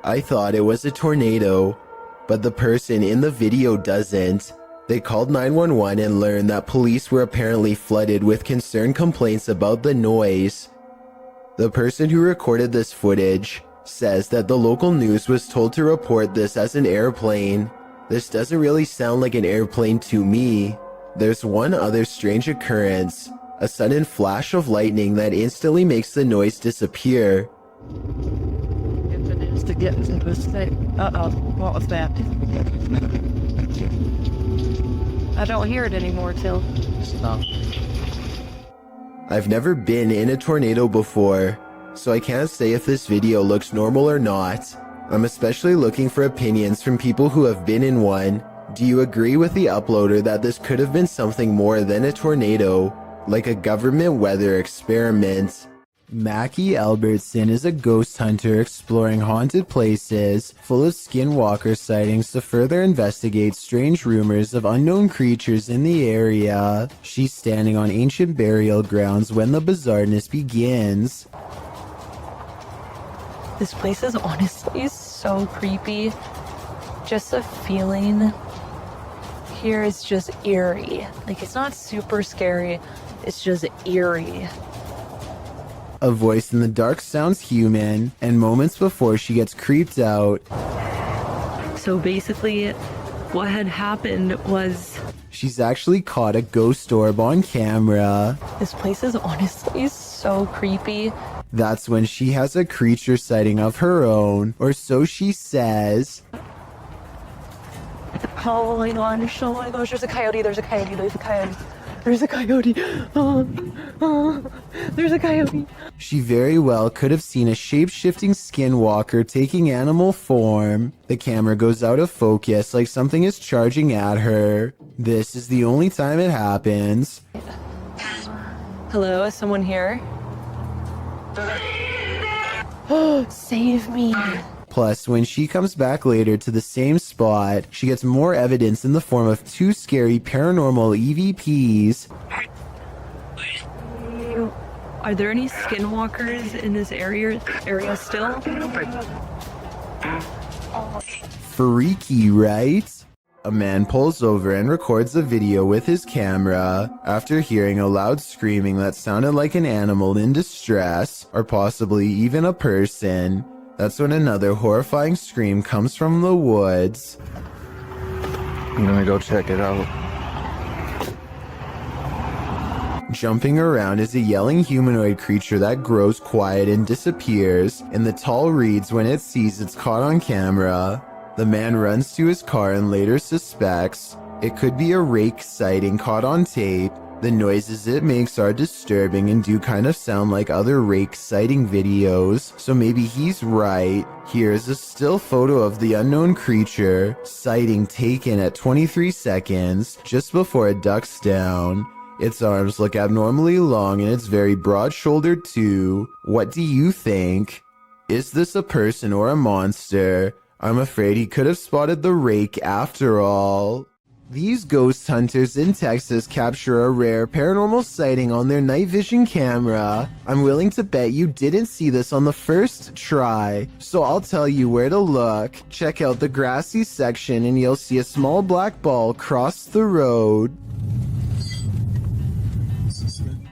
I thought it was a tornado, but the person in the video doesn't. They called 911 and learned that police were apparently flooded with concerned complaints about the noise. The person who recorded this footage says that the local news was told to report this as an airplane. This doesn't really sound like an airplane to me. There's one other strange occurrence, a sudden flash of lightning that instantly makes the noise disappear. If it is to get into the state. Uh-oh, what was that? I don't hear it anymore, Till. Stop. I've never been in a tornado before, so I can't say if this video looks normal or not. I'm especially looking for opinions from people who have been in one. Do you agree with the uploader that this could have been something more than a tornado, like a government weather experiment? Mackie Albertson is a ghost hunter exploring haunted places, full of skinwalker sightings to further investigate strange rumors of unknown creatures in the area. She's standing on ancient burial grounds when the bizarreness begins. This place is honestly so creepy. Just the feeling here is just eerie. Like, it's not super scary, it's just eerie. A voice in the dark sounds human, and moments before she gets creeped out. So basically, what had happened was... She's actually caught a ghost orb on camera. This place is honestly so creepy. That's when she has a creature sighting of her own, or so she says. Oh my gosh, there's a coyote, there's a coyote, there's a coyote. There's a coyote. There's a coyote. She very well could have seen a shape-shifting skinwalker taking animal form. The camera goes out of focus like something is charging at her. This is the only time it happens. Hello, is someone here? Save me. Plus, when she comes back later to the same spot, she gets more evidence in the form of two scary paranormal EVPs. Are there any skinwalkers in this area still? Freaky, right? A man pulls over and records a video with his camera after hearing a loud screaming that sounded like an animal in distress, or possibly even a person. That's when another horrifying scream comes from the woods. I'm gonna go check it out. Jumping around is a yelling humanoid creature that grows quiet and disappears in the tall reeds when it sees it's caught on camera. The man runs to his car and later suspects it could be a rake sighting caught on tape. The noises it makes are disturbing and do kind of sound like other rake sighting videos, so maybe he's right. Here's a still photo of the unknown creature, sighting taken at 23 seconds, just before it ducks down. Its arms look abnormally long and it's very broad-shouldered too. What do you think? Is this a person or a monster? I'm afraid he could have spotted the rake after all. These ghost hunters in Texas capture a rare paranormal sighting on their night vision camera. I'm willing to bet you didn't see this on the first try, so I'll tell you where to look. Check out the grassy section and you'll see a small black ball cross the road.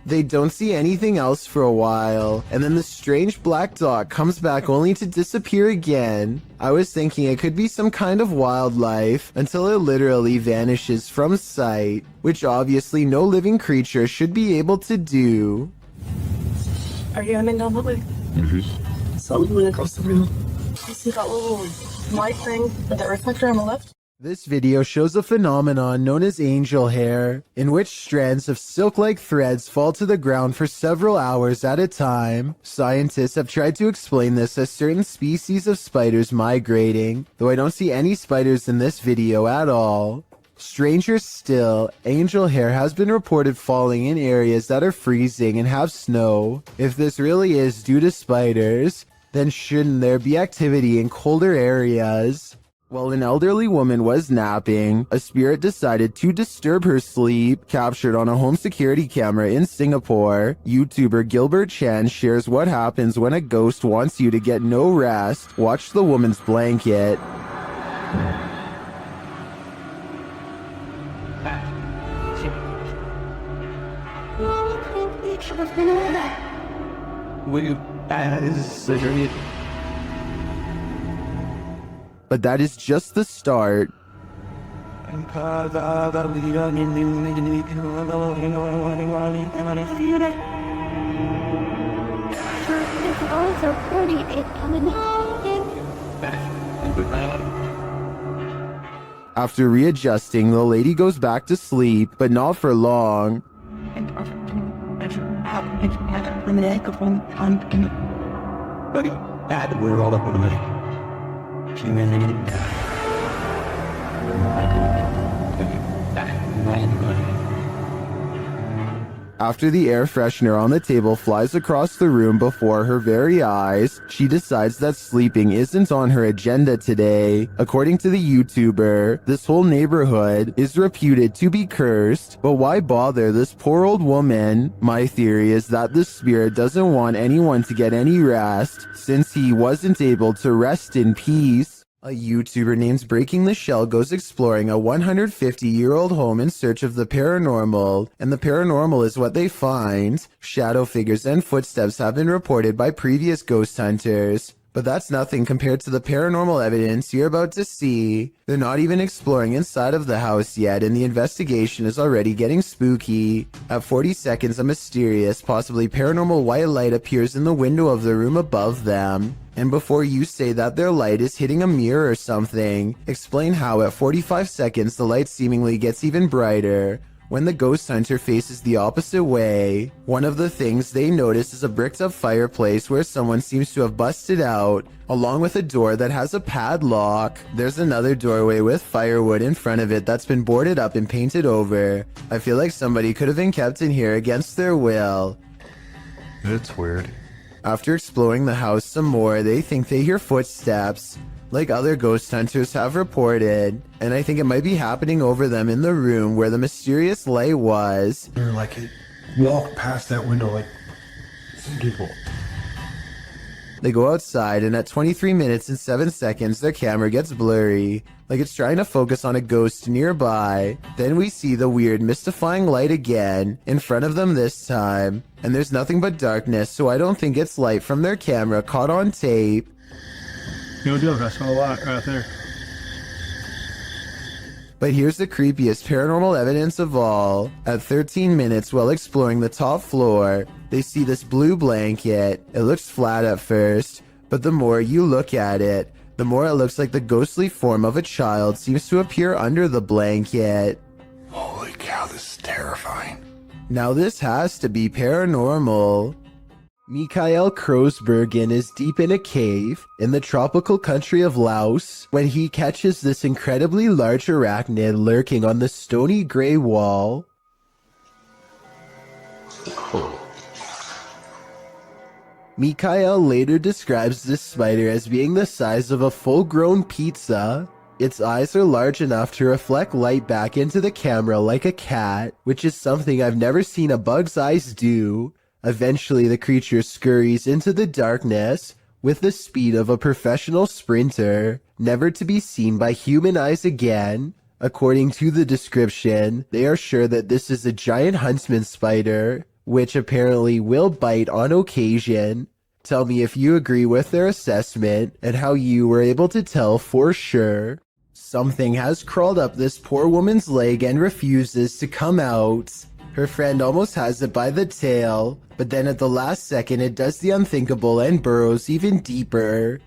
They don't see anything else for a while, and then the strange black dot comes back only to disappear again. I was thinking it could be some kind of wildlife until it literally vanishes from sight, which obviously no living creature should be able to do. Are you aiming down that way? Mm-hmm. So we went across the room. You see that little light thing with the reflector on the left? This video shows a phenomenon known as angel hair, in which strands of silk-like threads fall to the ground for several hours at a time. Scientists have tried to explain this as certain species of spiders migrating, though I don't see any spiders in this video at all. Stranger still, angel hair has been reported falling in areas that are freezing and have snow. If this really is due to spiders, then shouldn't there be activity in colder areas? While an elderly woman was napping, a spirit decided to disturb her sleep. Captured on a home security camera in Singapore, YouTuber Gilbert Chan shares what happens when a ghost wants you to get no rest. Watch the woman's blanket. But that is just the start. After readjusting, the lady goes back to sleep, but not for long. After the air freshener on the table flies across the room before her very eyes, she decides that sleeping isn't on her agenda today. According to the YouTuber, this whole neighborhood is reputed to be cursed, but why bother this poor old woman? My theory is that the spirit doesn't want anyone to get any rest, since he wasn't able to rest in peace. A YouTuber named Breaking the Shell goes exploring a 150-year-old home in search of the paranormal, and the paranormal is what they find. Shadow figures and footsteps have been reported by previous ghost hunters, but that's nothing compared to the paranormal evidence you're about to see. They're not even exploring inside of the house yet, and the investigation is already getting spooky. At 40 seconds, a mysterious, possibly paranormal white light appears in the window of the room above them. And before you say that their light is hitting a mirror or something, explain how at 45 seconds the light seemingly gets even brighter when the ghost hunter faces the opposite way. One of the things they notice is a bricked up fireplace where someone seems to have busted out, along with a door that has a padlock. There's another doorway with firewood in front of it that's been boarded up and painted over. I feel like somebody could have been kept in here against their will. It's weird. After exploring the house some more, they think they hear footsteps, like other ghost hunters have reported, and I think it might be happening over them in the room where the mysterious light was. They're like, it walked past that window like some people. They go outside, and at 23 minutes and 7 seconds, their camera gets blurry, like it's trying to focus on a ghost nearby. Then we see the weird, mystifying light again, in front of them this time, and there's nothing but darkness, so I don't think it's light from their camera caught on tape. No joke, I saw a lot right there. But here's the creepiest paranormal evidence of all. At 13 minutes, while exploring the top floor, they see this blue blanket. It looks flat at first, but the more you look at it, the more it looks like the ghostly form of a child seems to appear under the blanket. Holy cow, this is terrifying. Now this has to be paranormal. Mikael Kroosbergen is deep in a cave in the tropical country of Laos when he catches this incredibly large arachnid lurking on the stony gray wall. Mikael later describes this spider as being the size of a full-grown pizza. Its eyes are large enough to reflect light back into the camera like a cat, which is something I've never seen a bug's eyes do. Eventually, the creature scurries into the darkness with the speed of a professional sprinter, never to be seen by human eyes again. According to the description, they are sure that this is a giant huntsman spider, which apparently will bite on occasion. Tell me if you agree with their assessment and how you were able to tell for sure. Something has crawled up this poor woman's leg and refuses to come out. Her friend almost has it by the tail, but then at the last second it does the unthinkable and burrows even deeper.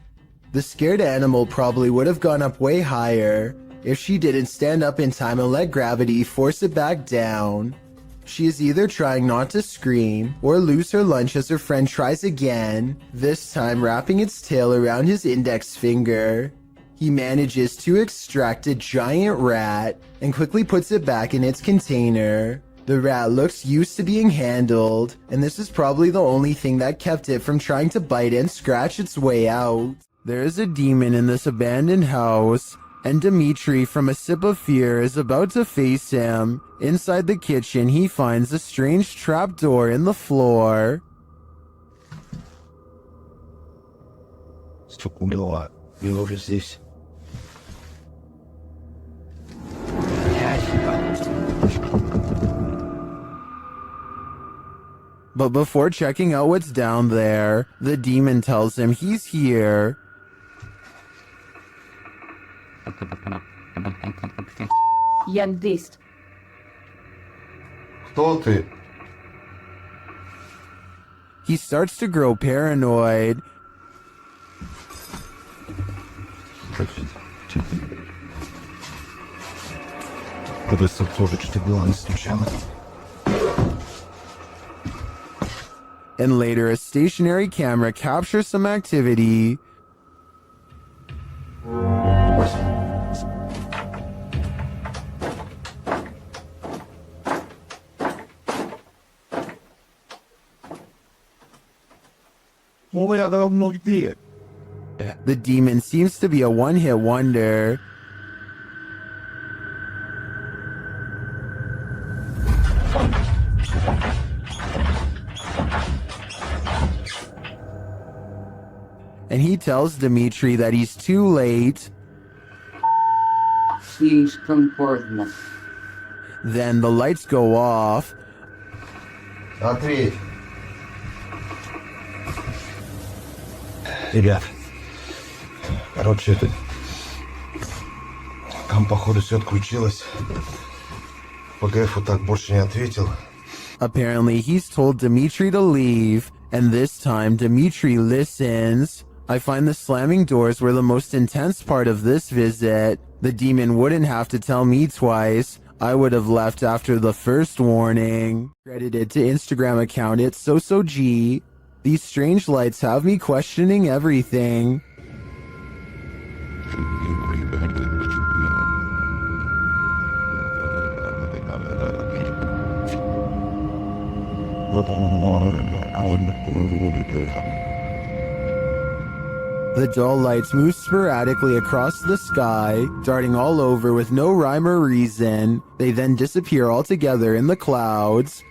The scared animal probably would have gone up way higher if she didn't stand up in time and let gravity force it back down. She is either trying not to scream or lose her lunch as her friend tries again, this time wrapping its tail around his index finger. He manages to extract a giant rat and quickly puts it back in its container. The rat looks used to being handled, and this is probably the only thing that kept it from trying to bite and scratch its way out. There is a demon in this abandoned house, and Dimitri from A Sip of Fear is about to face him. Inside the kitchen, he finds a strange trapdoor in the floor. But before checking out what's down there, the demon tells him he's here. Я здесь. Кто ты? He starts to grow paranoid. And later, a stationary camera captures some activity. The demon seems to be a one-hit wonder. And he tells Dimitri that he's too late. Then the lights go off. Ответь. Ребят, короче, там, походу, все отключилось. ПГФ вот так больше не ответил. Apparently, he's told Dimitri to leave, and this time Dimitri listens. I find the slamming doors were the most intense part of this visit. The demon wouldn't have to tell me twice. I would have left after the first warning. Credited to Instagram account it's SoSoG. These strange lights have me questioning everything. The dull lights move sporadically across the sky, darting all over with no rhyme or reason. They then disappear altogether in the clouds.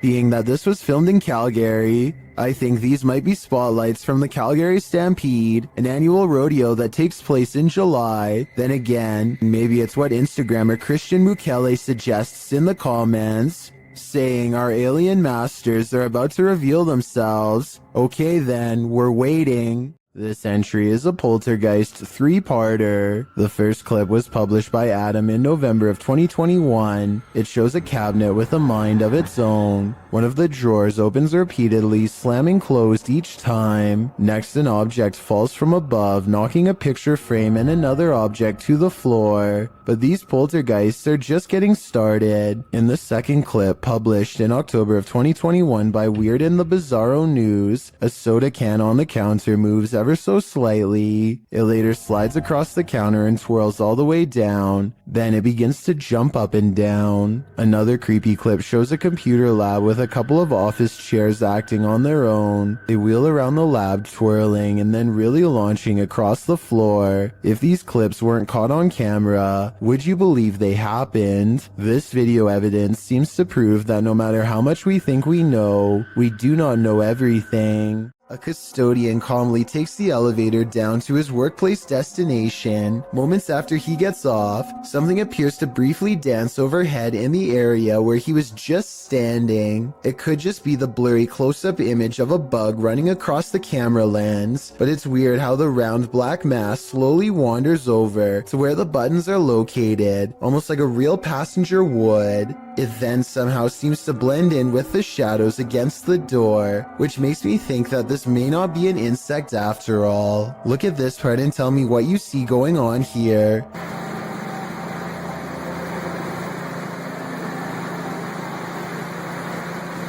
Being that this was filmed in Calgary, I think these might be spotlights from the Calgary Stampede, an annual rodeo that takes place in July. Then again, maybe it's what Instagrammer Christian Mukele suggests in the comments, saying our alien masters are about to reveal themselves. Okay then, we're waiting. This entry is a Poltergeist 3-parter. The first clip was published by Adam in November of 2021. It shows a cabinet with a mind of its own. One of the drawers opens repeatedly, slamming closed each time. Next, an object falls from above, knocking a picture frame and another object to the floor. But these poltergeists are just getting started. In the second clip, published in October of 2021 by Weird and the Bizarro News, a soda can on the counter moves ever so slightly. It later slides across the counter and twirls all the way down. Then it begins to jump up and down. Another creepy clip shows a computer lab with a couple of office chairs acting on their own. They wheel around the lab, twirling and then really launching across the floor. If these clips weren't caught on camera, would you believe they happened? This video evidence seems to prove that no matter how much we think we know, we do not know everything. A custodian calmly takes the elevator down to his workplace destination. Moments after he gets off, something appears to briefly dance overhead in the area where he was just standing. It could just be the blurry close-up image of a bug running across the camera lens, but it's weird how the round black mass slowly wanders over to where the buttons are located, almost like a real passenger would. It then somehow seems to blend in with the shadows against the door, which makes me think that this may not be an insect after all. Look at this part and tell me what you see going on here.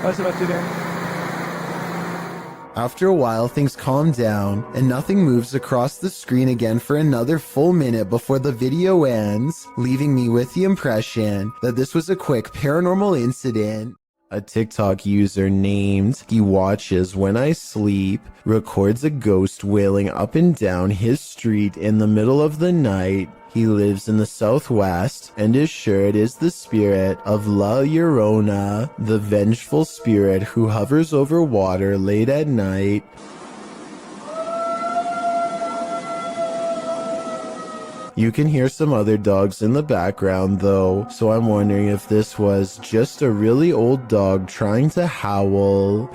What's about to do? After a while, things calm down, and nothing moves across the screen again for another full minute before the video ends, leaving me with the impression that this was a quick paranormal incident. A TikTok user named He Watches When I Sleep records a ghost wailing up and down his street in the middle of the night. He lives in the southwest and is sure it is the spirit of La Llorona, the vengeful spirit who hovers over water late at night. You can hear some other dogs in the background though, so I'm wondering if this was just a really old dog trying to howl.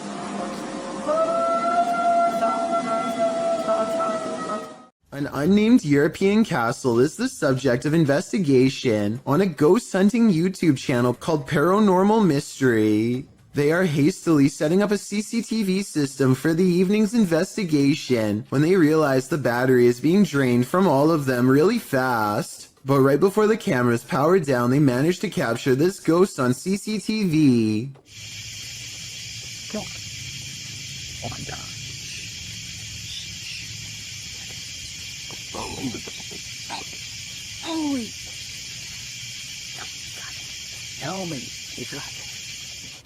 An unnamed European castle is the subject of investigation on a ghost hunting YouTube channel called Paranormal Mystery. They are hastily setting up a CCTV system for the evening's investigation when they realize the battery is being drained from all of them really fast. But right before the cameras power down, they manage to capture this ghost on CCTV. Oh my God. Holy. Tell me. You got it.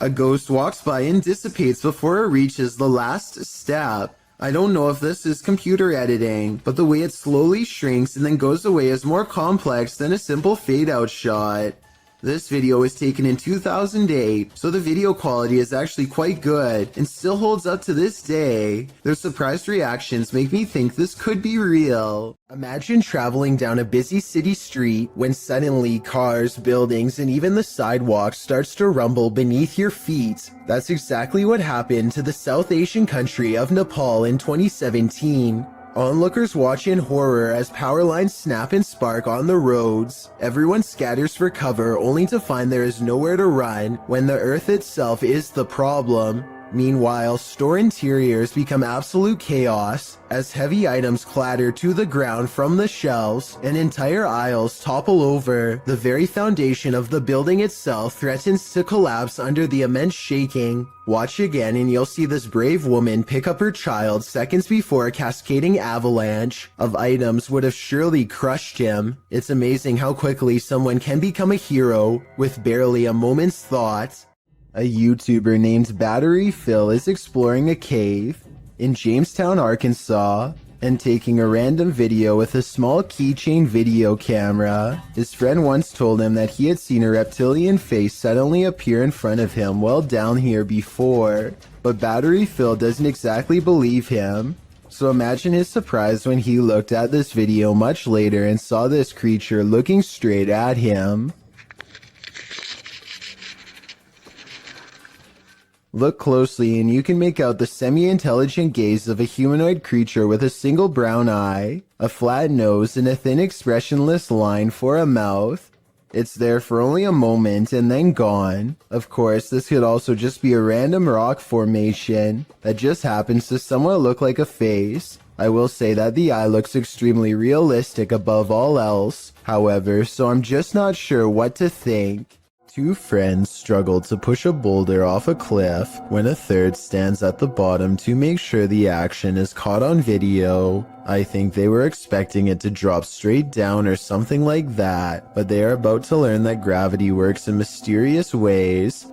A ghost walks by and dissipates before it reaches the last step. I don't know if this is computer editing, but the way it slowly shrinks and then goes away is more complex than a simple fade-out shot. This video was taken in 2008, so the video quality is actually quite good and still holds up to this day. Their surprised reactions make me think this could be real. Imagine traveling down a busy city street when suddenly cars, buildings, and even the sidewalk starts to rumble beneath your feet. That's exactly what happened to the South Asian country of Nepal in 2017. Onlookers watch in horror as power lines snap and spark on the roads. Everyone scatters for cover only to find there is nowhere to run when the earth itself is the problem. Meanwhile, store interiors become absolute chaos as heavy items clatter to the ground from the shelves and entire aisles topple over. The very foundation of the building itself threatens to collapse under the immense shaking. Watch again and you'll see this brave woman pick up her child seconds before a cascading avalanche of items would have surely crushed him. It's amazing how quickly someone can become a hero with barely a moment's thought. A YouTuber named Battery Phil is exploring a cave in Jamestown, Arkansas, and taking a random video with a small keychain video camera. His friend once told him that he had seen a reptilian face suddenly appear in front of him while down here before, but Battery Phil doesn't exactly believe him. So imagine his surprise when he looked at this video much later and saw this creature looking straight at him. Look closely and you can make out the semi-intelligent gaze of a humanoid creature with a single brown eye, a flat nose, and a thin expressionless line for a mouth. It's there for only a moment and then gone. Of course, this could also just be a random rock formation that just happens to somewhat look like a face. I will say that the eye looks extremely realistic above all else, however, so I'm just not sure what to think. Two friends struggle to push a boulder off a cliff when a third stands at the bottom to make sure the action is caught on video. I think they were expecting it to drop straight down or something like that, but they are about to learn that gravity works in mysterious ways.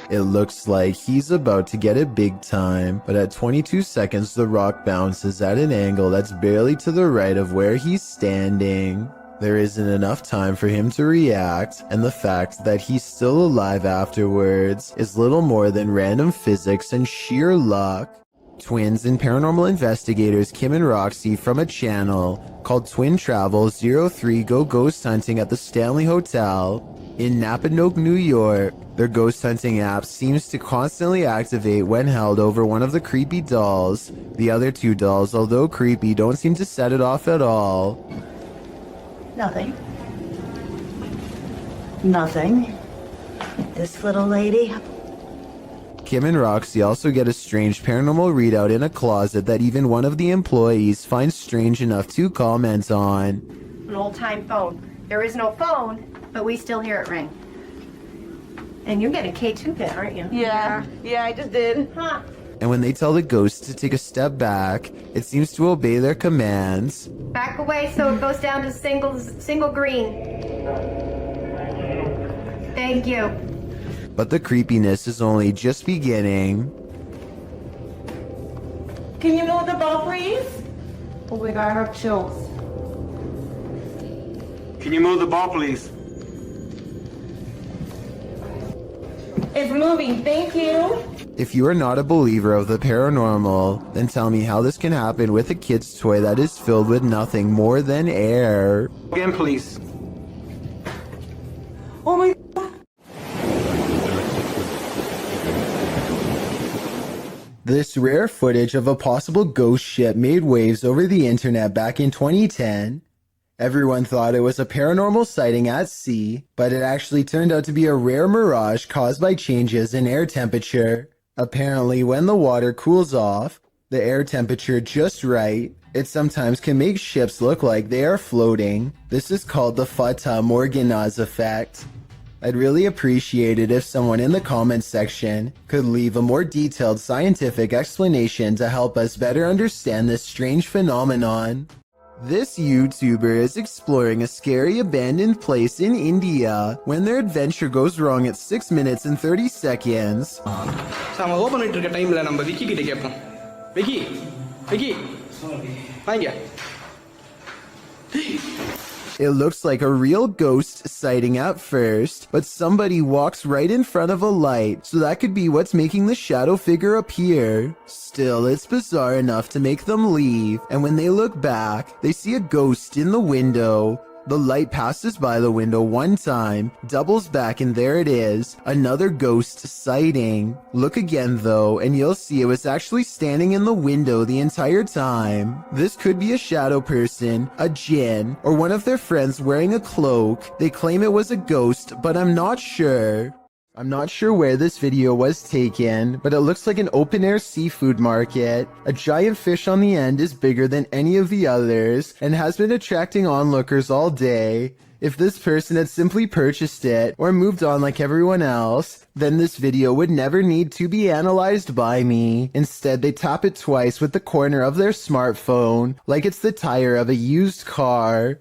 It looks like he's about to get it big time, but at 22 seconds the rock bounces at an angle that's barely to the right of where he's standing. There isn't enough time for him to react, and the fact that he's still alive afterwards is little more than random physics and sheer luck. Twins and paranormal investigators Kim and Roxy from a channel called Twin Travel 03 go ghost hunting at the Stanley Hotel in Napanoke, New York. Their ghost hunting app seems to constantly activate when held over one of the creepy dolls. The other two dolls, although creepy, don't seem to set it off at all. Nothing. Nothing. This little lady. Kim and Roxy also get a strange paranormal readout in a closet that even one of the employees finds strange enough to comment on. An old-time phone. There is no phone, but we still hear it ring. And you're getting K2 pit, aren't you? Yeah, I just did. Huh. And when they tell the ghost to take a step back, it seems to obey their commands. Back away so it goes down to single green. Thank you. But the creepiness is only just beginning. Can you move the ball, please? Oh my God, I have chills. Can you move the ball, please? It's moving, thank you. If you are not a believer of the paranormal, then tell me how this can happen with a kid's toy that is filled with nothing more than air. Again, please. Oh my God. This rare footage of a possible ghost ship made waves over the internet back in 2010. Everyone thought it was a paranormal sighting at sea, but it actually turned out to be a rare mirage caused by changes in air temperature. Apparently, when the water cools off, the air temperature just right, it sometimes can make ships look like they are floating. This is called the Fata Morgana's effect. I'd really appreciate it if someone in the comments section could leave a more detailed scientific explanation to help us better understand this strange phenomenon. This YouTuber is exploring a scary abandoned place in India when their adventure goes wrong at 6 minutes and 30 seconds. நம்ம open பண்ணிட்டு இருக்க டைம்ல நம்ம விக்கி கிட்ட கேட்போம். விக்கி வாங்க. It looks like a real ghost sighting at first, but somebody walks right in front of a light, so that could be what's making the shadow figure appear. Still, it's bizarre enough to make them leave, and when they look back, they see a ghost in the window. The light passes by the window one time, doubles back, and there it is, another ghost sighting. Look again though, and you'll see it was actually standing in the window the entire time. This could be a shadow person, a djinn, or one of their friends wearing a cloak. They claim it was a ghost, but I'm not sure. I'm not sure where this video was taken, but it looks like an open-air seafood market. A giant fish on the end is bigger than any of the others and has been attracting onlookers all day. If this person had simply purchased it or moved on like everyone else, then this video would never need to be analyzed by me. Instead, they tap it twice with the corner of their smartphone, like it's the tire of a used car.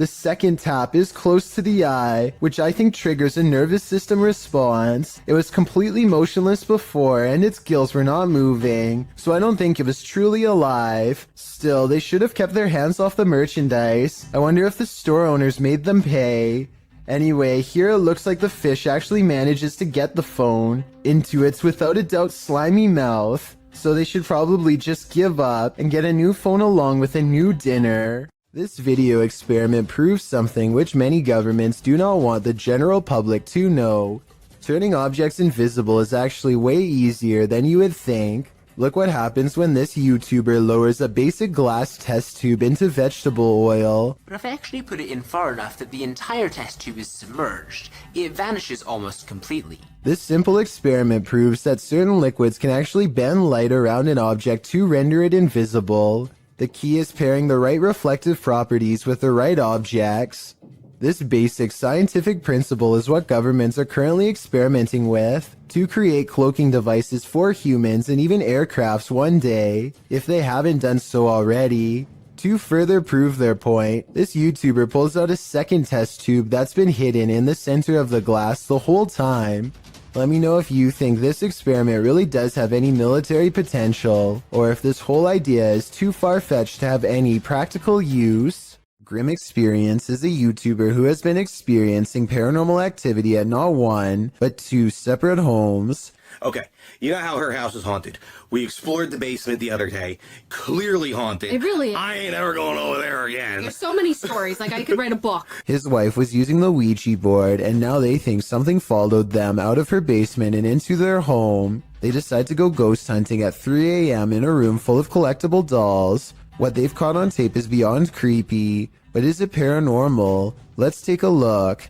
The second tap is close to the eye, which I think triggers a nervous system response. It was completely motionless before, and its gills were not moving, so I don't think it was truly alive. Still, they should have kept their hands off the merchandise. I wonder if the store owners made them pay. Anyway, here it looks like the fish actually manages to get the phone into its without a doubt slimy mouth. So they should probably just give up and get a new phone along with a new dinner. This video experiment proves something which many governments do not want the general public to know. Turning objects invisible is actually way easier than you would think. Look what happens when this YouTuber lowers a basic glass test tube into vegetable oil. But if I actually put it in far enough that the entire test tube is submerged, it vanishes almost completely. This simple experiment proves that certain liquids can actually bend light around an object to render it invisible. The key is pairing the right reflective properties with the right objects. This basic scientific principle is what governments are currently experimenting with to create cloaking devices for humans and even aircrafts one day, if they haven't done so already. To further prove their point, this YouTuber pulls out a second test tube that's been hidden in the center of the glass the whole time. Let me know if you think this experiment really does have any military potential, or if this whole idea is too far-fetched to have any practical use. Grim Experience is a YouTuber who has been experiencing paranormal activity at not one, but two separate homes. Okay, you know how her house is haunted. We explored the basement the other day. Clearly haunted. It really is. I ain't ever going over there again. There's so many stories, like I could write a book. His wife was using the Ouija board, and now they think something followed them out of her basement and into their home. They decide to go ghost hunting at 3 a.m. in a room full of collectible dolls. What they've caught on tape is beyond creepy, but is it paranormal? Let's take a look.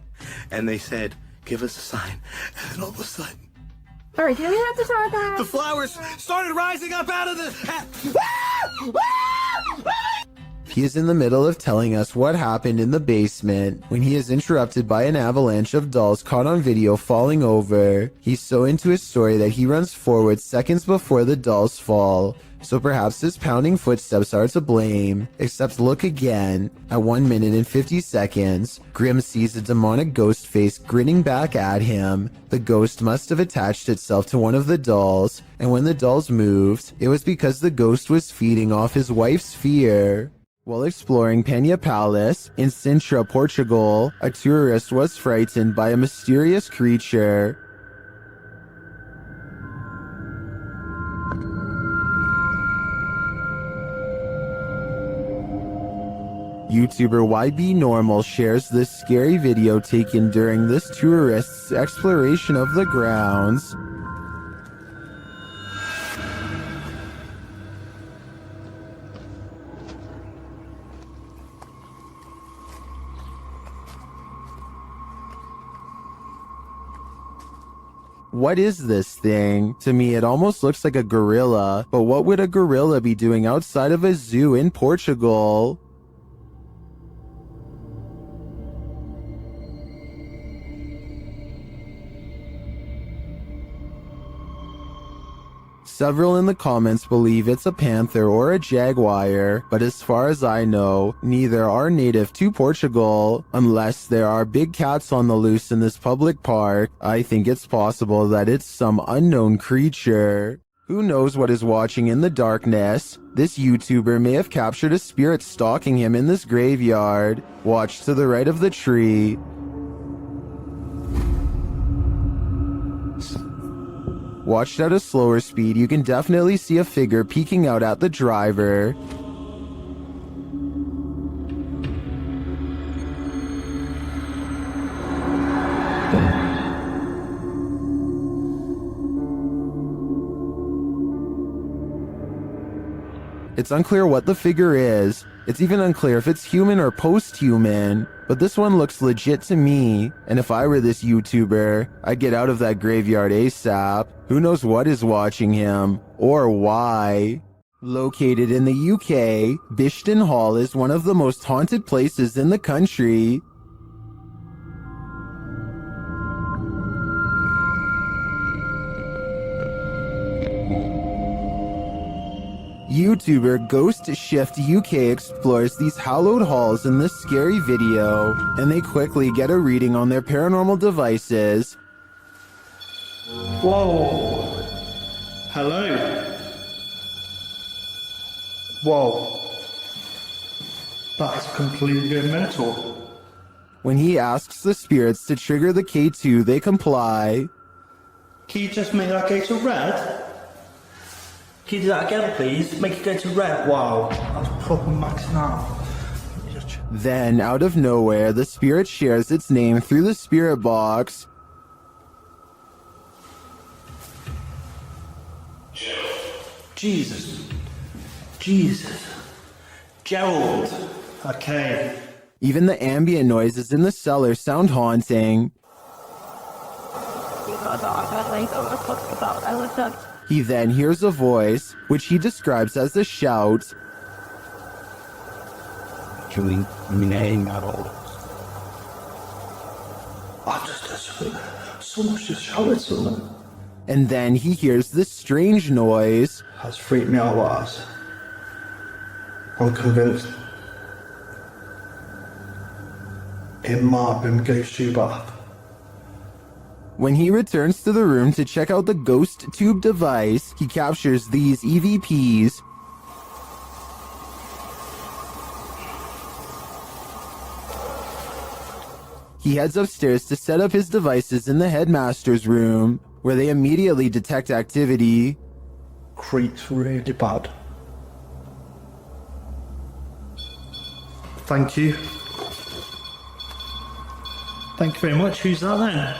And they said, give us a sign. And then all of a sudden, Alright, do we have to talk about the flowers started rising up out of the... He is in the middle of telling us what happened in the basement when he is interrupted by an avalanche of dolls caught on video falling over. He's so into his story that he runs forward seconds before the dolls fall. So perhaps his pounding footsteps are to blame. Except look again. At 1 minute and 50 seconds, Grim sees a demonic ghost face grinning back at him. The ghost must have attached itself to one of the dolls, and when the dolls moved, it was because the ghost was feeding off his wife's fear. While exploring Penha Palace in Sintra, Portugal, a tourist was frightened by a mysterious creature. YouTuber YB Normal shares this scary video taken during this tourist's exploration of the grounds. What is this thing? To me, it almost looks like a gorilla, but what would a gorilla be doing outside of a zoo in Portugal? Several in the comments believe it's a panther or a jaguar, but as far as I know, neither are native to Portugal. Unless there are big cats on the loose in this public park, I think it's possible that it's some unknown creature. Who knows what is watching in the darkness? This YouTuber may have captured a spirit stalking him in this graveyard. Watch to the right of the tree. Watched at a slower speed, you can definitely see a figure peeking out at the driver. It's unclear what the figure is. It's even unclear if it's human or post-human, but this one looks legit to me, and if I were this YouTuber, I'd get out of that graveyard ASAP. Who knows what is watching him, or why? Located in the UK, Bishton Hall is one of the most haunted places in the country. YouTuber Ghost Shift UK explores these hallowed halls in this scary video, and they quickly get a reading on their paranormal devices. Whoa. Hello. Whoa. That's completely mental. When he asks the spirits to trigger the K2, they comply. Can you just make that K2 red? Can you do that again, please? Make it go to red. Wow, that's proper maxing out. Then, out of nowhere, the spirit shares its name through the spirit box. Jesus. Gerald. Okay. Even the ambient noises in the cellar sound haunting. He then hears a voice, which he describes as a shout. And then he hears this strange noise. That's freaked me out, Lars. I'm convinced it might have been Ghost Tube up. When he returns to the room to check out the ghost tube device, he captures these EVPs. He heads upstairs to set up his devices in the headmaster's room, where they immediately detect activity. Creeps really bad. Thank you. Thank you very much. Who's that then?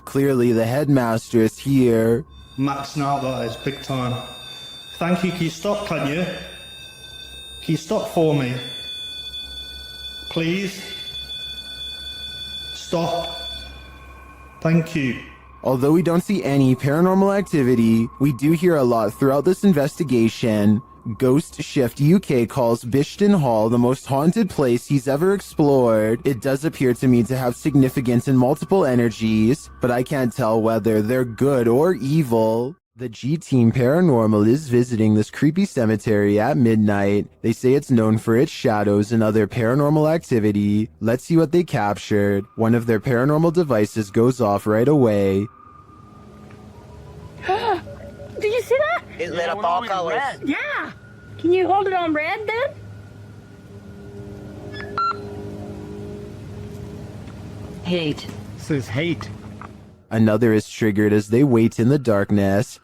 Clearly, the headmaster is here. Maxing out, that is big time. Thank you. Can you stop, can you? Can you stop for me? Please? Stop. Thank you. Although we don't see any paranormal activity, we do hear a lot throughout this investigation. Ghost Shift UK calls Bishton Hall the most haunted place he's ever explored. It does appear to me to have significant and multiple energies, but I can't tell whether they're good or evil. The G-Team Paranormal is visiting this creepy cemetery at midnight. They say it's known for its shadows and other paranormal activity. Let's see what they captured. One of their paranormal devices goes off right away. Did you see that? It lit up all colors. Yeah. Can you hold it on red then? Hate. Says hate. Another is triggered as they wait in the darkness.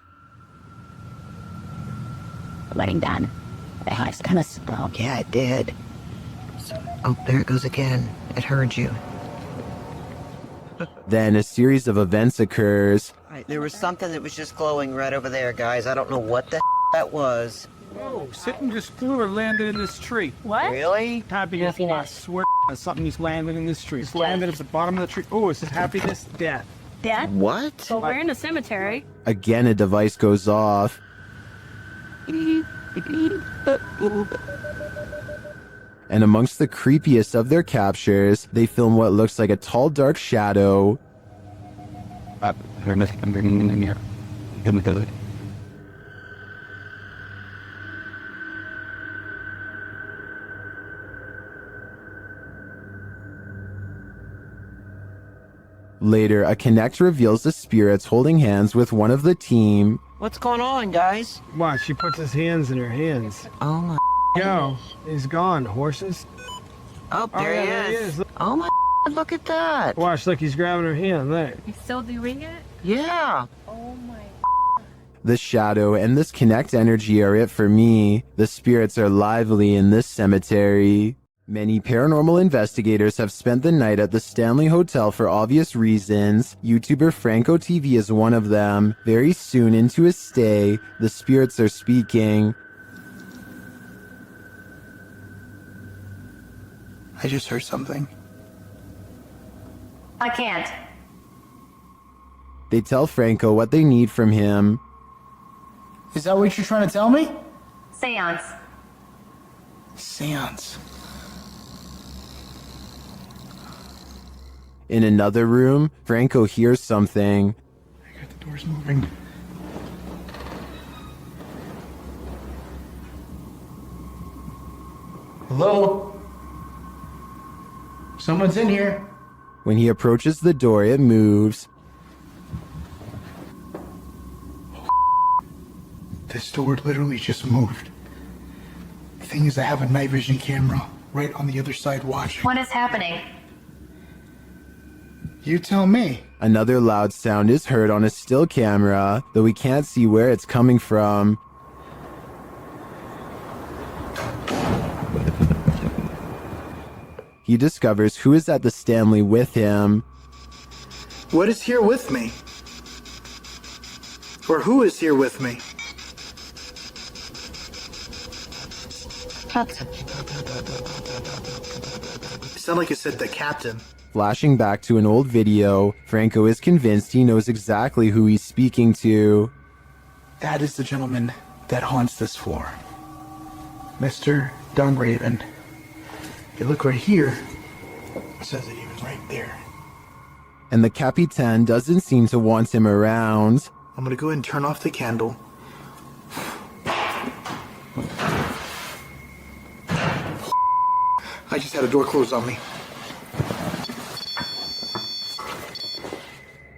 Laying down. The house kind of spoke. Yeah, it did. Oh, there it goes again. It heard you. Then a series of events occurs. Right, there was something that was just glowing right over there, guys. I don't know what the that was. Whoa, something just flew or landed in this tree. What? Really? Happiness. I swear something just landed in this tree. Just landed at the bottom of the tree. Oh, it says happiness, death. Dad? What? So we're in a cemetery. Again, a device goes off. And amongst the creepiest of their captures, they film what looks like a tall, dark shadow. Later, a Connect reveals the spirits holding hands with one of the team. What's going on, guys? Watch, she puts his hands in her hands. Oh my. Yo, he's gone, horses. Oh, there he is. Oh my. Look at that. Watch, look, he's grabbing her hand there. He's still doing it? Yeah. Oh my. The shadow and this Connect energy are it for me. The spirits are lively in this cemetery. Many paranormal investigators have spent the night at the Stanley Hotel for obvious reasons. YouTuber Franco TV is one of them. Very soon into his stay, the spirits are speaking. I just heard something. I can't. They tell Franco what they need from him. Is that what you're trying to tell me? Seance. Seance. In another room, Franco hears something. The door's moving. Hello? Someone's in here. When he approaches the door, it moves. This door literally just moved. The thing is, I have a night vision camera right on the other side watching. What is happening? You tell me. Another loud sound is heard on a still camera, though we can't see where it's coming from. He discovers who is at the Stanley with him. What is here with me? Or who is here with me? Captain. It sounded like it said the captain. Flashing back to an old video, Franco is convinced he knows exactly who he's speaking to. That is the gentleman that haunts this floor. Mr. Dunraven. You look right here, it says that he was right there. And the Capitan doesn't seem to want him around. I'm gonna go ahead and turn off the candle. I just had a door closed on me.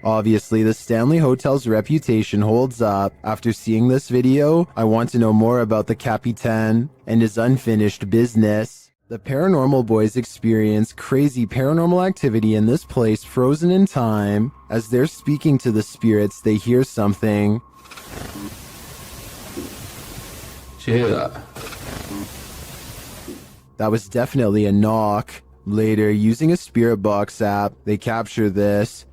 Obviously, the Stanley Hotel's reputation holds up. After seeing this video, I want to know more about the Capitan and his unfinished business. The Paranormal Boys experience crazy paranormal activity in this place frozen in time. As they're speaking to the spirits, they hear something. Did you hear that? That was definitely a knock. Later, using a spirit box app, they capture this.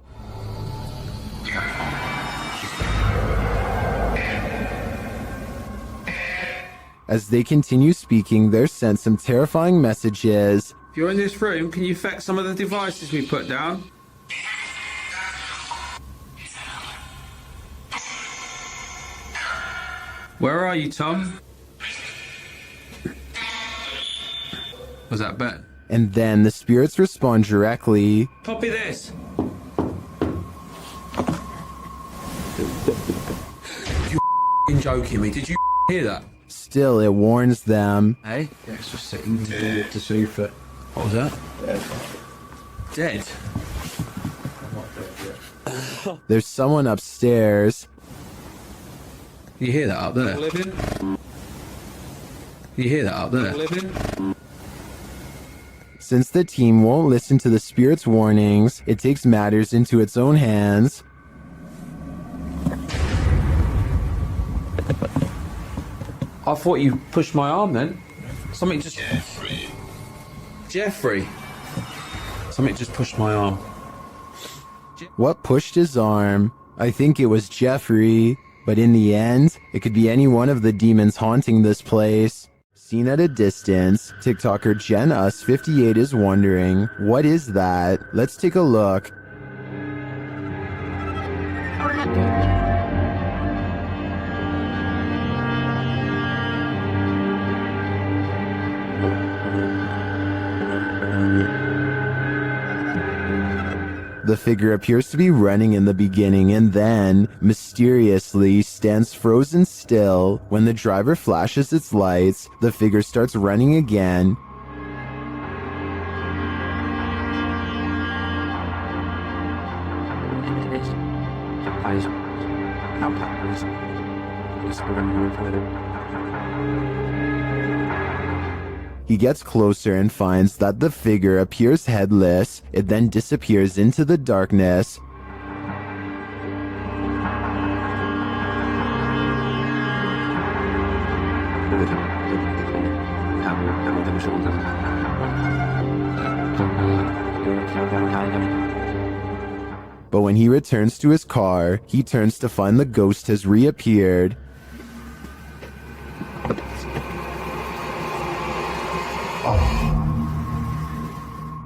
As they continue speaking, they're sent some terrifying messages. If you're in this room, can you fetch some of the devices we put down? Where are you, Tom? Was that Ben? And then the spirits respond directly. Copy this. You joking me? Did you hear that? Still, it warns them. Hey? Yeah, it's just sitting on the sofa. What was that? Dead. There's someone upstairs. You hear that up there? Living. You hear that up there? Living. Since the team won't listen to the spirit's warnings, it takes matters into its own hands. I thought you pushed my arm then. Something just... Jeffrey. Something just pushed my arm. What pushed his arm? I think it was Jeffrey. But in the end, it could be any one of the demons haunting this place. Seen at a distance, TikToker JenUs58 is wondering, what is that? Let's take a look. The figure appears to be running in the beginning and then, mysteriously, stands frozen still. When the driver flashes its lights, the figure starts running again. He gets closer and finds that the figure appears headless. It then disappears into the darkness. But when he returns to his car, he turns to find the ghost has reappeared.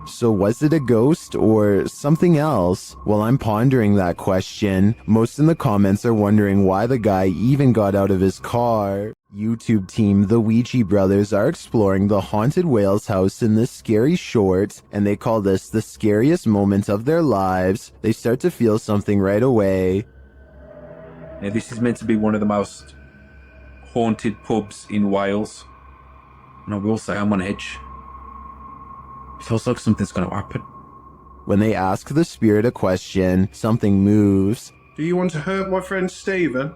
So was it a ghost or something else? While I'm pondering that question, most in the comments are wondering why the guy even got out of his car. YouTube team The Ouija Brothers are exploring the haunted Wales house in this scary short, and they call this the scariest moment of their lives. They start to feel something right away. Now, this is meant to be one of the most haunted pubs in Wales, and I will say I'm on edge. It feels like something's going to happen. When they ask the spirit a question, something moves. Do you want to hurt my friend Stephen?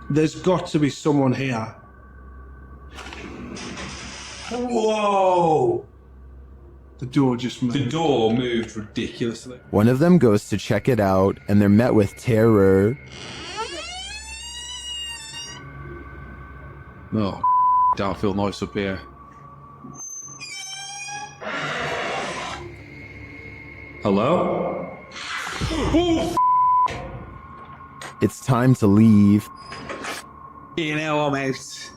There's got to be someone here. Whoa! The door just moved. The door moved ridiculously. One of them goes to check it out, and they're met with terror. Oh, don't feel nice up here. Hello? It's time to leave. You know, I'm out.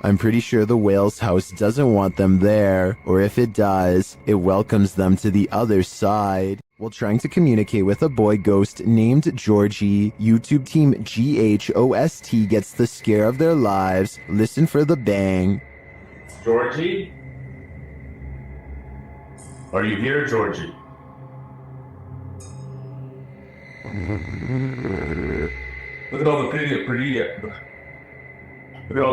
I'm pretty sure the whale's house doesn't want them there, or if it does, it welcomes them to the other side. While trying to communicate with a boy ghost named Georgie, YouTube team GHOST gets the scare of their lives. Listen for the bang. Georgie? Are you here, Georgie? Look at all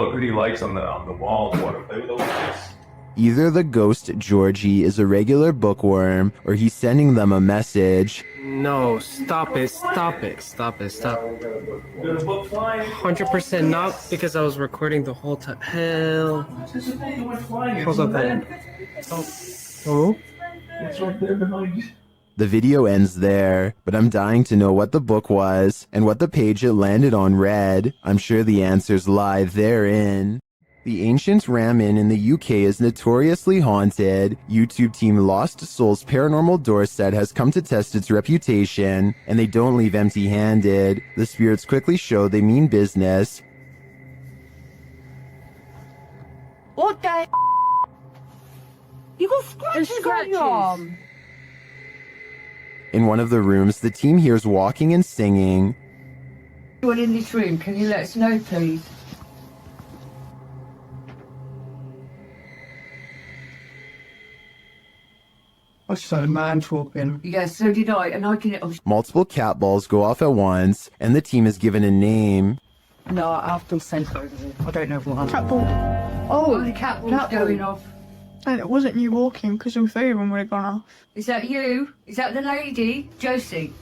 the pretty lights on the walls. Want to play with those lights? Either the ghost Georgie is a regular bookworm, or he's sending them a message. No, stop it, stop it, stop it, stop. 100% not, because I was recording the whole time. Hell. Hold up, man. Oh. It's right there behind you. The video ends there, but I'm dying to know what the book was and what the page it landed on read. I'm sure the answers lie therein. The ancient Ramen in the UK is notoriously haunted. YouTube team Lost Souls Paranormal Doorset has come to test its reputation, and they don't leave empty-handed. The spirits quickly show they mean business. What the? You got scratches on your arm. In one of the rooms, the team hears walking and singing. Anyone in this room, can you let us know, please? I saw a man talking. Yes, so did I, and I can... Multiple cat balls go off at once, and the team is given a name. No, I'll still send over there. I don't know what. Cat ball. Oh, the cat ball's going off. And it wasn't you walking, because all three of them would have gone off. Is that you? Is that the lady? Josie.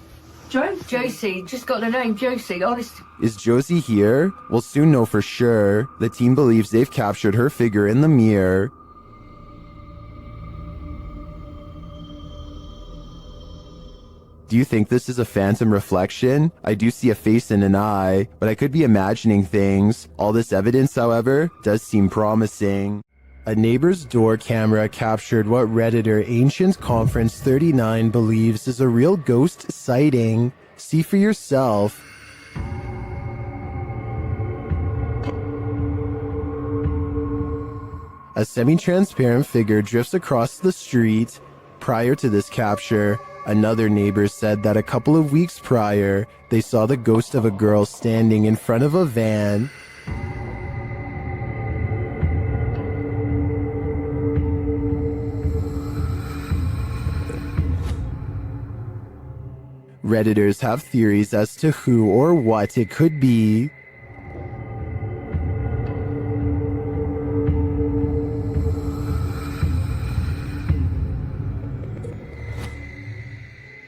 Josie, just got the name Josie, honest. Is Josie here? We'll soon know for sure. The team believes they've captured her figure in the mirror. Do you think this is a phantom reflection? I do see a face and an eye, but I could be imagining things. All this evidence, however, does seem promising. A neighbor's door camera captured what Redditor Ancient Conference 39 believes is a real ghost sighting. See for yourself. A semi-transparent figure drifts across the street. Prior to this capture, another neighbor said that a couple of weeks prior, they saw the ghost of a girl standing in front of a van. Redditors have theories as to who or what it could be.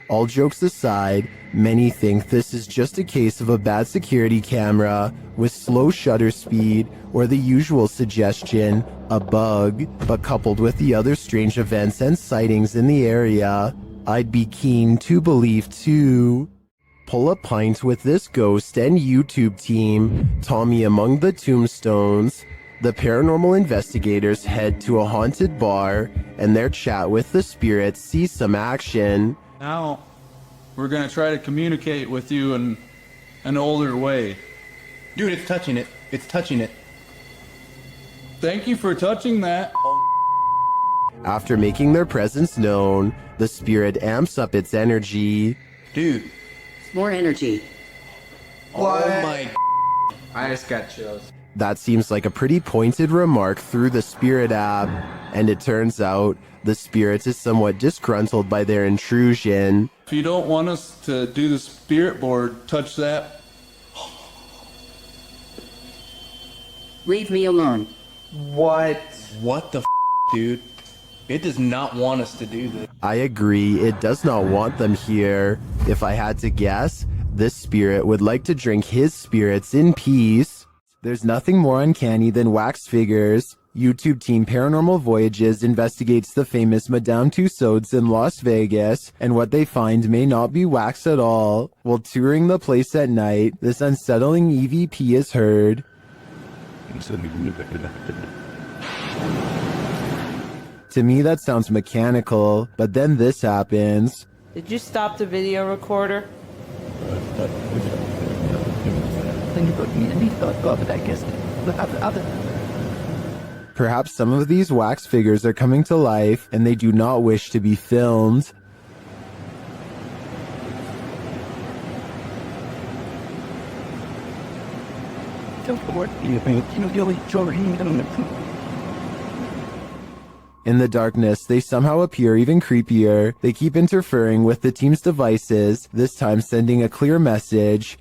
All jokes aside, many think this is just a case of a bad security camera with slow shutter speed or the usual suggestion, a bug, but coupled with the other strange events and sightings in the area, I'd be keen to believe too. Pull a pint with this ghost and YouTube team, Tommy among the tombstones. The paranormal investigators head to a haunted bar, and their chat with the spirits sees some action. Now, we're gonna try to communicate with you in an older way. Dude, it's touching it. It's touching it. Thank you for touching that. After making their presence known, the spirit amps up its energy. Dude. More energy. What? Oh my... I just got chills. That seems like a pretty pointed remark through the spirit app, and it turns out the spirit is somewhat disgruntled by their intrusion. If you don't want us to do the spirit board, touch that. Leave me alone. What? What the dude? It does not want us to do this. I agree, it does not want them here. If I had to guess, this spirit would like to drink his spirits in peace. There's nothing more uncanny than wax figures. YouTube team Paranormal Voyages investigates the famous Madame Tussauds in Las Vegas, and what they find may not be wax at all. While touring the place at night, this unsettling EVP is heard. To me, that sounds mechanical, but then this happens. Did you stop the video recorder? Perhaps some of these wax figures are coming to life, and they do not wish to be filmed. In the darkness, they somehow appear even creepier. They keep interfering with the team's devices, this time sending a clear message.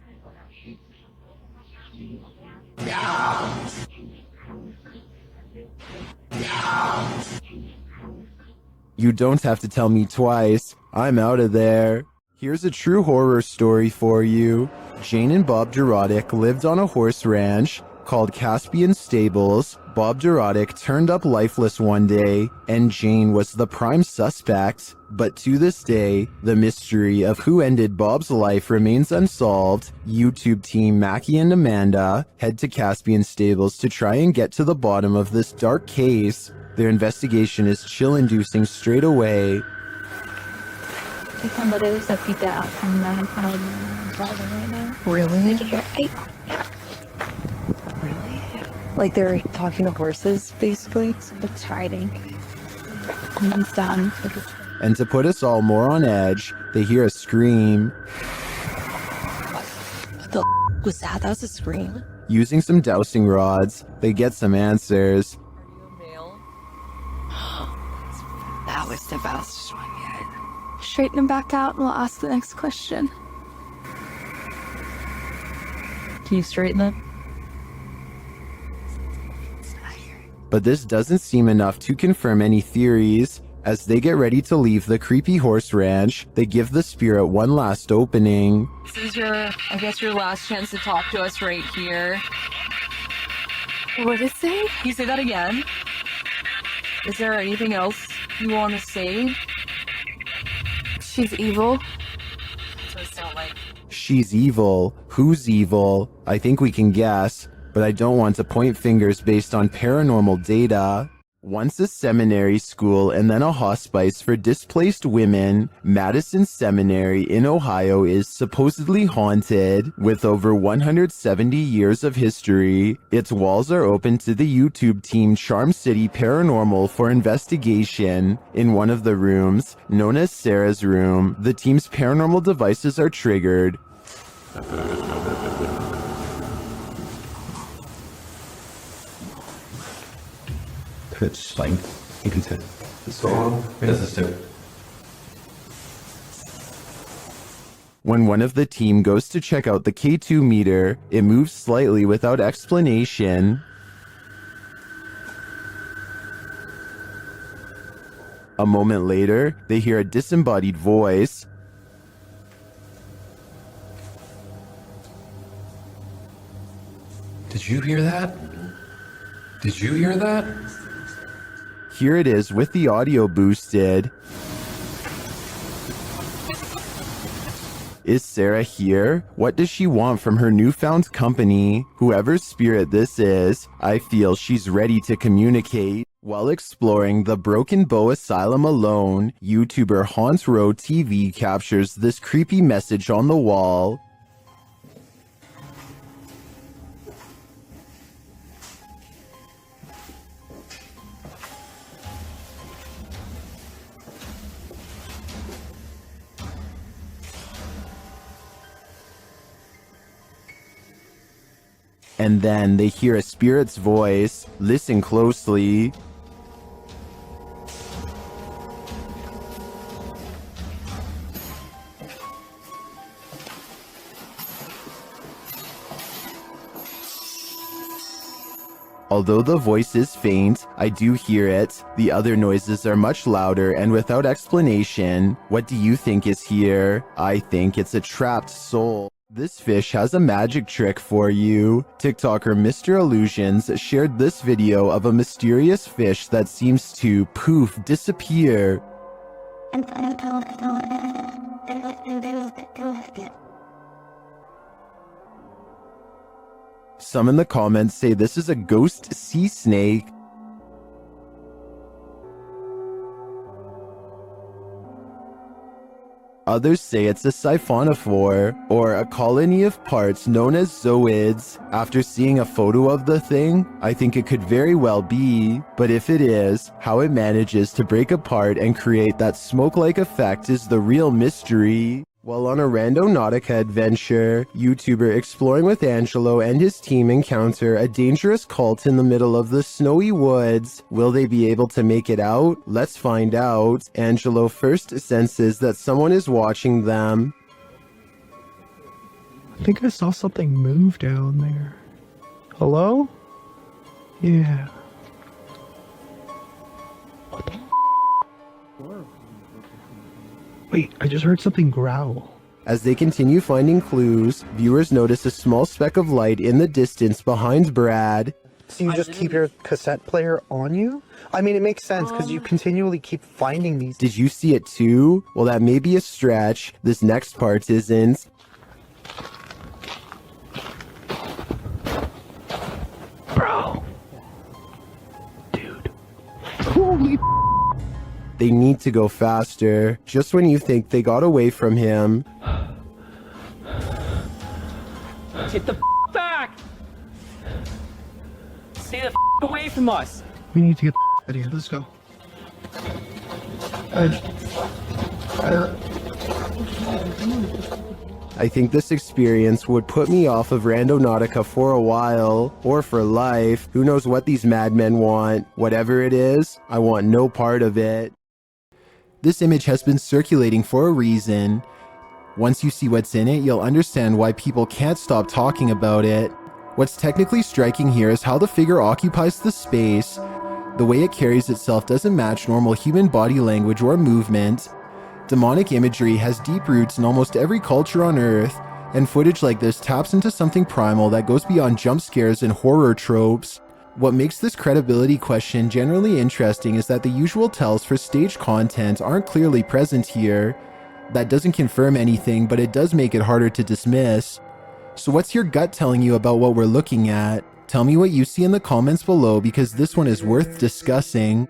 You don't have to tell me twice. I'm out of there. Here's a true horror story for you. Jane and Bob Durotic lived on a horse ranch called Caspian Stables. Bob Durotic turned up lifeless one day, and Jane was the prime suspect. But to this day, the mystery of who ended Bob's life remains unsolved. YouTube team Mackie and Amanda head to Caspian Stables to try and get to the bottom of this dark case. Their investigation is chill-inducing straight away. Somebody was a pizza out from driving right now. Really? Did you hear? Hey. Like they're talking to horses, basically? It's riding. And it's done. And to put us all more on edge, they hear a scream. What the was that? That was a scream. Using some dowsing rods, they get some answers. That was the best one yet. Straighten him back out and we'll ask the next question. Can you straighten them? But this doesn't seem enough to confirm any theories. As they get ready to leave the creepy horse ranch, they give the spirit one last opening. This is your last chance to talk to us right here. What did it say? Can you say that again? Is there anything else you want to say? She's evil. That's what it sounds like. She's evil. Who's evil? I think we can guess, but I don't want to point fingers based on paranormal data. Once a seminary school and then a hospice for displaced women, Madison Seminary in Ohio is supposedly haunted. With over 170 years of history, its walls are open to the YouTube team Charm City Paranormal for investigation. In one of the rooms, known as Sarah's room, the team's paranormal devices are triggered. Kurz rein. Bitte. So, das ist der. When one of the team goes to check out the K2 meter, it moves slightly without explanation. A moment later, they hear a disembodied voice. Did you hear that? Did you hear that? Here it is with the audio boosted. Is Sarah here? What does she want from her newfound company? Whoever's spirit this is, I feel she's ready to communicate. While exploring the Broken Bow Asylum alone, YouTuber Haunts Row TV captures this creepy message on the wall. And then they hear a spirit's voice. Listen closely. Although the voice is faint, I do hear it. The other noises are much louder and without explanation. What do you think is here? I think it's a trapped soul. This fish has a magic trick for you. TikToker Mr. Illusions shared this video of a mysterious fish that seems to poof disappear. Some in the comments say this is a ghost sea snake. Others say it's a siphonophore, or a colony of parts known as zooids. After seeing a photo of the thing, I think it could very well be, but if it is, how it manages to break apart and create that smoke-like effect is the real mystery. While on a Randonautica adventure, YouTuber Exploring with Angelo and his team encounter a dangerous cult in the middle of the snowy woods. Will they be able to make it out? Let's find out. Angelo first senses that someone is watching them. I think I saw something move down there. Hello? Yeah. What the f? Wait, I just heard something growl. As they continue finding clues, viewers notice a small speck of light in the distance behind Brad. So you just keep your cassette player on you? I mean, it makes sense because you continually keep finding these. Did you see it too? Well, that may be a stretch. This next part isn't. Bro. Dude. Holy They need to go faster. Just when you think they got away from him. Get the back! Stay the away from us! We need to get out of here. Let's go. I think this experience would put me off of Randonautica for a while, or for life. Who knows what these madmen want? Whatever it is, I want no part of it. This image has been circulating for a reason. Once you see what's in it, you'll understand why people can't stop talking about it. What's technically striking here is how the figure occupies the space. The way it carries itself doesn't match normal human body language or movement. Demonic imagery has deep roots in almost every culture on Earth, and footage like this taps into something primal that goes beyond jump scares and horror tropes. What makes this credibility question generally interesting is that the usual tells for staged content aren't clearly present here. That doesn't confirm anything, but it does make it harder to dismiss. So what's your gut telling you about what we're looking at? Tell me what you see in the comments below, because this one is worth discussing.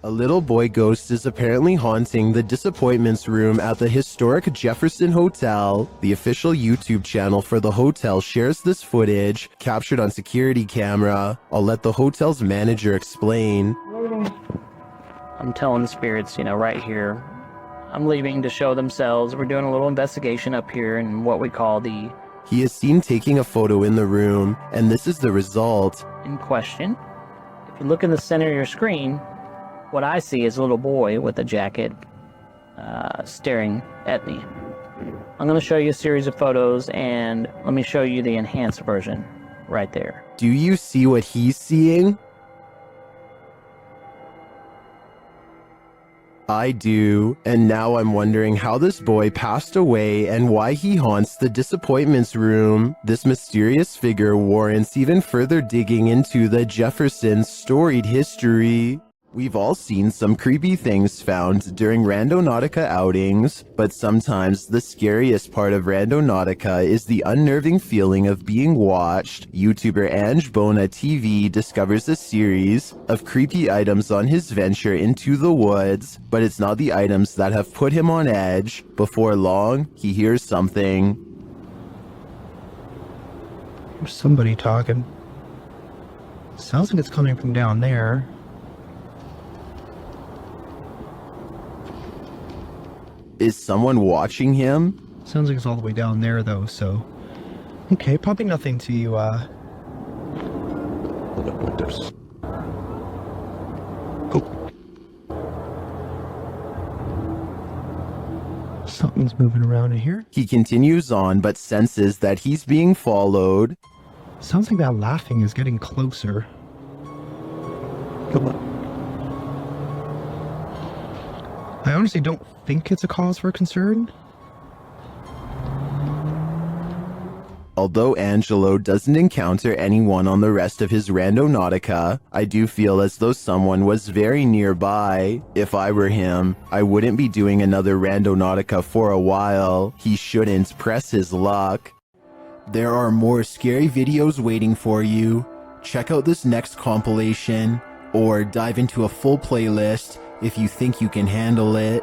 A little boy ghost is apparently haunting the disappointments room at the historic Jefferson Hotel. The official YouTube channel for the hotel shares this footage, captured on security camera. I'll let the hotel's manager explain. I'm telling the spirits, right here. I'm leaving to show themselves. We're doing a little investigation up here in what we call the... He is seen taking a photo in the room, and this is the result. In question. If you look in the center of your screen, what I see is a little boy with a jacket staring at me. I'm going to show you a series of photos, and let me show you the enhanced version right there. Do you see what he's seeing? I do, and now I'm wondering how this boy passed away and why he haunts the disappointments room. This mysterious figure warrants even further digging into the Jefferson's storied history. We've all seen some creepy things found during Randonautica outings, but sometimes the scariest part of Randonautica is the unnerving feeling of being watched. YouTuber Ange Bona TV discovers a series of creepy items on his venture into the woods, but it's not the items that have put him on edge. Before long, he hears something. There's somebody talking. Sounds like it's coming from down there. Is someone watching him? Sounds like it's all the way down there though, so... Okay, probably nothing to you, Oh. Something's moving around in here. He continues on, but senses that he's being followed. Sounds like that laughing is getting closer. Come on. I honestly don't think it's a cause for concern. Although Angelo doesn't encounter anyone on the rest of his Randonautica, I do feel as though someone was very nearby. If I were him, I wouldn't be doing another Randonautica for a while. He shouldn't press his luck. There are more scary videos waiting for you. Check out this next compilation, or dive into a full playlist if you think you can handle it.